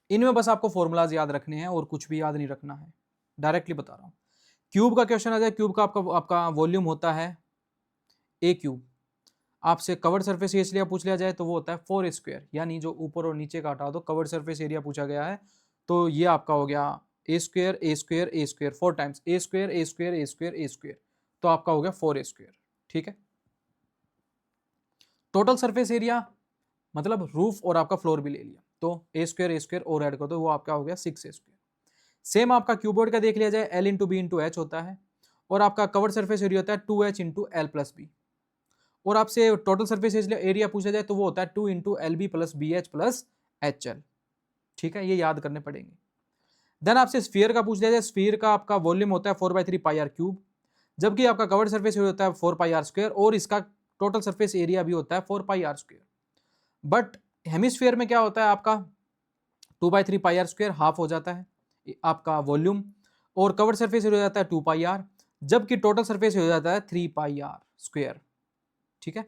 इनमें बस आपको फॉर्मूलाज याद रखने हैं और कुछ भी याद नहीं रखना है, डायरेक्टली बता रहा हूं। क्यूब का क्वेश्चन आ जाए, क्यूब का आपका वॉल्यूम होता है ए क्यूब, आपसे कवर्ड सरफेस एरिया पूछ लिया जाए तो वो होता है 4 स्क्वायर, यानी जो ऊपर और नीचे का हटा दो, कवर्ड सरफेस एरिया पूछा गया है, तो ये आपका हो गया ए स्क्वायर ए स्क्वायर ए स्क्वायर 4 टाइम्स ए स्क्वायर ए स्क्वायर ए स्क्वायर ए स्क्वायर, तो आपका हो गया 4 स्क्वायर। ठीक है, टोटल सरफेस एरिया मतलब रूफ और आपका फ्लोर भी ले लिया, तो ए स्क्वायर और ऐड कर दो, वो आपका हो गया 6 स्क्वायर। सेम आपका क्यूबोर्ड का देख लिया जाए, L into b into h होता है, और आपका कवर्ड सरफेस एरिया होता है 2H into L plus B, और आपसे टोटल सरफेस एरिया पूछा जाए तो वो होता है 2 into l b plus b h plus h l. ठीक है, ये याद करने पड़ेंगे। देन आपसे स्फीयर का पूछ लिया जाए, स्फीयर का आपका वॉल्यूम होता है 4/3 पाई आर क्यूब, जबकि आपका कवर्ड सरफेस एरिया होता है 4 पाई आर स्क्वायर, और इसका टोटल सरफेस एरिया भी होता है 4 पाई आर स्क्वायर। बट हेमिस्फीयर में क्या होता है आपका 2/3 पाई आर स्क्वायर, हाफ हो जाता है आपका वॉल्यूम, और कवर्ड सरफेस एरिया हो जाता है 2 पाई आर, जबकि टोटल सरफेस हो जाता है 3 पाई आर स्क्वायर। ठीक है,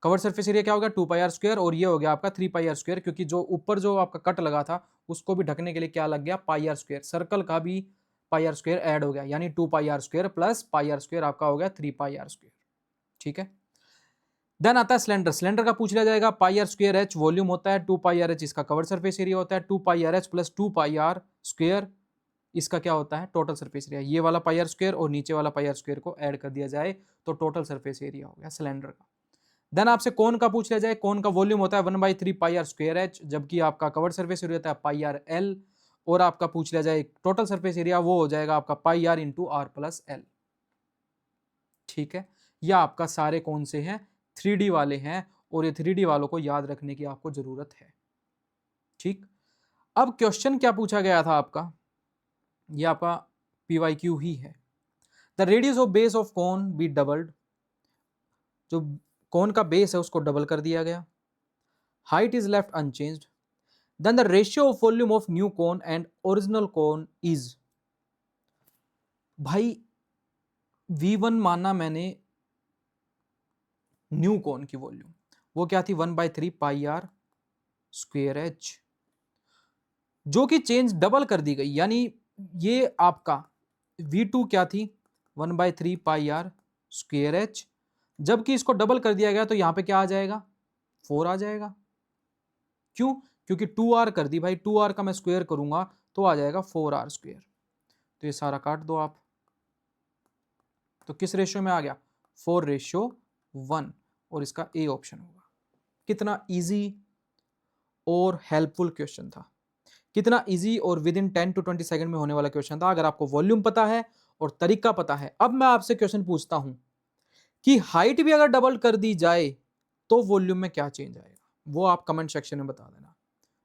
कवर्ड सरफेस एरिया क्या होगा 2 पाई आर स्क्वायर, और ये हो गया आपका 3 पाई आर स्क्वायर, क्योंकि जो ऊपर जो आपका कट लगा था उसको भी ढकने के लिए क्या लग गया पाई आर स्क्वायर, सर्कल का भी पाई आर स्क्वायर ऐड हो गया, यानी 2 pi are square plus pi are square आपका हो गया 3 पाई आर स्क्वायर। ठीक है, देन आता है सिलेंडर, सिलेंडर का पूछ लिया जाएगा pi are square h volume होता है, 2 पाई आर एच इसका कवर्ड सरफेस एरिया होता है, 2 pi r h plus 2 pi are square इसका क्या होता है टोटल सरफेस एरिया, ये वाला पाई आर स्क्वायर और नीचे वाला पाई आर स्क्वायर को ऐड कर दिया जाए तो टोटल सरफेस एरिया हो गया सिलेंडर का। देन आपसे कोन का पूछ लिया जाए, कोन का वॉल्यूम होता है 1/3 पाई आर स्क्वायर एच, जबकि आपका कवर्ड सरफेस एरिया होता है पाई आर एल, और आपका पूछ लिया जाए टोटल सरफेस एरिया वो हो जाएगा आपका pi are into r plus l. ठीक है, यह आपका सारे कौन से हैं 3D वाले हैं और ये 3D वालों को याद रखने की आपको जरूरत है। ठीक, अब क्वेश्चन क्या पूछा गया था आपका, ये आपका PYQ ही है। The radius of base of cone B doubled, जो कोन का बेस है उसको डबल कर दिया गया। Height is left unchanged, then the ratio of volume of new cone and original cone is. भाई V1 माना मैंने न्यू कोन की वॉल्यूम, वो क्या थी 1/3 पाई आर स्क्वेयर एच, जो कि चेंज डबल कर दी गई, यानी ये आपका V2 क्या थी 1/3 पाई आर स्क्वेयर एच, जबकि इसको डबल कर दिया गया तो यहां पे क्या आ जाएगा 4 आ जाएगा। क्यों? क्योंकि 2r कर दी भाई, 2r का मैं स्क्वेयर करूंगा तो आ जाएगा 4r स्क्वेयर। तो ये सारा काट दो आप, तो किस रेशियो में आ गया 4:1, और इसका ए ऑप्शन होगा। कितना इजी और हेल्पफुल क्वेश्चन था, कितना इजी और विद इन 10 to 20 सेकंड में होने वाला क्वेश्चन था, अगर आपको वॉल्यूम पता है और तरीका पता है। अब मैं आपसे क्वेश्चन पूछता हूं कि हाइट भी अगर डबल कर दी जाए तो वॉल्यूम में क्या चेंज आएगा, वो आप कमेंट सेक्शन में बता देना।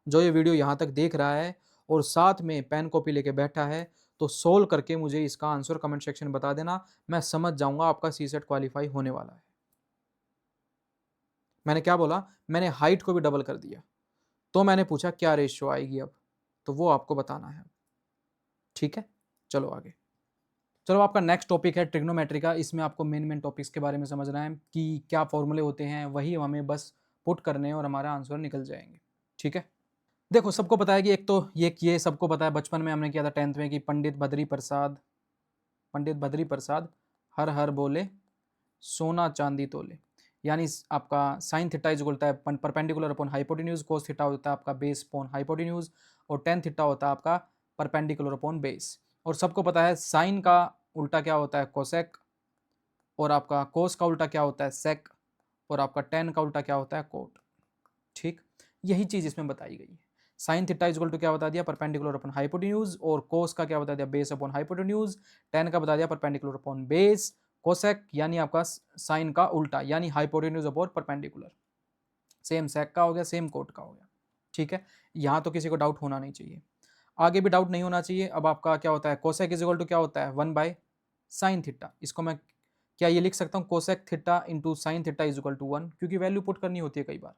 जो ये वीडियो यहां तक देख रहा है और साथ में पेन कॉपी लेके बैठा है, तो सोल्व करके मुझे इसका आंसर कमेंट सेक्शन में बता देना, मैं समझ जाऊंगा आपका सीसेट क्वालिफाई होने वाला है। मैंने क्या बोला, मैंने हाइट को भी डबल कर दिया, तो मैंने पूछा क्या रेशियो आएगी अब, तो वो आपको बताना है। ठीक है, चलो आगे। चलो आपका नेक्स्ट टॉपिक है ट्रिग्नोमेट्री का। इसमें आपको मेन टॉपिक्स के बारे में समझना है कि क्या फॉर्मूले होते हैं, वही हमें बस पुट करने हैं और हमारा आंसर निकल जाएंगे। ठीक है, देखो सबको पता है कि एक तो ये सबको पता है, बचपन में हमने किया था 10th में कि पंडित बद्री प्रसाद हर हर बोले सोना चांदी तोले, यानी आपका साइन थीटा इज होता है perpendicular upon hypotenuse, cos theta होता है आपका बेस अपॉन हाइपोटेन्यूज, और टेन थीटा होता है आपका परपेंडिकुलर अपॉन बेस। और सबको पता है साइन का उल्टा क्या होता है कोसेक, और आपका कोस का उल्टा क्या होता है सेक, और आपका टेन का उल्टा क्या होता है कोट। ठीक, यही चीज इसमें बताई गई है। साइन थीटा इज टू क्या बता दिया परपेंडिकुलर अपॉन हाइपोटेन्यूज, और कोस का क्या बता दिया बेस अपॉन हाइपोटेन्यूज, टेन का बता दिया परपेंडिकुलर अपॉन बेस, कोसेक यानी आपका साइन का उल्टा यानी हाइपोटेन्यूज अपॉन परपेंडिकुलर, सेम सेक का हो गया सेम कोट का हो गया। ठीक है, यहां तो किसी को डाउट होना नहीं चाहिए, आगे भी डाउट नहीं होना चाहिए। अब आपका क्या होता है कोसेक इज टू क्या होता है 1/sin थीटा, इसको मैं क्या ये लिख सकता हूँ cosec theta into sine theta is equal to 1, क्योंकि वैल्यू पुट करनी होती है कई बार।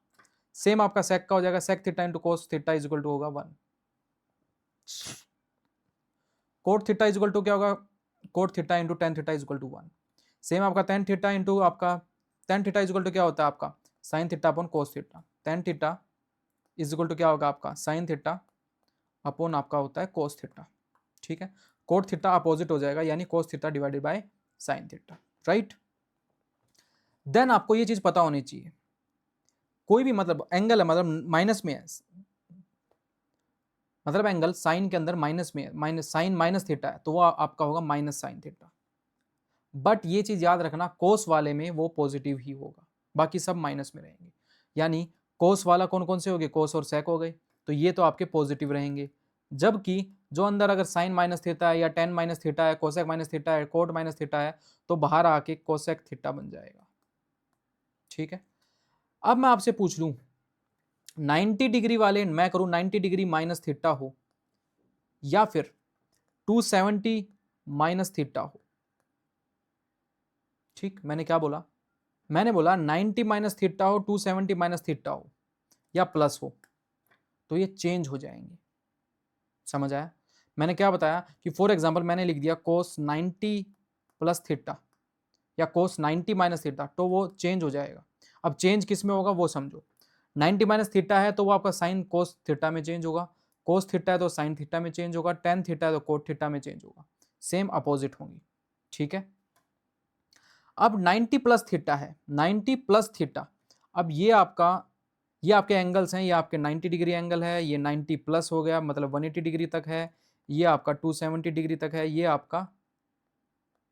सेम आपका सेक का हो जाएगा sec theta into cos theta is equal to होगा 1। Cot theta is equal to क्या होगा cot theta into tan theta is equal to 1। Same आपका टेन थीटा इंटू आपका tan theta is equal to क्या होता है आपका sine theta upon cos theta, tan theta is equal to क्या होगा आपका साइन थीटा अपॉन आपका होता है कोस थीटा। ठीक है, कोट थीटा अपोजिट हो जाएगा यानी cos theta divided by sine theta, right. Then आपको ये चीज पता होनी चाहिए, कोई भी मतलब एंगल है मतलब माइनस में है, मतलब एंगल साइन के अंदर माइनस में है, माइनस साइन माइनस थीटा है तो वो आपका होगा माइनस साइन थीटा। बट ये चीज याद रखना कोस वाले में वो पॉजिटिव ही होगा, बाकी सब माइनस में रहेंगे। यानी कोस वाला कौन कौन से हो गए कोस और सेक हो गए, तो ये तो आपके पॉजिटिव रहेंगे। जबकि जो अंदर अगर साइन माइनस थीटा है या टेन माइनस थीटा है कोसेक माइनस थीटा है कोट माइनस थीटा है तो बाहर आके कोसेक थीटा बन जाएगा। ठीक है, अब मैं आपसे पूछ लूं 90 डिग्री वाले मैं करूं 90 डिग्री माइनस थीटा हो या फिर 270 माइनस थीटा हो। ठीक, मैंने क्या बोला, मैंने बोला 90 माइनस थीटा हो 270 माइनस थीटा हो या प्लस हो, तो ये चेंज हो जाएंगे। समझ आया? मैंने क्या बताया कि फॉर एग्जांपल मैंने लिख दिया कोस 90 प्लस थीटा या कोस 90 माइनस थीटा, तो वो चेंज हो जाएगा। अब चेंज किस में होगा वो समझो, 90 माइनस थीटा है तो वो आपका साइन कोस थीटा में चेंज होगा, कोस थीटा है तो साइन थीटा में चेंज होगा, टेन थीटा है तो कोट थीटा में चेंज होगा, सेम अपोजिट होंगी। ठीक है, अब 90 प्लस थीटा है 90 प्लस थीटा, अब ये आपके एंगल्स हैं, ये आपके 90 डिग्री एंगल है, ये 90 प्लस हो गया मतलब 180 डिग्री तक है, ये आपका 270 डिग्री तक है, ये आपका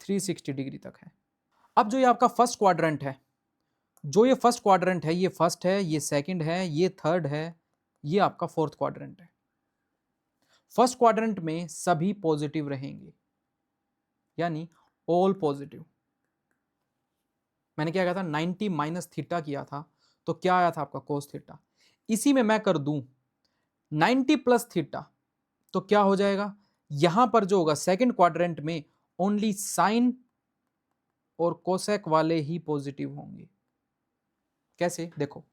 360 डिग्री तक है। अब जो ये आपका फर्स्ट क्वाड्रेंट है, जो ये फर्स्ट क्वाड्रेंट है, ये फर्स्ट है, ये सेकंड है, ये थर्ड है, ये आपका फोर्थ क्वाड्रेंट है। फर्स्ट क्वाड्रेंट में सभी पॉजिटिव रहेंगे यानी ऑल पॉजिटिव। मैंने क्या किया था, 90 माइनस थीटा किया था, तो क्या आया था आपका कोस थीटा। इसी में मैं कर दूं 90 प्लस थीटा, तो क्या हो जाएगा, यहां पर जो होगा सेकंड क्वाड्रेंट में ओनली साइन और कोसेक वाले ही पॉजिटिव होंगे। कैसे, देखो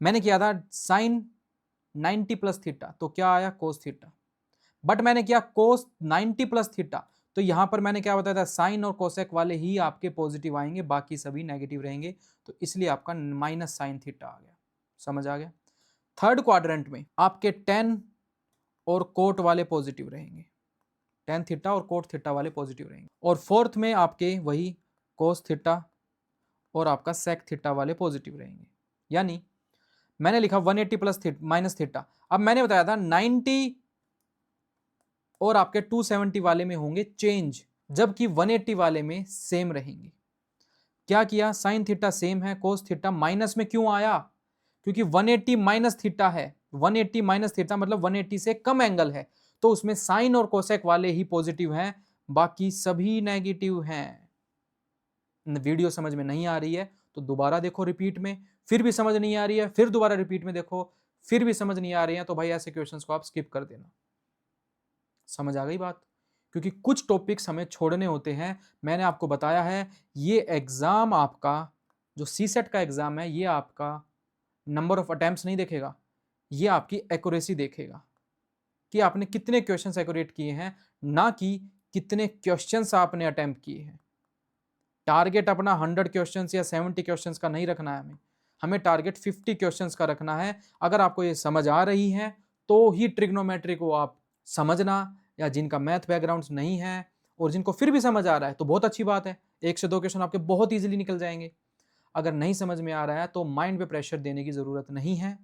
मैंने किया था साइन 90 प्लस थीटा, तो क्या आया कोस थीटा, बट मैंने किया कोस 90 प्लस थीटा, तो यहां पर मैंने क्या बताया था, साइन और कोसेक वाले ही आपके पॉजिटिव आएंगे, बाकी सभी नेगेटिव रहेंगे, तो इसलिए आपका माइनस साइन थीटा आ गया। समझ आ गया। थर्ड क्वाड्रेंट में आपके टेन और कोट वाले पॉजिटिव रहेंगे, टेन थीटा और कोट थीटा वाले पॉजिटिव रहेंगे, और फोर्थ में आपके वही कोस थीटा और आपका सेक थीटा वाले पॉजिटिव रहेंगे। यानी मैंने लिखा 180 प्लस माइनस थीटा, अब मैंने बताया था 90 और आपके 270 वाले में होंगे चेंज, जबकि 180 वाले में सेम रहेंगे। क्या किया, साइन थीटा सेम है, कोस थीटा माइनस में क्यों आया, क्योंकि 180 माइनस थीटा है, 180 माइनस थीटा मतलब 180 से कम एंगल है, तो उसमें साइन और कोसेक वाले ही पॉजिटिव हैं, बाकी सभी नेगेटिव हैं। वीडियो समझ में नहीं आ रही है तो दोबारा देखो रिपीट में, फिर भी समझ नहीं आ रही है फिर दोबारा रिपीट में देखो, फिर भी समझ नहीं आ रही है तो भाई ऐसे क्वेश्चंस को आप स्किप कर देना। समझ आ गई बात, क्योंकि कुछ टॉपिक्स हमें छोड़ने होते हैं। मैंने आपको बताया है ये एग्जाम आपका जो सीसेट का एग्जाम है, ये आपका नंबर ऑफ अटेम्प्ट्स नहीं देखेगा, ये आपकी एक्यूरेसी देखेगा कि आपने कितने क्वेश्चंस एक्यूरेट किए हैं, ना कि कितने क्वेश्चंस आपने अटेम्प्ट किए हैं। टारगेट अपना 100 क्वेश्चंस या 70 क्वेश्चंस का नहीं रखना है, हमें टारगेट 50 क्वेश्चंस का रखना है। अगर आपको ये समझ आ रही है तो ही ट्रिग्नोमेट्री को आप समझना, या जिनका मैथ बैकग्राउंड नहीं है और जिनको फिर भी समझ आ रहा है तो बहुत अच्छी बात है, 1 से 2 क्वेश्चन आपके बहुत ईजिली निकल जाएंगे। अगर नहीं समझ में आ रहा है तो माइंड पे प्रेशर देने की ज़रूरत नहीं है,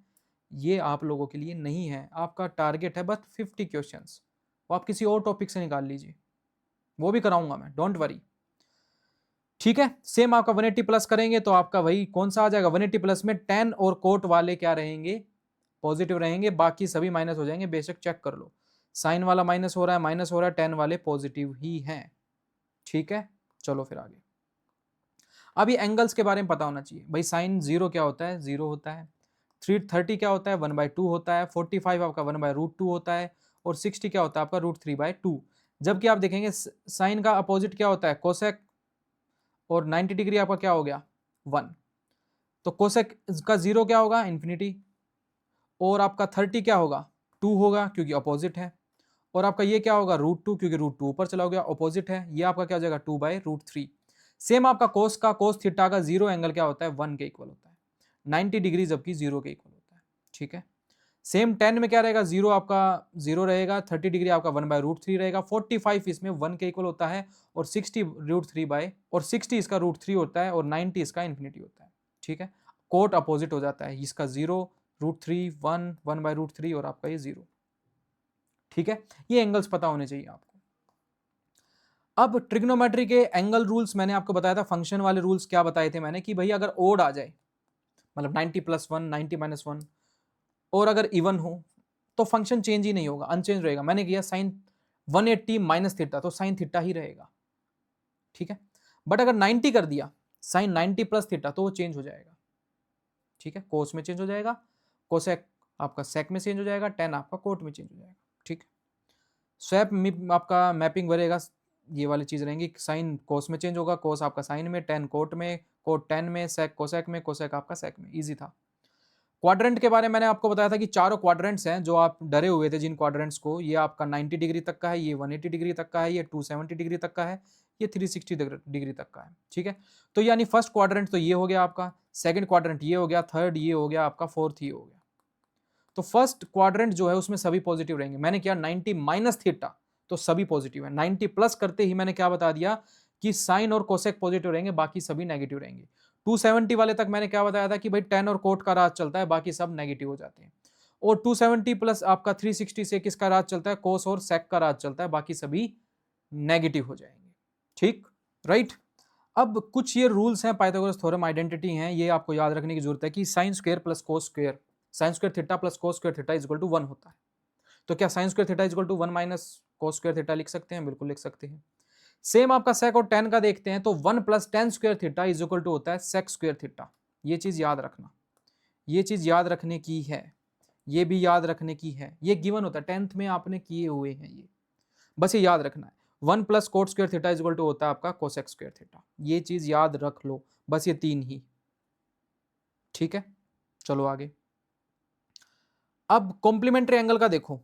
ये आप लोगों के लिए नहीं है। आपका टारगेट है बस 50 क्वेश्चंस, वो आप किसी और टॉपिक से निकाल लीजिए, वो भी कराऊंगा मैं, डोंट वरी। ठीक है, सेम आपका 180 प्लस करेंगे तो आपका वही कौन सा आ जाएगा, 180 प्लस में टेन और कोट वाले क्या रहेंगे, पॉजिटिव रहेंगे, बाकी सभी माइनस हो जाएंगे। बेशक चेक कर लो, साइन वाला माइनस हो रहा है, माइनस हो रहा है, टेन वाले पॉजिटिव ही हैं। ठीक है, चलो फिर आगे। अब ये एंगल्स के बारे में पता होना चाहिए भाई, साइन 0 क्या होता है, 0 होता है, 330 क्या होता है, 1/2 होता है, 45 आपका 1/√2 होता है, और 60 क्या होता है आपका √3/2। जबकि आप देखेंगे साइन का अपोजिट क्या होता है, कोसेक, और 90 डिग्री आपका क्या हो गया, 1, तो कोसेक का 0 क्या होगा, इन्फिनिटी, और आपका 30 क्या होगा, 2 होगा क्योंकि अपोजिट है, और आपका ये क्या होगा, √2, क्योंकि √2 ऊपर चला गया, अपोजिट है, ये आपका क्या हो जाएगा, 2/√3। सेम आपका कोस थीटा का 0 एंगल क्या होता है, 1 के इक्वल होता है, 90 डिग्री जबकि 0 के इक्वल होता है। ठीक है, सेम 10 में क्या रहेगा, 0 आपका 0 रहेगा, 30 डिग्री आपका 1/√3 रहेगा, 45 इसमें 1 के इक्वल होता है, और 60 60 इसका √3 होता है, और 90 इसका इन्फिनिटी होता है। ठीक है, कोट अपोजिट हो जाता है, इसका 0 √3 1 1/√3 और आपका ये 0। ठीक है, ये एंगल्स पता होने चाहिए आपको। अब ट्रिग्नोमेट्री के एंगल रूल्स मैंने आपको बताया था, फंक्शन वाले रूल्स क्या बताए थे मैंने, कि भाई अगर ओड आ जाए, मतलब 90 + 1 90 - 1, और अगर इवन हो तो फंक्शन चेंज ही नहीं होगा, अनचेंज रहेगा। मैंने किया साइन 180 माइनस थीटा, तो साइन थीटा ही रहेगा। ठीक है, बट अगर 90 कर दिया, साइन 90 प्लस थीटा, तो वो चेंज हो जाएगा। ठीक है, कोस में चेंज हो जाएगा, कोसेक आपका सेक में चेंज हो जाएगा, टेन आपका कोट में चेंज हो जाएगा। ठीक है, स्वैप आपका मैपिंग बढ़ेगा, ये वाली चीज रहेंगी, साइन कोस में चेंज होगा, कोस आपका साइन में, टेन कोट में, कोट टेन में, सेक कोसेक में, कोसेक आपका सेक में। इजी था। क्वाड्रेंट के बारे में मैंने आपको बताया था कि चारों क्वाड्रेंट्स हैं, जो आप डरे हुए थे जिन क्वाड्रेंट्स को, ये आपका 90 डिग्री तक का है, ये 180 डिग्री तक का है, ये 270 डिग्री तक का है, ये 360 डिग्री तक का है। ठीक है, तो यानी फर्स्ट क्वाड्रेंट तो ये हो गया आपका, सेकंड क्वाड्रेंट ये हो गया, थर्ड ये हो गया आपका, फोर्थ ये हो गया। तो फर्स्ट क्वाड्रेंट जो है उसमें सभी पॉजिटिव रहेंगे। मैंने किया 90 माइनस थीटा, तो सभी पॉजिटिव है। 90 प्लस करते ही मैंने क्या बता दिया कि साइन और कोसेक पॉजिटिव रहेंगे, बाकी सभी नेगेटिव रहेंगे। 270 वाले तक मैंने क्या बताया था कि भाई टेन और कोट का राज चलता है, बाकी सब नेगेटिव हो जाते हैं। और 270 प्लस आपका 360 से किसका राज चलता है, कोस और सेक का राज चलता है, बाकी सभी नेगेटिव हो जाएंगे। ठीक, राइट। अब कुछ ये रूल्स हैं, पाइथागोरस थ्योरम, आइडेंटिटी हैं, ये आपको याद रखने की जरूरत है कि sine square plus cos square, sine square theta plus cos square theta is equal to 1 होता है। तो क्या sine square theta is equal to 1 minus cos square theta लिख सकते हैं? बिल्कुल लिख सकते हैं। सेम आपका सेक और टेन का देखते हैं तो 1 plus tan square theta is equal to होता है सेक स्क्वायर थीटा। ये चीज याद रखना, ये चीज याद रखने की है, ये भी याद रखने की है। ये गिवन होता है, 10th में आपने किए हुए हैं ये, बस ये याद रखना है। 1 plus cot square theta is equal to होता है आपका कोसेक स्क्वायर थीटा। ये चीज याद रख लो, बस ये 3 ही। ठीक है, चलो आगे। अब कॉम्प्लीमेंट्री एंगल का देखो,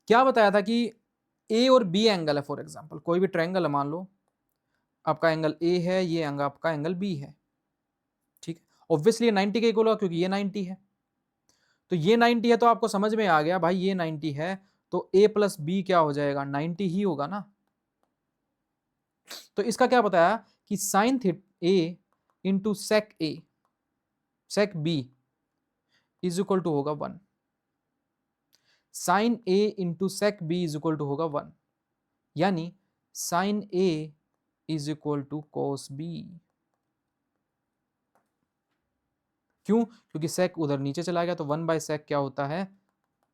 क्या बताया था कि ए और बी एंगल है। फॉर एग्जांपल कोई भी ट्रायंगल है, मान लो आपका एंगल ए है, ये एंगल आपका एंगल बी है। ठीक है, ऑब्वियसली ये 90 के इक्वल होगा क्योंकि ये 90 है। तो ये 90 है तो आपको समझ में आ गया भाई, ये 90 है तो a प्लस बी क्या हो जाएगा, 90 ही होगा ना। तो इसका क्या बताया कि sine theta a into sec a sec b is equal to होगा 1। Sine a into sec b is equal to होगा 1, यानी sine a is equal to cos b. क्यों? क्योंकि सेक उधर नीचे चला गया तो 1 बाय सेक क्या होता है,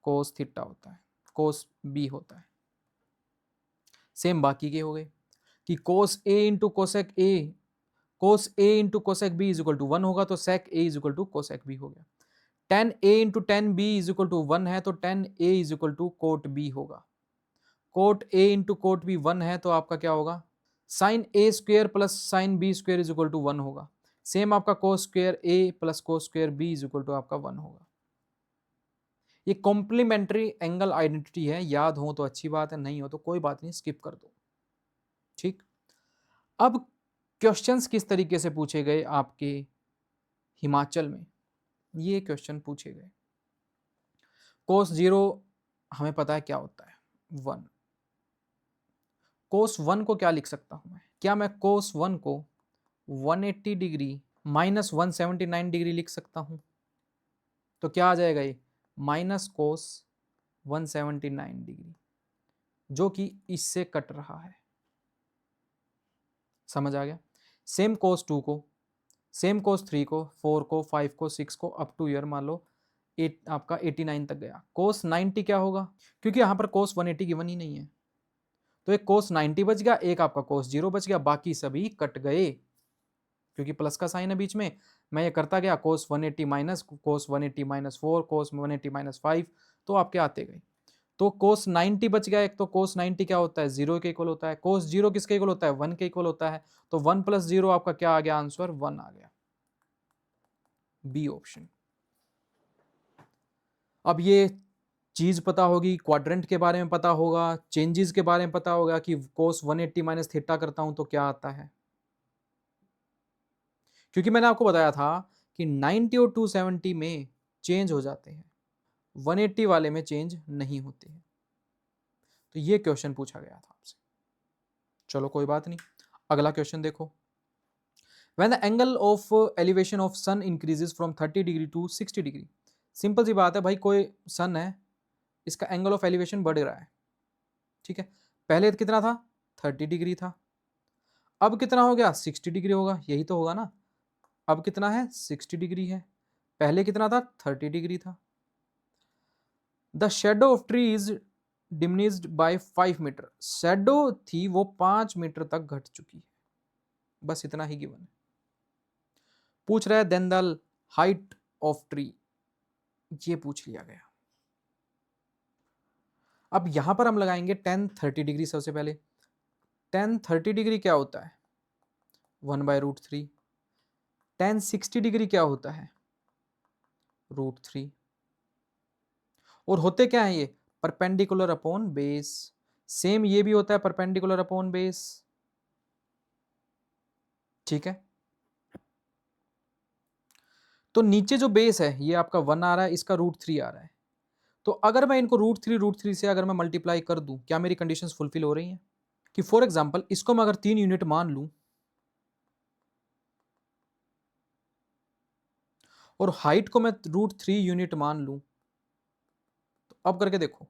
कोस थीटा होता है, कोस बी होता है। सेम बाकी के हो गए कि cos A into cosec A, cos A into cosec B is equal to 1 होगा तो sec A is equal to cosec B हो गया। Tan A into tan B is equal to 1 है तो tan A is equal to cot B होगा। Cot A into cot B 1 है तो आपका क्या होगा, sine A square plus sine B square is equal to 1 होगा। सेम आपका cos square a plus cos square b is equal to आपका 1 होगा। ये कॉम्प्लीमेंट्री एंगल आइडेंटिटी है, याद हो तो अच्छी बात है, नहीं हो तो कोई बात नहीं, स्किप कर दो। ठीक, अब क्वेश्चंस किस तरीके से पूछे गए आपके हिमाचल में, ये क्वेश्चन पूछे गए। कोस 0 हमें पता है क्या होता है, 1। कोस 1 को क्या लिख सकता हूं मैं, क्या मैं कोस 1 को 180 डिग्री माइनस 179 डिग्री लिख सकता हूं? तो क्या आ जाएगा ये, माइनस कोस 179 डिग्री, जो कि इससे कट रहा है। समझ आ गया? सेम कोस 2 को, सेम कोस 3 को, 4 को, 5 को, 6 को, अप टू ईयर मान लो 8 आपका 89 तक गया। कोस 90 क्या होगा, क्योंकि यहाँ पर कोस 180 गिवन ही नहीं है तो एक कोस 90 बच गया, एक आपका कोस 0 बच गया, बाकी सभी कट गए क्योंकि प्लस का साइन है बीच में। मैं ये करता गया कोस 180 माइनस कोस 180 माइनस 4 कोस 180 माइनस 5, तो आपके आते गए। तो कोस 90 बच गया एक, तो कोस 90 क्या होता है, 0 के इक्वल होता है। कोस 0 किसके इक्वल होता है, 1 के इक्वल होता है। तो 1 प्लस 0 आपका क्या आ गया आंसर, 1 आ गया, बी ऑप्शन। अब ये चीज पता होगी, क्वाड्रेंट के बारे में पता होगा, चेंजेस के बारे में पता होगा कि कोस 180 माइनस थीटा करता हूं तो क्या आता है, क्योंकि मैंने आपको बताया था कि 90 और 270 में चेंज हो जाते हैं, 180 वाले में चेंज नहीं होते हैं। तो ये क्वेश्चन पूछा गया था आपसे। चलो कोई बात नहीं, अगला क्वेश्चन देखो। When the angle of elevation of sun increases from 30 degree to 60 degree, simple सी बात है भाई, कोई सन है, इसका एंगल ऑफ एलिवेशन बढ़ रहा है। ठीक है, पहले कितना था, 30 डिग्री था, अब कितना हो गया, 60 डिग्री होगा, यही तो होगा ना। अब कितना है, 60 डिग्री है, पहले कितना था, 30 डिग्री था। The shadow of tree is diminished by 5 metre, shadow थी वो 5 मीटर तक घट चुकी है, बस इतना ही गिवन है। पूछ रहा है then the height of tree, ये पूछ लिया गया। अब यहां पर हम लगाएंगे tan 30 डिग्री। सबसे पहले tan 30 डिग्री क्या होता है, 1/√3। tan 60 डिग्री क्या होता है, √3। और होते क्या है ये, परपेंडिकुलर अपॉन बेस। सेम ये भी होता है परपेंडिकुलर अपॉन बेस। ठीक है, तो नीचे जो बेस है ये आपका 1 आ रहा है, इसका √3 आ रहा है। तो अगर मैं इनको √3 से अगर मैं मल्टीप्लाई कर दूं, क्या मेरी कंडीशंस फुलफिल हो रही हैं? कि फॉर एग्जांपल इसको मैं अगर 3 यूनिट मान लूं और हाइट को मैं √3 यूनिट मान लूं, तो अब करके देखो,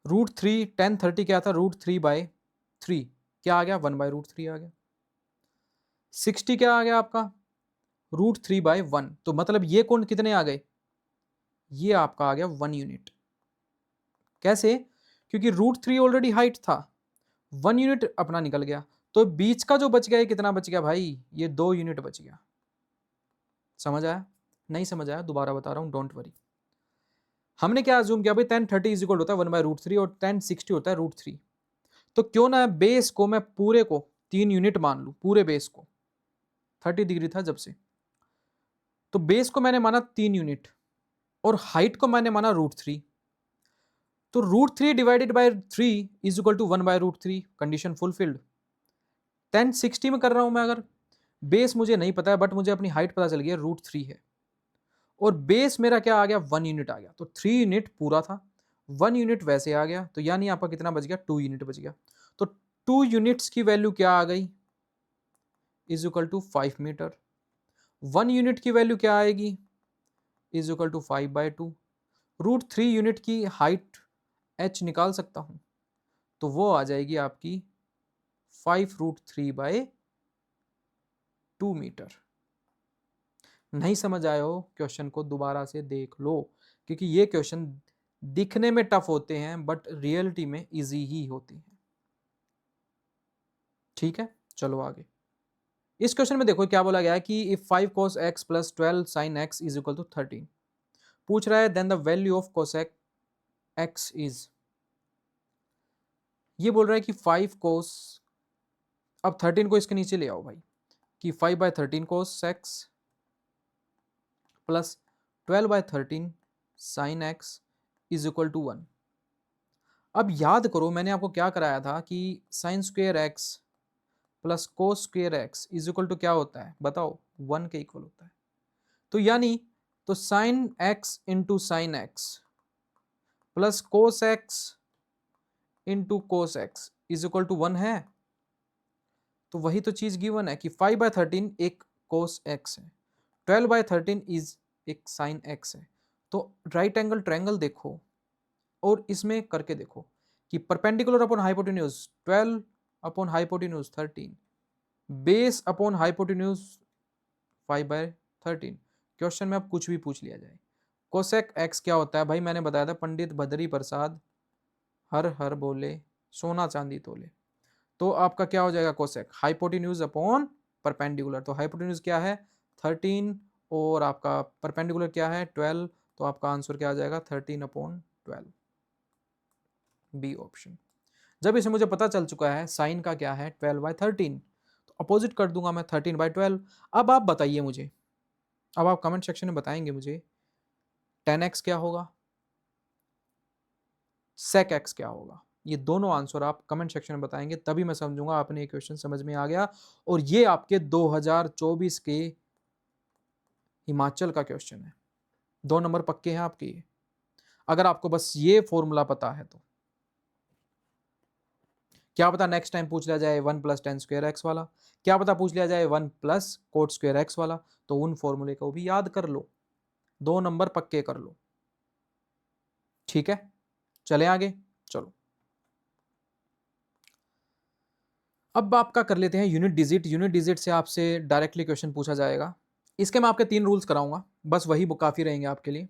√3 tan 30 क्या था, √3/3 क्या आ गया, 1/√3 आ गया। 60 क्या आ गया आपका, √3/1, तो मतलब ये कोण कितने आ गए, ये आपका आ गया 1 यूनिट। कैसे, क्योंकि √3 ऑलरेडी हाइट था, 1 यूनिट अपना निकल गया, तो बीच का जो बच गया ये कितना बच गया भाई, ये 2 यूनिट बच गया। समझ आया? नहीं समझ आया दोबारा बता रहा हूँ, डोंट वरी। हमने क्या अज्यूम किया भाई, tan 30 इज इक्वल होता है 1/√3 और tan 60 होता है √3। तो क्यों ना बेस को मैं पूरे को 3 यूनिट मान लूं, पूरे बेस को 30 डिग्री था जब से, तो बेस को मैंने माना 3 यूनिट और हाइट को मैंने माना √3। तो √3 divided by 3 is equal to 1/√3, condition fulfilled. tan 60 में कर रहा हूं मैं, अगर बेस मुझे नहीं पता है बट मुझे अपनी हाइट पता चल गई है √3 है, और बेस मेरा क्या आ गया 1 यूनिट आ गया, तो 3 यूनिट पूरा था, 1 यूनिट वैसे आ गया, तो यानी आपका कितना बच गया, 2 यूनिट बच गया। तो 2 यूनिट्स की वैल्यू क्या आ गई, is equal to 5 metre. 1 unit की वैल्यू क्या आएगी, इज इक्वल टू 5/2। √3 यूनिट की हाइट h निकाल सकता हूं, तो वो आ जाएगी आपकी 5√3/2 मीटर। नहीं समझ आए हो क्वेश्चन को दोबारा से देख लो, क्योंकि ये क्वेश्चन दिखने में टफ होते हैं बट रियलिटी में इजी ही होते हैं। ठीक है, चलो आगे। इस क्वेश्चन में देखो क्या बोला गया है कि if 5 cos x plus 12 sin x is equal to 13, पूछ रहा है then the value of cosec x is, ये बोल रहा है कि 5 cos, अब 13 को इसके नीचे ले आओ भाई, कि 5/13 cos x plus 12/13 sin x is equal to 1। अब याद करो मैंने आपको क्या कराया था कि sine square x plus cos square x is equal to क्या होता है बताओ, 1 के इक्वल होता है। तो यानी तो sine x into sine x plus cos x into cos x is equal to 1 है। तो वही तो चीज गिवन है कि 5/13 एक कोस एक्स है, 12/13 इज एक साइन एक्स है। तो राइट एंगल ट्रायंगल देखो और इसमें करके देखो कि perpendicular upon hypotenuse 12 upon hypotenuse 13, base upon hypotenuse 5/13। Question में अब कुछ भी पूछ लिया जाए, कोसेक एक्स क्या होता है भाई, मैंने बताया था पंडित बद्री प्रसाद हर हर बोले सोना चांदी तोले। तो आपका क्या हो जाएगा कोसेक हाइपोटेन्यूज अपॉन परपेंडिकुलर, तो हाइपोटेन्यूज क्या है 13 और आपका परपेंडिकुलर क्या है 12, तो आपका आंसर क्या आ जाएगा 13/12, बी ऑप्शन। जब इसे मुझे पता चल चुका है साइन का क्या है 12/13, तो अपोजिट कर दूंगा मैं 13/12। अब आप बताइए मुझे, अब आप कमेंट सेक्शन में बताएंगे मुझे tan x क्या होगा, sec x क्या होगा, ये दोनों आंसर आप कमेंट सेक्शन में बताएंगे, तभी मैं समझूंगा आपने ये क्वेश्चन समझ में आ गया। और ये आपके 2024 के हिमाचल का क्वेश्चन है, 2 नंबर पक्के हैं आपके ये, अगर आपको बस ये फॉर्मूला पता है तो। क्या पता नेक्स्ट टाइम पूछ लिया जाए 1 + tan स्क्वायर एक्स वाला, क्या पता पूछ लिया जाए 1 + कोट स्क्वायर एक्स वाला, तो उन फॉर्मूले को भी याद कर लो, 2 नंबर पक्के कर लो। ठीक है, चले आगे, चलो अब आपका कर लेते हैं यूनिट डिजिट। यूनिट डिजिट से आपसे डायरेक्टली क्वेश्चन पूछा जाएगा, इसके मैं आपके 3 रूल्स कराऊंगा, बस वही काफी रहेंगे आपके लिए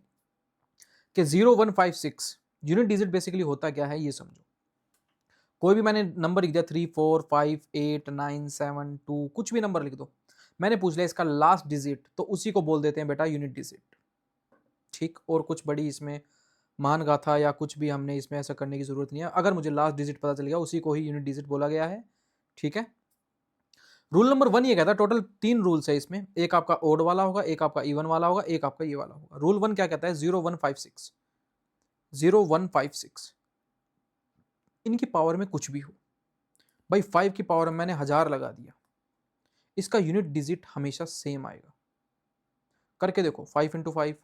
कि 0 1 5 6 यूनिट डिजिट बेसिकली होता क्या है ये समझो। कोई भी मैंने नंबर लिख दिया 3 4 5 8 9 7 2, कुछ भी नंबर लिख दो, मैंने पूछ लिया इसका लास्ट डिजिट, तो उसी को बोल देते हैं बेटा यूनिट डिजिट। ठीक, और कुछ बड़ी इसमें मान गाथा या कुछ भी हमने इसमें ऐसा करने की जरूरत नहीं है, अगर मुझे लास्ट डिजिट पता चल गया उसी को ही यूनिट डिजिट बोला गया है। ठीक है, रूल नंबर 1 ये कहता है, टोटल 3 रूल्स है इसमें, एक आपका ओड वाला होगा, एक आपका इवन वाला होगा, एक आपका ये वाला होगा। रूल 1 क्या कहता है 0 1 5 6, 0 1 5 6 इनकी पावर में कुछ भी हो भाई, 5 की पावर में मैंने 1000 लगा दिया, इसका यूनिट डिजिट हमेशा सेम आएगा। करके देखो 5 × 5,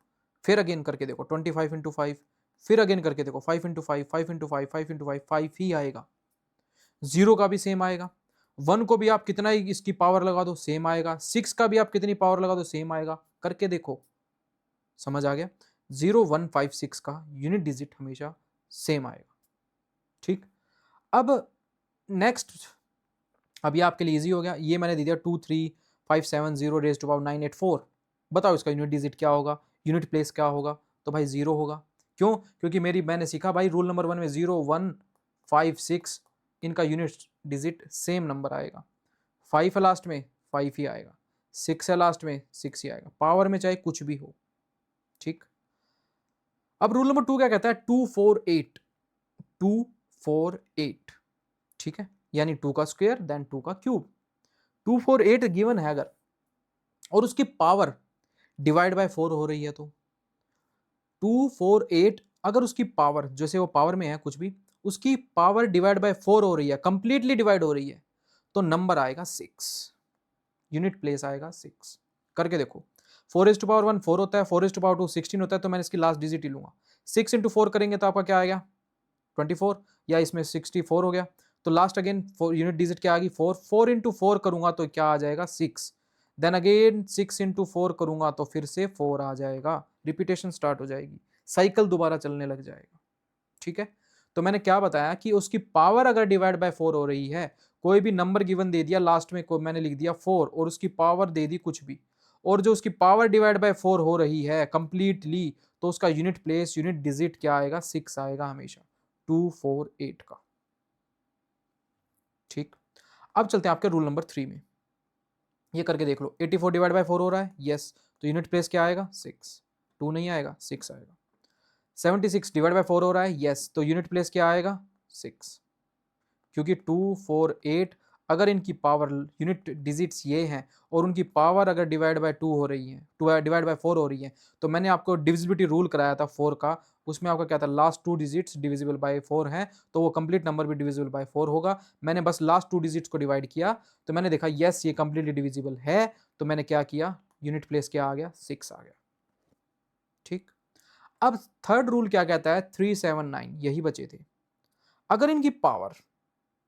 फिर अगेन करके देखो 25 × 5, फिर अगेन करके देखो 5 × 5 5 × 5 5 × 5 5 ही आएगा। 0 का भी सेम आएगा, 1 को भी आप कितना ही इसकी पावर लगा दो सेम आएगा, 6 का भी आप कितनी पावर लगा दो सेम आएगा। करके देखो, समझ आ गया, 0 1 5 6 का यूनिट डिजिट हमेशा सेम आएगा। ठीक, अब नेक्स्ट, अब ये आपके लिए इजी हो गया, ये मैंने दे दिया 2 3 5 7 0 रेज़ टू पावर 9 8 4, बताओ इसका यूनिट डिजिट क्या होगा, यूनिट प्लेस क्या होगा, तो भाई 0 होगा। क्यों, क्योंकि मैंने सीखा भाई रूल नंबर 1 में 0 1 5 6 इनका यूनिट डिजिट सेम नंबर आएगा। 5 है लास्ट में, 5 ही आएगा। 6 है लास्ट में, 6 ही आएगा। पावर में चाहे कुछ भी हो, ठीक। अब रूल नंबर 2 क्या कहता है? 248, 248, ठीक है, यानी 2 का स्क्वायर देन 2 का क्यूब। 248 गिवन है अगर, और उसकी पावर डिवाइड बाय 4 हो रही है, तो 248 अगर उसकी पावर, जैसे वो पावर में है कुछ भी, उसकी पावर डिवाइड बाय 4 हो रही है, कंप्लीटली डिवाइड हो रही है, तो नंबर आएगा 6, यूनिट प्लेस आएगा 6। करके देखो, 4⁻1 4 होता है, 4⁻2 16 होता है, तो मैंने इसकी लास्ट डिजिट ही लूंगा। 6 इंटू 4 करेंगे तो आपका क्या आएगा? 24, या इसमें 64 हो गया, तो लास्ट अगेन यूनिट डिजिट क्या आ गई? 4। 4 इंटू 4 करूंगा तो क्या आ जाएगा? 6। देन अगेन 6 इंटू 4 करूंगा तो फिर से 4 आ जाएगा। रिपीटेशन स्टार्ट हो जाएगी, साइकिल दोबारा चलने लग जाएगा, ठीक है। तो मैंने क्या बताया कि उसकी पावर अगर डिवाइड बाय 4 हो रही है, कोई भी नंबर गिवन दे दिया, लास्ट में को मैंने लिख दिया 4 और उसकी पावर दे दी कुछ भी, और जो उसकी पावर डिवाइड बाय 4 हो रही है कंप्लीटली, तो उसका यूनिट प्लेस, यूनिट डिजिट क्या आएगा? 6 आएगा हमेशा, 248 का, ठीक। अब चलते हैं आपके रूल नंबर 3 में। ये करके देख लो, 84 डिवाइड बाय 4 हो रहा है, यस, तो यूनिट प्लेस क्या आएगा? 6। 2 नहीं आएगा, 6 आएगा। 76 डिवाइड बाय 4 हो रहा है, यस, तो यूनिट प्लेस क्या आएगा? 6, क्योंकि 248 अगर इनकी पावर, यूनिट डिजिट्स ये हैं, और उनकी पावर अगर डिवाइड बाय 2 हो रही है, डिवाइड बाय 4 हो रही है, तो मैंने आपको डिविजिबिलिटी रूल कराया था 4 का, उसमें आपका क्या था? लास्ट 2 डिजिट्स डिविजिबल बाय 4 हैं, तो वो कंप्लीट नंबर भी डिविजिबल बाय 4 होगा। मैंने बस लास्ट 2 डिजिट्स को डिवाइड किया, तो मैंने देखा यस ये कंप्लीटली डिविजिबल है, तो मैंने क्या किया? यूनिट प्लेस क्या आ गया? 6 आ गया, ठीक। अब थर्ड रूल क्या कहता है? 379, यही बचे थे। अगर इनकी पावर,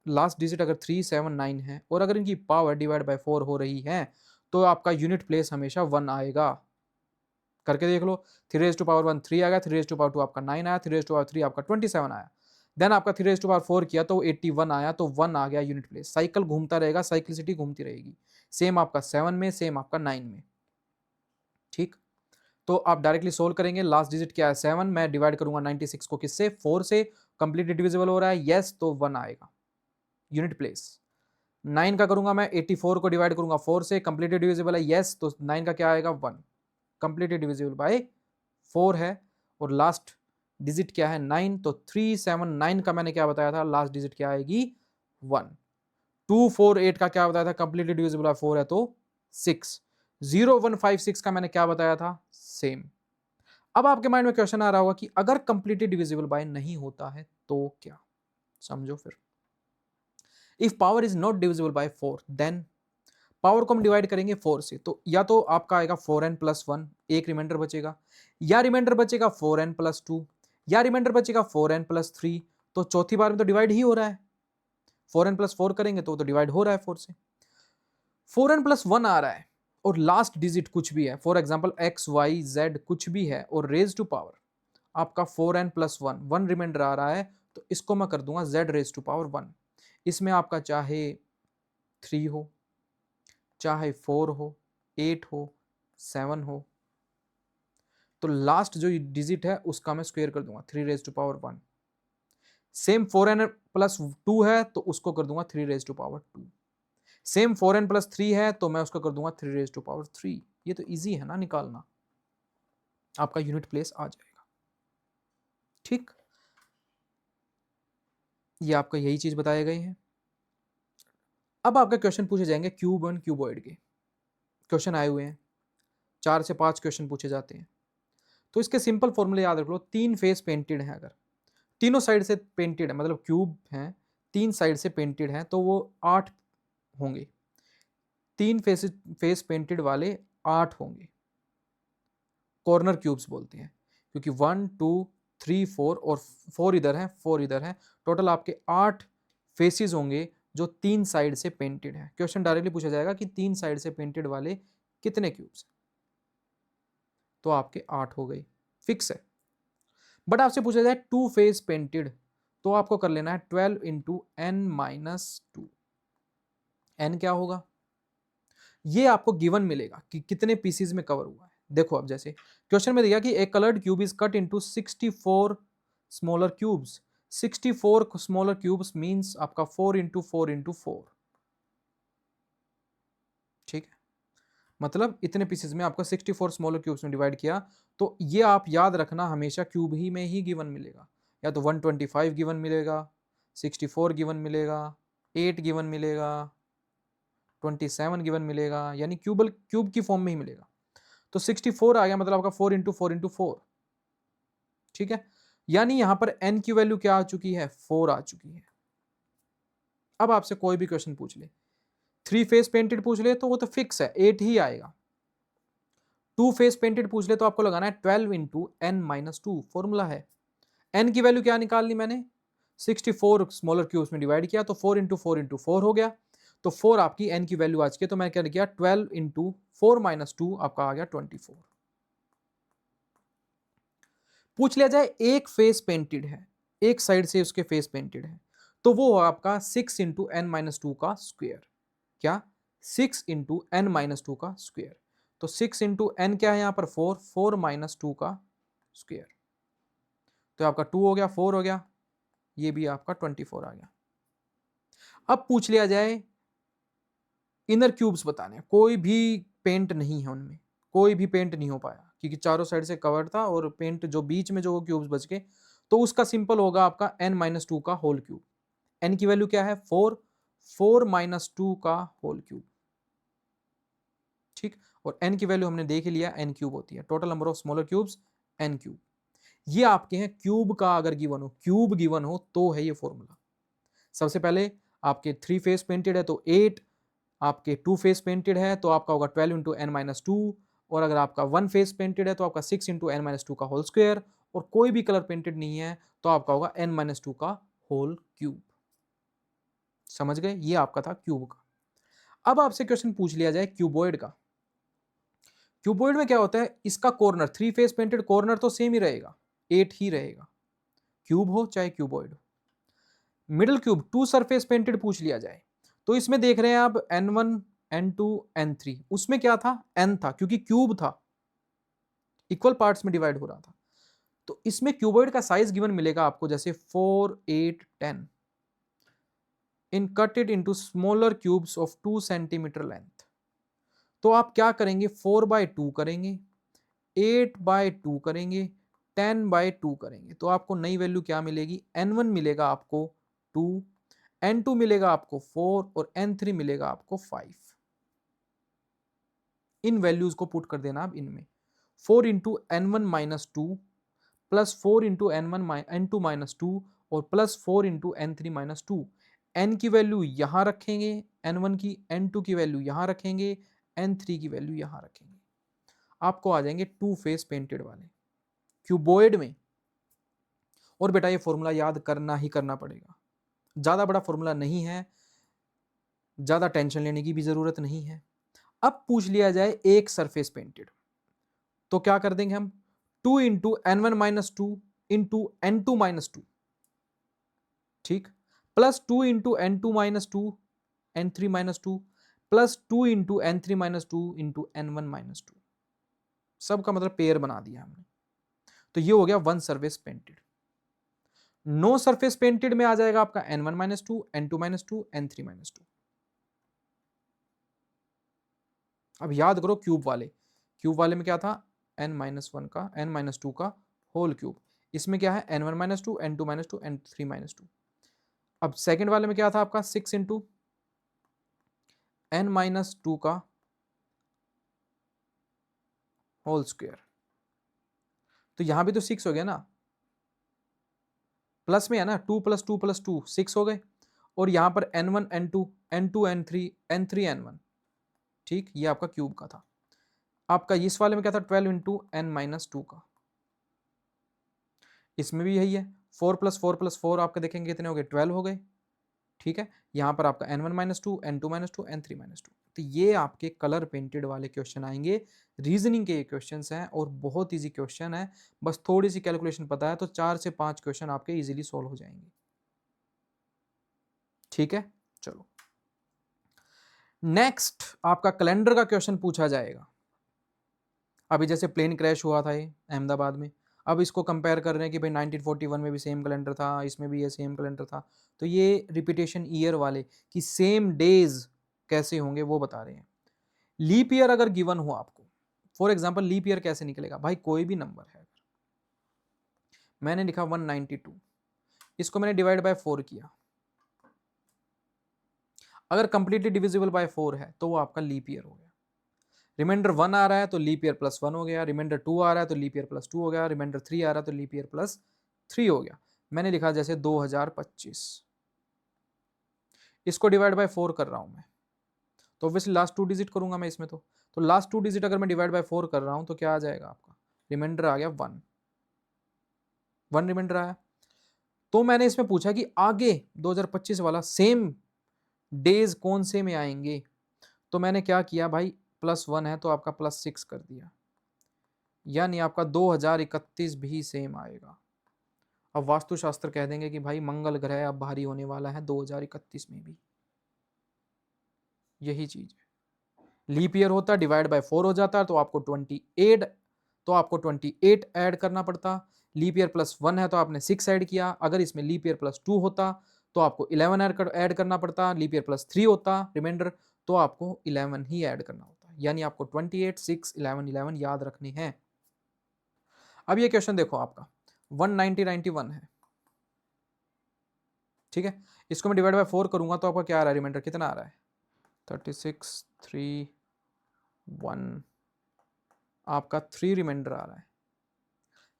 लास्ट डिजिट अगर 379 है, और अगर इनकी पावर डिवाइड बाय 4 हो रही है, तो आपका यूनिट प्लेस हमेशा 1 आएगा। करके देख लो, 3⁻1 3 आएगा, 3⁻2 आपका 9 आया, 3⁻3 आपका 27 आया, देन आपका 3⁻4 किया तो 81 आया, तो 1 आ गया यूनिट प्लेस। साइकिल घूमता रहेगा, साइक्लिसिटी घूमती रहेगी। सेम आपका 7 में, सेम आपका 9 में, ठीक। तो आप डायरेक्टली सोल्व करेंगे, लास्ट डिजिट क्या है? 7, मैं डिवाइड करूंगा 96 को किससे? 4 से, कंप्लीटली डिविजिबल हो रहा है, यस, तो 1 आएगा यूनिट प्लेस। 9 का करूंगा मैं, 84 को डिवाइड करूंगा 4 से, कंप्लीटली डिविजिबल है, यस, तो 9 का क्या आएगा? 1, कंप्लीटली डिविजिबल बाय 4 है, और लास्ट डिजिट क्या है? 9, तो 379 का मैंने क्या बताया था? लास्ट डिजिट क्या आएगी? 1। 248 का क्या बताया था? कंप्लीटली डिविजिबल बाय 4 है, तो 6। 0156 का मैंने क्या बताया था? सेम। अब आपके माइंड में क्वेश्चन आ रहा होगा कि अगर कंप्लीटली डिविजिबल बाय नहीं होता है तो क्या? समझो फिर। If power is not divisible by 4, then power को हम डिवाइड करेंगे 4 से, तो या तो आपका आएगा 4n+1, एक रिमाइंडर बचेगा, या रिमाइंडर बचेगा 4n+2, या रिमाइंडर बचेगा 4n+3। तो चौथी बार में तो डिवाइड ही हो रहा है, 4n+4 करेंगे तो डिवाइड हो रहा है 4 से। 4n+1 आ रहा है, और लास्ट डिजिट कुछ भी है, for example x y z कुछ भी है, और रेज टू पावर आपका 4n+1, 1 रिमाइंडर आ रहा है, तो इसको मैं कर दूंगा z⁻1। इसमें आपका चाहे 3 हो, चाहे 4 हो, 8 हो, 7 हो, तो लास्ट जो डिजिट है उसका मैं स्क्वायर कर दूंगा 3⁻1। सेम 4n+2 है तो उसको कर दूंगा 3⁻2। सेम 4n+3 है तो मैं उसको कर दूंगा 3⁻3। ये तो इजी है ना निकालना, आपका यूनिट प्लेस आ जाएगा, ठीक। ये आपका यही चीज बताए गए हैं। अब आपके क्वेश्चन पूछे जाएंगे क्यूब एंड क्यूबॉइड के क्वेश्चन आए हुए हैं, 4 से 5 क्वेश्चन पूछे जाते हैं। तो इसके सिंपल फॉर्मूले याद रख लो। 3 फेस पेंटेड है, अगर तीनों साइड से पेंटेड है, मतलब क्यूब है, 3 साइड से पेंटेड है, तो वो 8 होंगे। 3 फेस पेंटेड वाले 8 होंगे, कॉर्नर क्यूब्स बोलते हैं, क्योंकि 1 2 3 4 और 4 इधर है, 4 इधर है, टोटल आपके 8 फेसेस होंगे जो 3 साइड से पेंटेड है। क्वेश्चन डायरेक्टली पूछा जाएगा कि 3 साइड से पेंटेड वाले कितने क्यूब्स, तो आपके 8 हो गए, फिक्स है। बट आपसे पूछा जाए 2 फेस पेंटेड, तो आपको कर लेना है 12 इंटू n-2। n क्या होगा? ये आपको गिवन मिलेगा कि कितने पीसीज में कवर हुआ है। देखो अब जैसे क्वेश्चन में दिया कि एक coloured cube is cut into 64 smaller cubes, 64 smaller cubes means आपका 4 इंटू 4 इंटू 4, ठीक है, मतलब इतने पीसेस में आपका 64 स्मॉलर क्यूब्स में डिवाइड किया। तो ये आप याद रखना, हमेशा क्यूब ही में ही गिवन मिलेगा, या तो 125 गिवन मिलेगा, 64 गिवन मिलेगा, 8 गिवन मिलेगा, 27 गिवन मिलेगा, यानी क्यूब की फॉर्म में ही मिलेगा। तो 64 आ गया, मतलब आपका 4 इंटू 4 इंटू 4, ठीक है, यानी यहां पर n की वैल्यू क्या आ चुकी है, 4 आ चुकी है। अब आपसे कोई भी क्वेश्चन पूछ ले, 3 फेस पेंटेड पूछ ले तो वो तो फिक्स है, 8 ही आएगा। 2 फेस पेंटेड पूछ ले तो आपको लगाना है 12 इंटू एन माइनस 2, फॉर्मूला है। n की वैल्यू क्या निकालनी मैंने, 64 स्मॉलर क्यूब्स में डिवाइड किया, तो 4 इंटू 4 इंटू 4 हो गया, तो 4 आपकी n की वैल्यू आ चुकी है। तो मैं क्या किया, 12 इंटू 4 माइनस 2 आपका आ गया 24। पूछ लिया जाए एक फेस पेंटेड है, एक साइड से उसके फेस पेंटेड है, तो वो आपका 6 इंटू एन माइनस 2 का स्क्वायर, क्या 6 इंटू एन माइनस 2 का स्क्वायर। तो 6 इंटू एन क्या है यहां पर 4, 4 माइनस 2 का स्क्वायर, तो आपका 2 हो गया, 4 हो गया, ये भी आपका 24 आ गया। अब पूछ लिया जाए इनर क्यूब्स बताने, कोई भी पेंट नहीं है उनमें, कोई भी पेंट नहीं हो पाया क्योंकि चारों साइड से कवर्ड था, और पेंट जो बीच में जो क्यूब्स बच गए, तो उसका सिंपल होगा आपका n माइनस 2 का होल क्यूब। n की वैल्यू क्या है 4, 4 माइनस 2 का होल क्यूब, ठीक, और n की वैल्यू हमने देख लिया n क्यूब होती है, total number of smaller cubes n cube. ये आपके हैं क्यूब का अगर गिवन हो, क्यूब गिवन हो तो है ये फॉर्मूला। सबसे पहले आपके 3 फेस पेंटेड है तो 8, आपके 2 फेस पेंटेड है तो आपका होगा 12 इंटू एन माइनस 2, और अगर आपका 1 फेस पेंटेड है तो आपका 6 इंटू एन माइनस 2 का होल स्क्वायर, और कोई भी कलर पेंटेड नहीं है तो आपका होगा एन माइनस 2 का होल क्यूब। समझ गए, ये आपका था क्यूब का। अब आपसे क्वेश्चन पूछ लिया जाए क्यूबॉइड का। क्यूबॉइड में क्या होता है, इसका कॉर्नर 3 फेस पेंटेड कॉर्नर तो सेम ही रहेगा, 8 ही रहेगा, क्यूब हो चाहे क्यूबॉइड हो। मिडिल क्यूब 2 सरफेस पेंटेड पूछ लिया जाए, तो इसमें देख रहे हैं आप n1 n2 n3, उसमें क्या था n था क्योंकि क्यूब था, इक्वल पार्ट्स में डिवाइड हो रहा था। तो इसमें क्यूबॉइड का साइज गिवन मिलेगा आपको जैसे 4, 8, 10 in cut it into smaller cubes of 2 centimetre length. तो आप क्या करेंगे, 4/2 करेंगे, 8/2 करेंगे, 10/2 करेंगे, तो आपको नई वैल्यू क्या मिलेगी, n1 मिलेगा आपको 2, n2 मिलेगा आपको 4, और n3 मिलेगा आपको 5। इन वैल्यूज को पुट कर देना आप इनमें, 4 into n1 minus 2 plus 4 into n2 minus 2 और plus 4 into n3 minus 2। n की वैल्यू यहां रखेंगे, n1 की, n2 की वैल्यू यहां रखेंगे, n3 की वैल्यू यहां रखेंगे, आपको आ जाएंगे 2 फेस पेंटेड वाले क्यूबॉइड में। और बेटा ये फॉर्मूला याद करना ही करना पड़ेगा, ज्यादा बड़ा फॉर्मूला नहीं है, ज्यादा टेंशन लेने की भी जरूरत नहीं है। अब पूछ लिया जाए एक सरफेस पेंटेड, तो क्या कर देंगे हम, 2 into n1 minus 2 into n2 minus 2, ठीक, plus 2 into n2 minus 2 n3 minus 2 plus 2 into n3 minus 2 into n1 minus 2, सबका मतलब पेयर बना दिया हमने। तो ये हो गया one surface painted. No surface painted में आ जाएगा आपका n1 minus 2, n2 minus 2, n3 minus 2। अब याद करो क्यूब वाले में क्या था, n माइनस 1 का, n माइनस 2 का होल क्यूब, इसमें क्या है n1 minus 2, n2 minus 2, n3 minus 2। अब सेकंड वाले में क्या था आपका 6 इंटू n माइनस 2 का होल स्क्वायर, तो यहां भी तो 6 हो गया ना, प्लस में है ना, 2 प्लस 2 प्लस 2 6 हो गए, और यहां पर n1 n2 n2 n3 n3 n1, ठीक, ये आपका क्यूब का था। आपका इस वाले में क्या था 12 इंटू एन माइनस 2 का, इसमें भी यही है, 4 प्लस 4 प्लस 4 आपके देखेंगे कितने हो गए, 12 हो गए, ठीक है। यहाँ पर आपका n1 minus 2, n2 minus 2, n3 minus 2। तो ये आपके कलर पेंटेड वाले क्वेश्चन आएंगे, रीजनिंग के ये क्वेश्चन हैं और बहुत ईजी क्वेश्चन है, बस थोड़ी सी कैलकुलेशन पता है तो 4 से 5 क्वेश्चन आपके इजीली सॉल्व हो जाएंगे, ठीक है। चलो नेक्स्ट आपका कैलेंडर का क्वेश्चन पूछा जाएगा। अभी जैसे प्लेन क्रैश हुआ था ये अहमदाबाद में, अब इसको कंपेयर कर रहे हैं कि भाई 1941 में भी सेम कैलेंडर था, इसमें भी ये सेम कैलेंडर था, तो ये रिपीटेशन ईयर वाले कि सेम डेज कैसे होंगे वो बता रहे हैं। लीप ईयर अगर गिवन हो आपको, फॉर एग्जांपल लीप ईयर कैसे निकलेगा भाई, कोई भी नंबर है, मैंने लिखा 192, इसको मैंने डिवाइड बाय 4 किया, अगर कंप्लीटली डिविजिबल बाय 4 है तो वो आपका लीप ईयर हो गया। रिमाइंडर 1 आ रहा है तो लीप ईयर प्लस 1 हो गया, रिमाइंडर 2 आ रहा है तो लीप ईयर प्लस 2 हो गया, रिमाइंडर 3 आ रहा है तो लीप ईयर प्लस 3 हो गया। मैंने लिखा जैसे 2025, इसको डिवाइड बाय 4 कर रहा हूं मैं, तो ऑब्वियसली लास्ट 2 डिजिट करूंगा मैं इसमें, तो लास्ट 2 डिजिट अगर मैं डिवाइड बाय 4 कर रहा हूं तो क्या आ जाएगा आपका, रिमाइंडर आ गया 1 रिमाइंडर आया। तो मैंने इसमें पूछा कि आगे 2025 वाला सेम डेज कौन से में आएंगे, तो मैंने क्या किया भाई, +1 है तो आपका +6 कर दिया, यानी आपका 2031 भी सेम आएगा। अब वास्तुशास्त्र कह देंगे कि भाई मंगल ग्रह अब भारी होने वाला है 2031 में भी, यही चीज है। लीप ईयर होता डिवाइड बाय 4 हो जाता तो आपको 28, तो आपको 28 ऐड करना पड़ता, लीप ईयर +1 है तो आपने 6 ऐड किया, अगर इसमें लीप ईयर +2 होता तो आपको 11 ऐड करना पड़ता, लीप ईयर +3 होता रिमाइंडर तो आपको 11 ही ऐड करना होता, यानी आपको 28, 6, 11, 11 याद रखने हैं। अब ये क्वेश्चन देखो आपका 19091 है, ठीक है, इसको मैं डिवाइड बाय 4 करूंगा तो आपका क्या आ रहा है, रिमाइंडर कितना आ रहा है 36, 3, 1, आपका 3 रिमाइंडर आ रहा है,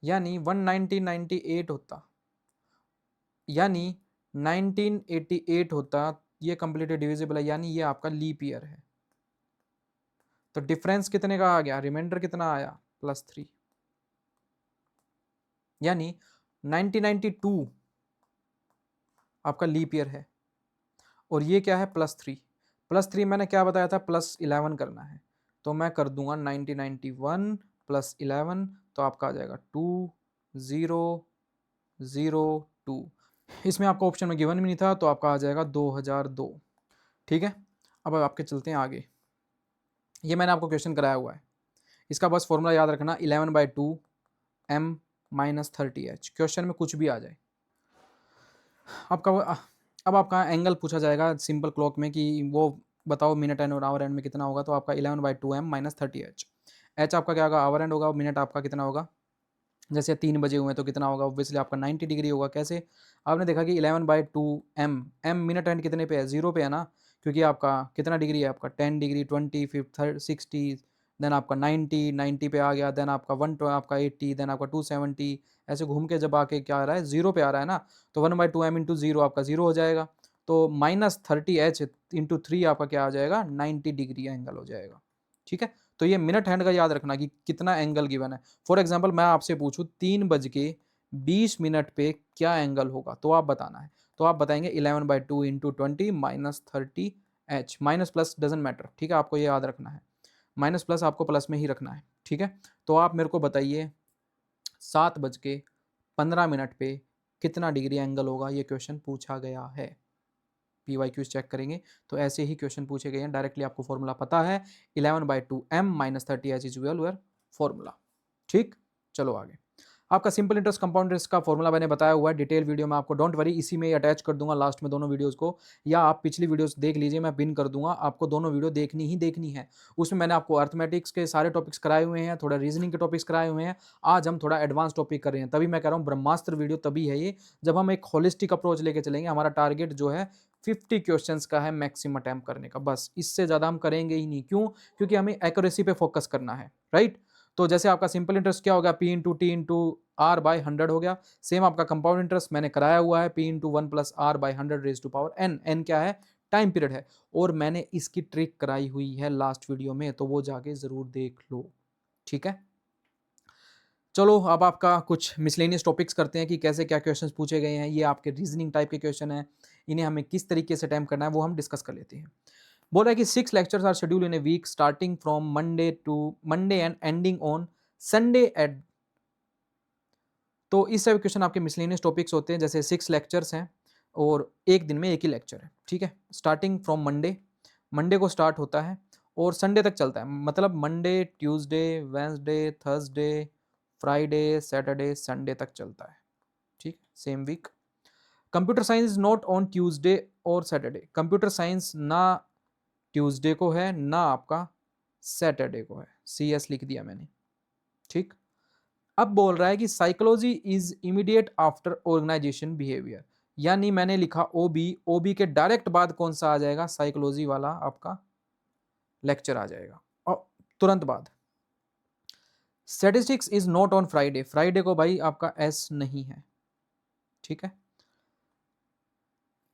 यानी 1998 होता, यानी 1988 होता, ये कंप्लीटली डिविजिबल है, यानी ये आपका लीप ईयर है। तो डिफरेंस कितने का आ गया, रिमाइंडर कितना आया +3, यानी 1992 आपका लीप ईयर है, और ये क्या है +3 मैंने क्या बताया था +11 करना है, तो मैं कर दूंगा 1991 +11 तो आपका आ जाएगा 2002, इसमें आपका ऑप्शन में गिवन भी नहीं था तो आपका आ जाएगा 2002, ठीक है। अब आपके चलते हैं आगे, ये मैंने आपको क्वेश्चन कराया हुआ है, इसका बस फॉर्मूला याद रखना 11/2 m - 30h, क्वेश्चन में कुछ भी आ जाए। आपका अब आपका एंगल पूछा जाएगा सिंपल क्लॉक में कि वो बताओ मिनट एंड और आवर एंड में कितना होगा, तो आपका 11/2 m - 30h, h आपका क्या होगा आवर एंड होगा, मिनट आपका कितना होगा, जैसे 3 बजे हुए तो कितना होगा, ऑब्वियसली आपका 90 डिग्री होगा। कैसे, आपने देखा कि 11/2 m, मिनट एंड कितने पे है, 0 पे है ना, क्योंकि आपका कितना डिग्री है आपका 10 डिग्री, 20, 50, 60, देन आपका 90 पे आ गया, देन आपका 1 आपका 80, देन आपका 270, ऐसे घूम के जब आके क्या आ रहा है 0 पे आ रहा है ना, तो 1/2 m इंटू 0 आपका 0 हो जाएगा, तो -30h इंटू 3 आपका क्या आ जाएगा 90 डिग्री एंगल हो जाएगा, ठीक है। तो ये मिनट हैंड का याद रखना कि कितना एंगल गिवन है। फॉर एग्जांपल मैं आपसे पूछूं 3:20 पे क्या एंगल होगा, तो आप बताना है, तो आप बताएंगे 11/2 into 20 -30h, minus plus doesn't matter, ठीक है, आपको ये याद रखना है, माइनस प्लस आपको प्लस में ही रखना है, ठीक है। तो आप मेरे को बताइए 7:15 पे कितना डिग्री एंगल होगा, ये क्वेश्चन पूछा गया है, PYQs चेक करेंगे तो ऐसे ही क्वेश्चन पूछे गए हैं, डायरेक्टली आपको फॉर्मूला पता है 11/2 m - 30h is your formula, ठीक। चलो आगे, आपका सिंपल इंटरेस्ट कंपाउंड इंटरेस्ट का फॉर्मूला मैंने बताया हुआ है डिटेल वीडियो में, आपको डोंट वरी इसी में अटैच कर दूंगा लास्ट में दोनों वीडियोस को, या आप पिछली वीडियोस देख लीजिए, मैं पिन कर दूंगा, आपको दोनों वीडियो देखनी ही देखनी है। उसमें मैंने आपको अर्थमेटिक्स के सारे टॉपिक्स कराए हुए हैं, थोड़ा रीजनिंग के टॉपिक्स कराए हुए हैं, आज हम थोड़ा एडवांस टॉपिक कर रहे हैं, तभी मैं कह रहा हूँ ब्रह्मास्त्र वीडियो तभी है ये जब हम एक होलिस्टिक अप्रोच लेके चलेंगे। हमारा टारगेट जो है 50 क्वेश्चंस का है मैक्सिमम अटैम्प्ट करने का, बस इससे ज़्यादा हम करेंगे ही नहीं, क्यों, क्योंकि हमें एक्यूरेसी पे फोकस करना है, राइट। तो जैसे आपका सिंपल इंटरेस्ट क्या होगा, P into t into r by 100 हो गया, सेम आपका कंपाउंड इंटरेस्ट मैंने कराया हुआ है P into 1 + R by 100 raise to power n, n क्या है टाइम पीरियड है, और मैंने इसकी ट्रिक कराई हुई है लास्ट वीडियो में, तो वो जाके जरूर देख लो, ठीक है। चलो अब आपका कुछ मिसलेनियस टॉपिक्स करते हैं कि कैसे क्या क्वेश्चंस पूछे गए हैं, ये आपके रीजनिंग टाइप के क्वेश्चन हैं, इन्हें हमें किस तरीके से अटेम्प्ट करना है वो हम डिस्कस कर लेते हैं। बोल रहा है कि 6 lectures are schedule in a week starting from Monday and ending on Sunday at, तो इस टाइप क्वेश्चन आपके मिसलेनियस टॉपिक्स होते हैं, जैसे 6 लेक्चर्स हैं और एक दिन में एक ही लेक्चर है, ठीक है। स्टार्टिंग फ्रॉम मंडे को स्टार्ट होता है और संडे तक चलता है, मतलब Monday, Tuesday, Wednesday, Thursday, Friday Saturday Sunday तक चलता है, ठीक, same week. Computer science is not on Tuesday और सैटरडे, कंप्यूटर साइंस ना ट्यूसडे को है ना आपका सैटरडे को है, सी एस लिख दिया मैंने, ठीक। अब बोल रहा है कि psychology is immediate after organisation behaviour, यानी मैंने लिखा ओबी, ओबी के डायरेक्ट बाद कौन सा आ जाएगा, साइकोलॉजी वाला आपका लेक्चर आ जाएगा, और तुरंत बाद। Statistics is not on Friday, Friday को भाई आपका एस नहीं है, ठीक है।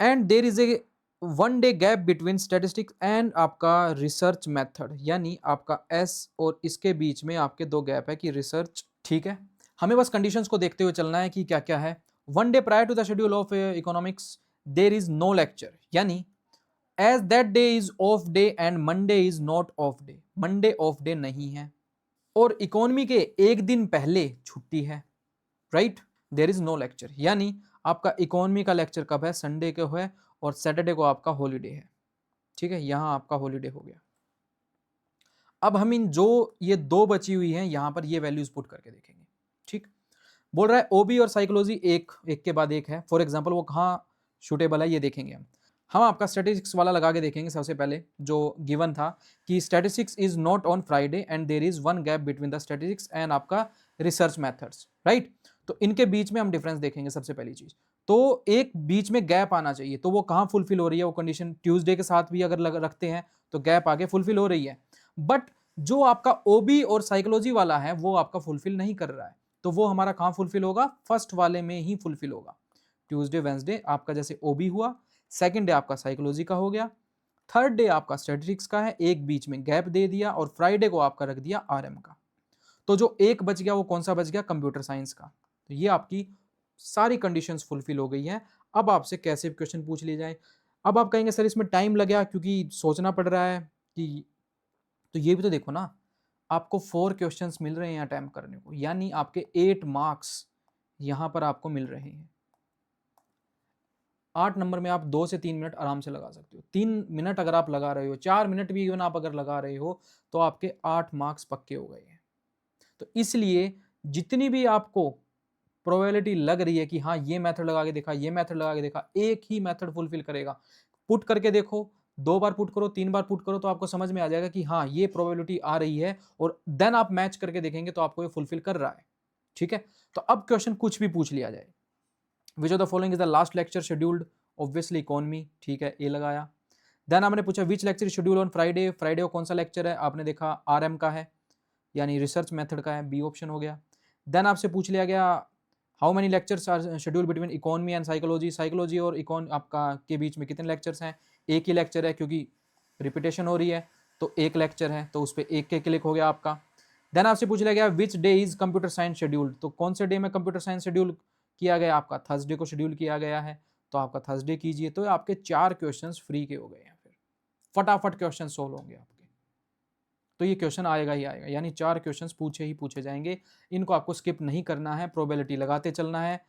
And there is a one day gap between statistics and आपका रिसर्च मेथड, यानी आपका एस और इसके बीच में आपके दो गैप है कि रिसर्च, ठीक है। हमें बस कंडीशंस को देखते हुए चलना है कि क्या क्या है। One day prior to the schedule of economics there is no lecture, यानी as that day is off day and Monday is not off day, Monday off day नहीं है, और इकोनॉमी के एक दिन पहले छुट्टी है, right, there is no lecture, यानी आपका इकोनॉमी का लेक्चर कब है, संडे को है, और सैटरडे को आपका हॉलीडे है, ठीक है, यहां आपका हॉलीडे हो गया। अब हम इन जो ये दो बची हुई हैं यहां पर ये वैल्यूज पुट करके देखेंगे, ठीक। बोल रहा है ओबी और साइकोलॉजी एक एक के बाद एक है, फॉर एग्जांपल वो कहाँ शूटेबल है ये देखेंगे हम आपका स्टैटिस्टिक्स वाला लगा के देखेंगे। सबसे पहले जो गिवन था कि statistics is not on Friday and there is one gap between the statistics and आपका रिसर्च मेथड्स, राइट। तो इनके बीच में हम डिफरेंस देखेंगे। सबसे पहली चीज तो एक बीच में गैप आना चाहिए, तो वो कहाँ फुलफिल हो रही है, वो कंडीशन ट्यूसडे के साथ भी अगर रखते हैं तो गैप आगे फुलफिल हो रही है, बट जो आपका ओबी और साइकोलॉजी वाला है वो आपका फुलफिल नहीं कर रहा है, तो वो हमारा कहाँ फुलफिल होगा, फर्स्ट वाले में ही फुलफिल होगा। ट्यूसडे वेंसडे आपका जैसे ओबी हुआ, सेकंड डे आपका साइकोलॉजी का हो गया, थर्ड डे आपका स्टैटिस्टिक्स का है, एक बीच में गैप दे दिया, और फ्राइडे को आपका रख दिया आरएम का। तो जो एक बच गया वो कौन सा बच गया, कंप्यूटर साइंस का। तो ये आपकी सारी कंडीशंस फुलफिल हो गई हैं। अब आपसे कैसे क्वेश्चन पूछ लिए जाए। अब आप कहेंगे सर इसमें टाइम लगा क्योंकि सोचना पड़ रहा है कि, तो ये भी तो देखो ना, आपको 4 क्वेश्चंस मिल रहे हैं अटेम्प्ट करने को, यानी आपके 8 मार्क्स यहां पर आपको मिल रहे हैं। 8 नंबर में आप 2 से 3 मिनट आराम से लगा सकते हो। 3 मिनट अगर आप लगा रहे हो, 4 मिनट भी इवन आप अगर लगा रहे हो, तो आपके 8 मार्क्स पक्के हो गए हैं। तो इसलिए जितनी भी आपको प्रोबेबिलिटी लग रही है कि हाँ ये मेथड लगा के देखा, ये मेथड लगा के देखा, एक ही मेथड फुलफिल करेगा, पुट करके देखो, 2 बार पुट करो, 3 बार पुट करो, तो आपको समझ में आ जाएगा कि हाँ ये प्रोबेबिलिटी आ रही है, और देन आप मैच करके देखेंगे तो आपको ये फुलफिल कर रहा है, ठीक है। तो अब क्वेश्चन कुछ भी पूछ लिया जाए, which of the following is the last lecture scheduled, obviously economy, ठीक है, ए लगाया। देन आपने पूछा which lecture schedule on Friday, Friday को कौन सा लेक्चर है, आपने देखा आरएम का है, यानी रिसर्च मेथड का है, बी ऑप्शन हो गया। देन आपसे पूछ लिया गया how many lectures are schedule between economy and psychology, psychology और इकोन आपका के बीच में कितने लेक्चर्स हैं, एक ही लेक्चर है क्योंकि रिपीटेशन हो रही है, तो एक लेक्चर है, तो उस पर एक के क्लिक हो गया आपका। देन आपसे पूछ लिया गया which day is computer science scheduled, तो कौन से डे में कंप्यूटर साइंस शेड्यूल किया गया, आपका थर्सडे को शेड्यूल किया गया है, तो आपका थर्सडे कीजिए। तो आपके 4 क्वेश्चंस फ्री के हो गए हैं, फिर फटाफट क्वेश्चन सोल्व होंगे आपके। तो ये क्वेश्चन आएगा ही आएगा, यानी 4 क्वेश्चंस पूछे ही पूछे जाएंगे, इनको आपको स्किप नहीं करना है, प्रोबेबिलिटी लगाते चलना है।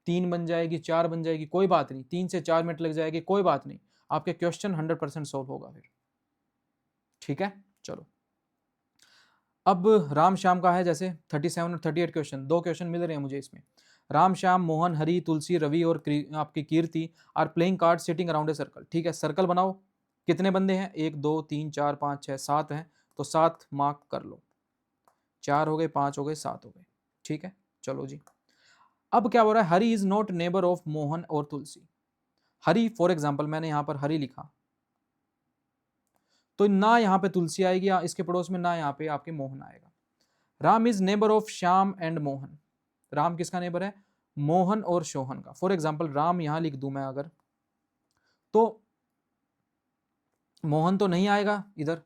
3 बन जाएगी, 4 बन जाएगी, कोई बात नहीं, 3 से 4 मिनट लग जाएगी, कोई बात नहीं, आपके क्वेश्चन 100% सोल्व होगा फिर, ठीक है। चलो अब राम श्याम का है, जैसे 37 और 38 क्वेश्चन, 2 क्वेश्चन मिल रहे हैं मुझे इसमें। राम श्याम, मोहन, हरी, तुलसी, रवि और आपकी Kirti are playing card sitting around a circle, ठीक है। सर्कल बनाओ, कितने बंदे हैं, 1 2 3 4 5 6 7 हैं, तो 7 मार्क कर लो, 4 हो गए, 5 हो गए, 7 हो गए, ठीक है। चलो जी, अब क्या हो रहा है, Hari is not neighbour of Mohan और तुलसी। हरी फॉर एग्जाम्पल मैंने यहां पर हरी लिखा, तो ना यहां पे तुलसी आएगी इसके पड़ोस में, ना यहां पे आपके मोहन आएगा। Ram is neighbour of Shyam and Mohan, Ram किसका नेबर है, मोहन और शोहन का। फॉर एग्जाम्पल राम यहां लिख दूं मैं अगर, तो मोहन तो नहीं आएगा इधर,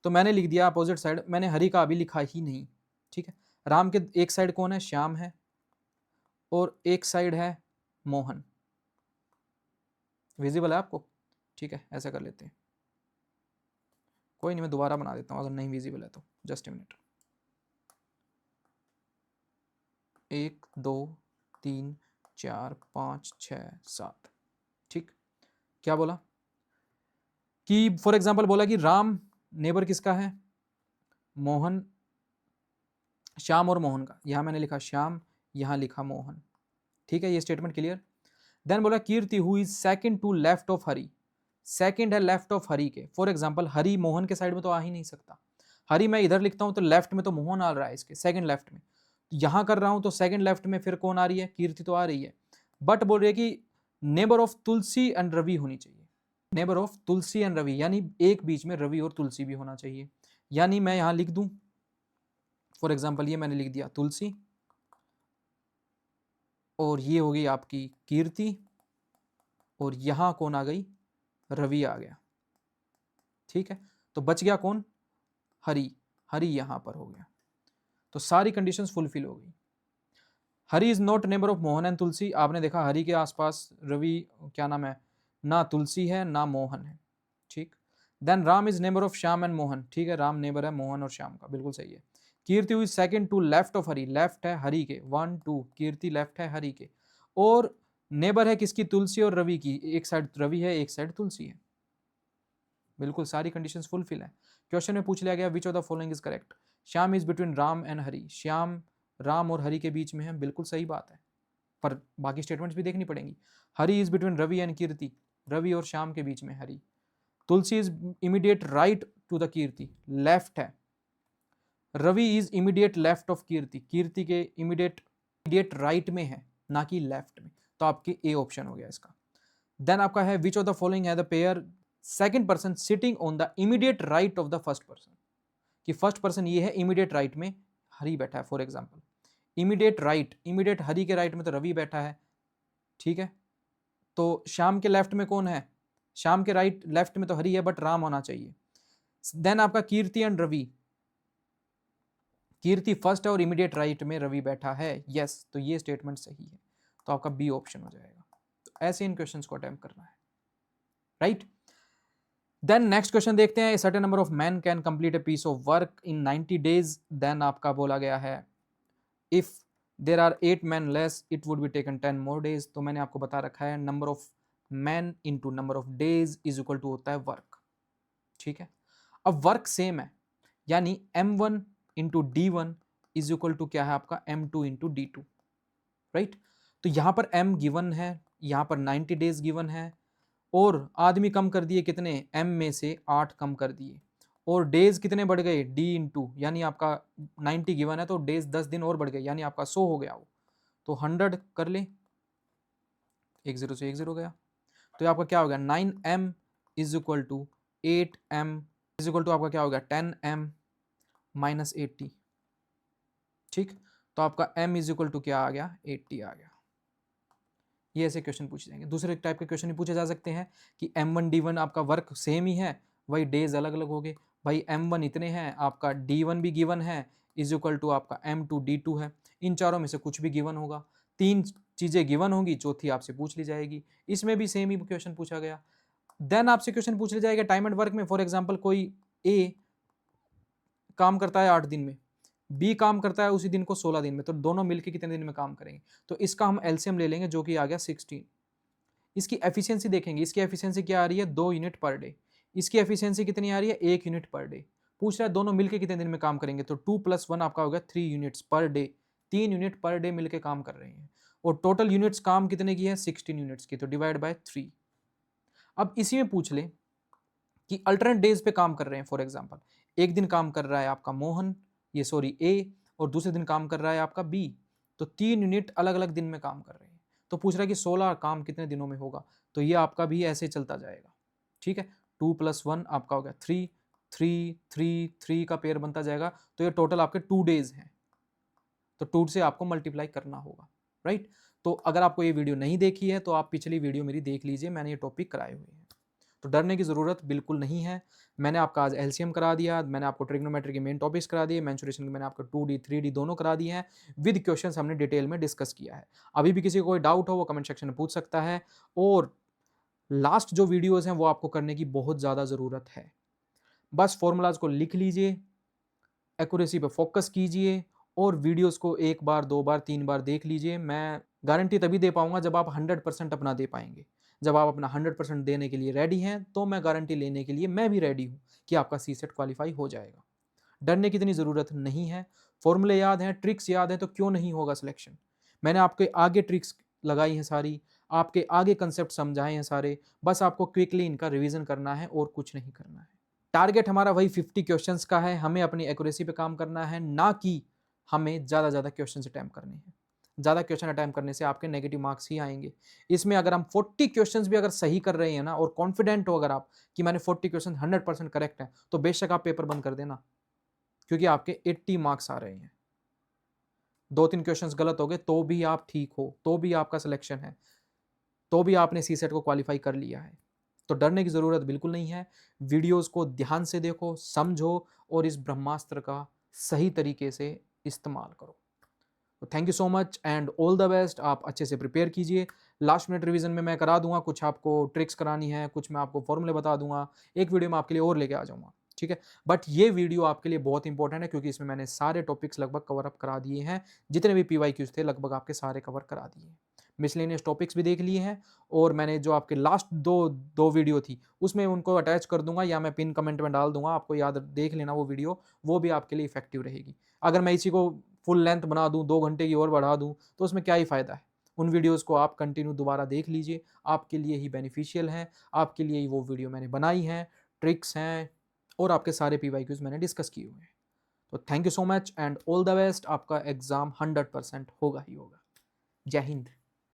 तो मैंने लिख दिया अपोजिट साइड, मैंने हरी का अभी लिखा ही नहीं, ठीक है। राम के एक साइड कौन है, श्याम है, और एक साइड है मोहन, विजिबल है आपको, ठीक है। ऐसा कर लेते हैं, कोई नहीं मैं दोबारा बना देता हूं अगर नहीं विजिबल है तो, जस्ट ए मिनट। 1 2 3 4 5 6 7, ठीक। क्या बोला कि फॉर एग्जाम्पल बोला कि राम नेबर किसका है, मोहन श्याम और मोहन का, यहाँ मैंने लिखा श्याम, यहाँ लिखा मोहन। ठीक है, ये स्टेटमेंट क्लियर। देन बोला Kirti who is second to left of Hari, second है लेफ्ट ऑफ हरि के। फॉर एग्जांपल हरि मोहन के साइड में तो आ ही नहीं सकता, हरि मैं इधर लिखता हूं तो लेफ्ट में तो मोहन आ रहा है, इसके सेकंड लेफ्ट में यहां कर रहा हूं तो सेकंड लेफ्ट में फिर कौन आ रही है, कीर्ति तो आ रही है। बट बोल रही है कि neighbour of Tulsi and Ravi होनी चाहिए, neighbour of Tulsi and Ravi, यानी एक बीच में रवि और तुलसी भी होना चाहिए। यानी मैं यहां लिख दूं, फॉर एग्जाम्पल ये मैंने लिख दिया तुलसी, और ये हो गई आपकी कीर्ति, और यहां कौन आ गई, रवि आ गया। ठीक है, तो बच गया कौन, हरि, हरि यहां पर हो गया। तो सारी कंडीशंस फुलफिल हो गई। Hari is not neighbour of Mohan and Tulsi, आपने देखा हरि के आसपास रवि क्या नाम है, ना तुलसी है ना मोहन है। ठीक, then Ram is neighbour of Shyam and Mohan, ठीक है, राम नेबर है मोहन और श्याम का, बिल्कुल सही है। Kirti is second to left of Hari, left है हरि के, 1 2, कीर्ति लेफ्ट है हरि के, और नेबर है किसकी, तुलसी और रवि की, एक साइड रवि है एक साइड तुलसी है। बिल्कुल सारी कंडीशंस फुलफिल है। क्वेश्चन में पूछ लिया गया विच of the following is correct, Shyam is between Ram and Hari, Shyam Ram और हरि के बीच में है, बिल्कुल सही बात है, पर बाकी स्टेटमेंट्स भी देखनी पड़ेंगी। Hari is between Ravi and Kirti, Ravi और श्याम के बीच में Hari. Tulsi is immediate right to the Kirti, left है। Ravi is immediate left of Kirti, Kirti के इमीडिएट राइट में है, ना कि लेफ्ट में, तो आपके ए ऑप्शन हो गया इसका। देन आपका है विच ऑफ द फॉलोइंग है the pair second person sitting on the immediate right of the first person, कि फर्स्ट पर्सन ये है, इमीडिएट राइट में हरि बैठा है, for example immediate right, immediate Hari के राइट में तो रवि बैठा है। ठीक है, तो श्याम के लेफ्ट में कौन है, श्याम के राइट लेफ्ट में तो हरि है, बट राम होना चाहिए। देन आपका कीर्ति एंड रवि, कीर्ति फर्स्ट है और इमीडिएट राइट में रवि बैठा है, यस, तो ये स्टेटमेंट सही है, तो आपका बी ऑप्शन हो जाएगा। तो ऐसे इन क्वेश्चंस को अटेम्प्ट करना है, राइट। देन नेक्स्ट क्वेश्चन देखते हैं, certain number of man can complete a piece of work in 90 days. Then आपका बोला गया है if there are 8 man less it would be taken 10 more days. तो मैंने आपको बता रखा है number of man into number of days is equal to होता है वर्क। ठीक है, अब वर्क सेम है, यानी M1 into D1 is equal to क्या है आपका M2 इंटू D2, राइट। तो यहां पर M गिवन है, यहां पर 90 डेज गिवन है, और आदमी कम कर दिए कितने, M में से 8 कम कर दिए, और डेज कितने बढ़ गए, D इंटू, यानी आपका 90 गिवन है तो डेज 10 दिन और बढ़ गए, यानी आपका 100 हो गया वो, तो 100 कर ले, 10 से 10 गया, तो आपका क्या हो गया 9M is equal to 8M is equal to आपका क्या हो गया 10M माइनस 80। ठीक, तो आपका M इज इक्वल टू क्या आ गया 80 आ गया। ये ऐसे क्वेश्चन पूछे जाएंगे। दूसरे टाइप के क्वेश्चन भी पूछे जा सकते हैं कि M1 D1 आपका वर्क सेम ही है, वही डेज अलग अलग हो गए, भाई M1 इतने हैं, आपका D1 भी गिवन है इज इक्वल टू आपका M2 D2 है, इन चारों में से कुछ भी गिवन होगा, 3 चीजें गिवन होंगी, चौथी आपसे पूछ ली जाएगी। इसमें भी सेम ही क्वेश्चन पूछा गया। देन आपसे क्वेश्चन पूछ लिया जाएगा टाइम एंड वर्क में, फॉर एग्जाम्पल कोई ए काम करता है 8 दिन में, बी काम करता है उसी दिन को 16 दिन में, तो दोनों मिलकर कितने दिन में काम करेंगे, तो इसका हम एलसीएम ले लेंगे जो कि आ गया 16। इसकी एफिशिएंसी देखेंगे, इसकी एफिशिएंसी क्या आ रही है 2 यूनिट पर डे, इसकी एफिशिएंसी कितनी आ रही है 1 यूनिट पर डे। पूछ रहा है दोनों मिलकर कितने दिन में काम करेंगे, तो 2 + 1 आपका होगा 3 units per day, 3 unit per day मिलकर काम कर रहे हैं, और टोटल यूनिट्स काम कितने की है 16 यूनिट्स की, तो डिवाइड बाय 3। अब इसी में पूछ ले कि अल्टरनेट डेज पे काम कर रहे हैं, फॉर एग्जांपल एक दिन काम कर रहा है आपका मोहन, ये सॉरी ए, और दूसरे दिन काम कर रहा है आपका बी, तो 3 यूनिट अलग अलग दिन में काम कर रहे हैं, तो पूछ रहा है कि 16 काम कितने दिनों में होगा, तो ये आपका भी ऐसे चलता जाएगा। ठीक है, 2 + 1 आपका हो गया 3, 3 3 3 का पेयर बनता जाएगा, तो ये टोटल आपके 2 डेज हैं, तो 2 से आपको मल्टीप्लाई करना होगा, राइट। तो अगर आपको ये वीडियो नहीं देखी है तो आप पिछली वीडियो मेरी देख लीजिए, मैंने ये टॉपिक कराए हुए हैं, तो डरने की ज़रूरत बिल्कुल नहीं है। मैंने आपका आज एलसीएम करा दिया, मैंने आपको ट्रिग्नोमेट्री के मेन टॉपिक्स करा दिए, मेंसुरेशन के मैंने आपको 2D 3D दोनों करा दिए हैं, विद क्वेश्चंस हमने डिटेल में डिस्कस किया है। अभी भी किसी को कोई डाउट हो वो कमेंट सेक्शन में पूछ सकता है, और लास्ट जो वीडियोज़ हैं वो आपको करने की बहुत ज़्यादा ज़रूरत है। बस फॉर्मूलाज को लिख लीजिए, एक्यूरेसी पे फोकस कीजिए, और वीडियोस को 1 बार 2 बार 3 बार देख लीजिए। मैं गारंटी तभी दे पाऊंगा जब आप 100% अपना दे पाएंगे। जब आप अपना 100% देने के लिए रेडी हैं तो मैं गारंटी लेने के लिए मैं भी रेडी हूं कि आपका सीसेट क्वालिफाई हो जाएगा। डरने की इतनी ज़रूरत नहीं है, फॉर्मूले याद हैं, ट्रिक्स याद हैं, तो क्यों नहीं होगा सिलेक्शन। मैंने आपके आगे ट्रिक्स लगाई हैं सारी, आपके आगे कंसेप्ट समझाए हैं सारे, बस आपको क्विकली इनका रिवीजन करना है और कुछ नहीं करना है। टारगेट हमारा वही 50 क्वेश्चंस का है, हमें अपनी एक्यूरेसी पे काम करना है, ना कि हमें ज़्यादा क्वेश्चंस अटेम्प्ट करने हैं। ज़्यादा क्वेश्चन अटेम्प्ट करने से आपके नेगेटिव मार्क्स ही आएंगे। इसमें अगर हम 40 क्वेश्चंस भी अगर सही कर रहे हैं ना, और कॉन्फिडेंट हो अगर आप कि मैंने 40 क्वेश्चन 100% करेक्ट है, तो बेशक आप पेपर बंद कर देना, क्योंकि आपके 80 मार्क्स आ रहे हैं। 2-3 क्वेश्चंस गलत हो गए तो भी आप ठीक हो, तो भी आपका सिलेक्शन है, तो भी आपने सीसेट को क्वालिफाई कर लिया है। तो डरने की ज़रूरत बिल्कुल नहीं है। वीडियोस को ध्यान से देखो, समझो और इस ब्रह्मास्त्र का सही तरीके से इस्तेमाल करो। तो thank you so much and all the best. आप अच्छे से प्रिपेयर कीजिए। लास्ट मिनट रिवीजन में मैं करा दूंगा, कुछ आपको ट्रिक्स करानी है, कुछ मैं आपको फॉर्मूले बता दूंगा, एक वीडियो में आपके लिए और लेके आ जाऊंगा, ठीक है। बट ये वीडियो आपके लिए बहुत इंपॉर्टेंट है, क्योंकि इसमें मैंने सारे टॉपिक्स लगभग कवर अप करा दिए हैं। जितने भी PYQs थे लगभग आपके सारे कवर करा दिए हैं। मिसलेनियस टॉपिक्स भी देख लिए हैं, और मैंने जो आपके लास्ट दो वीडियो थी उसमें उनको अटैच कर दूंगा, या मैं पिन कमेंट में डाल दूंगा, आपको याद देख लेना वो वीडियो, वो भी आपके लिए इफेक्टिव रहेगी। अगर मैं इसी को फुल लेंथ बना दूं, 2 घंटे की और बढ़ा दूं, तो उसमें क्या ही फ़ायदा है। उन वीडियोज़ को आप कंटिन्यू दोबारा देख लीजिए, आपके लिए ही बेनिफिशियल हैं, आपके लिए ही वो वीडियो मैंने बनाई हैं, ट्रिक्स हैं, और आपके सारे PYQs मैंने डिस्कस किए हुए हैं। तो thank you so much and all the best. आपका एग्ज़ाम 100% होगा ही होगा। जय हिंद।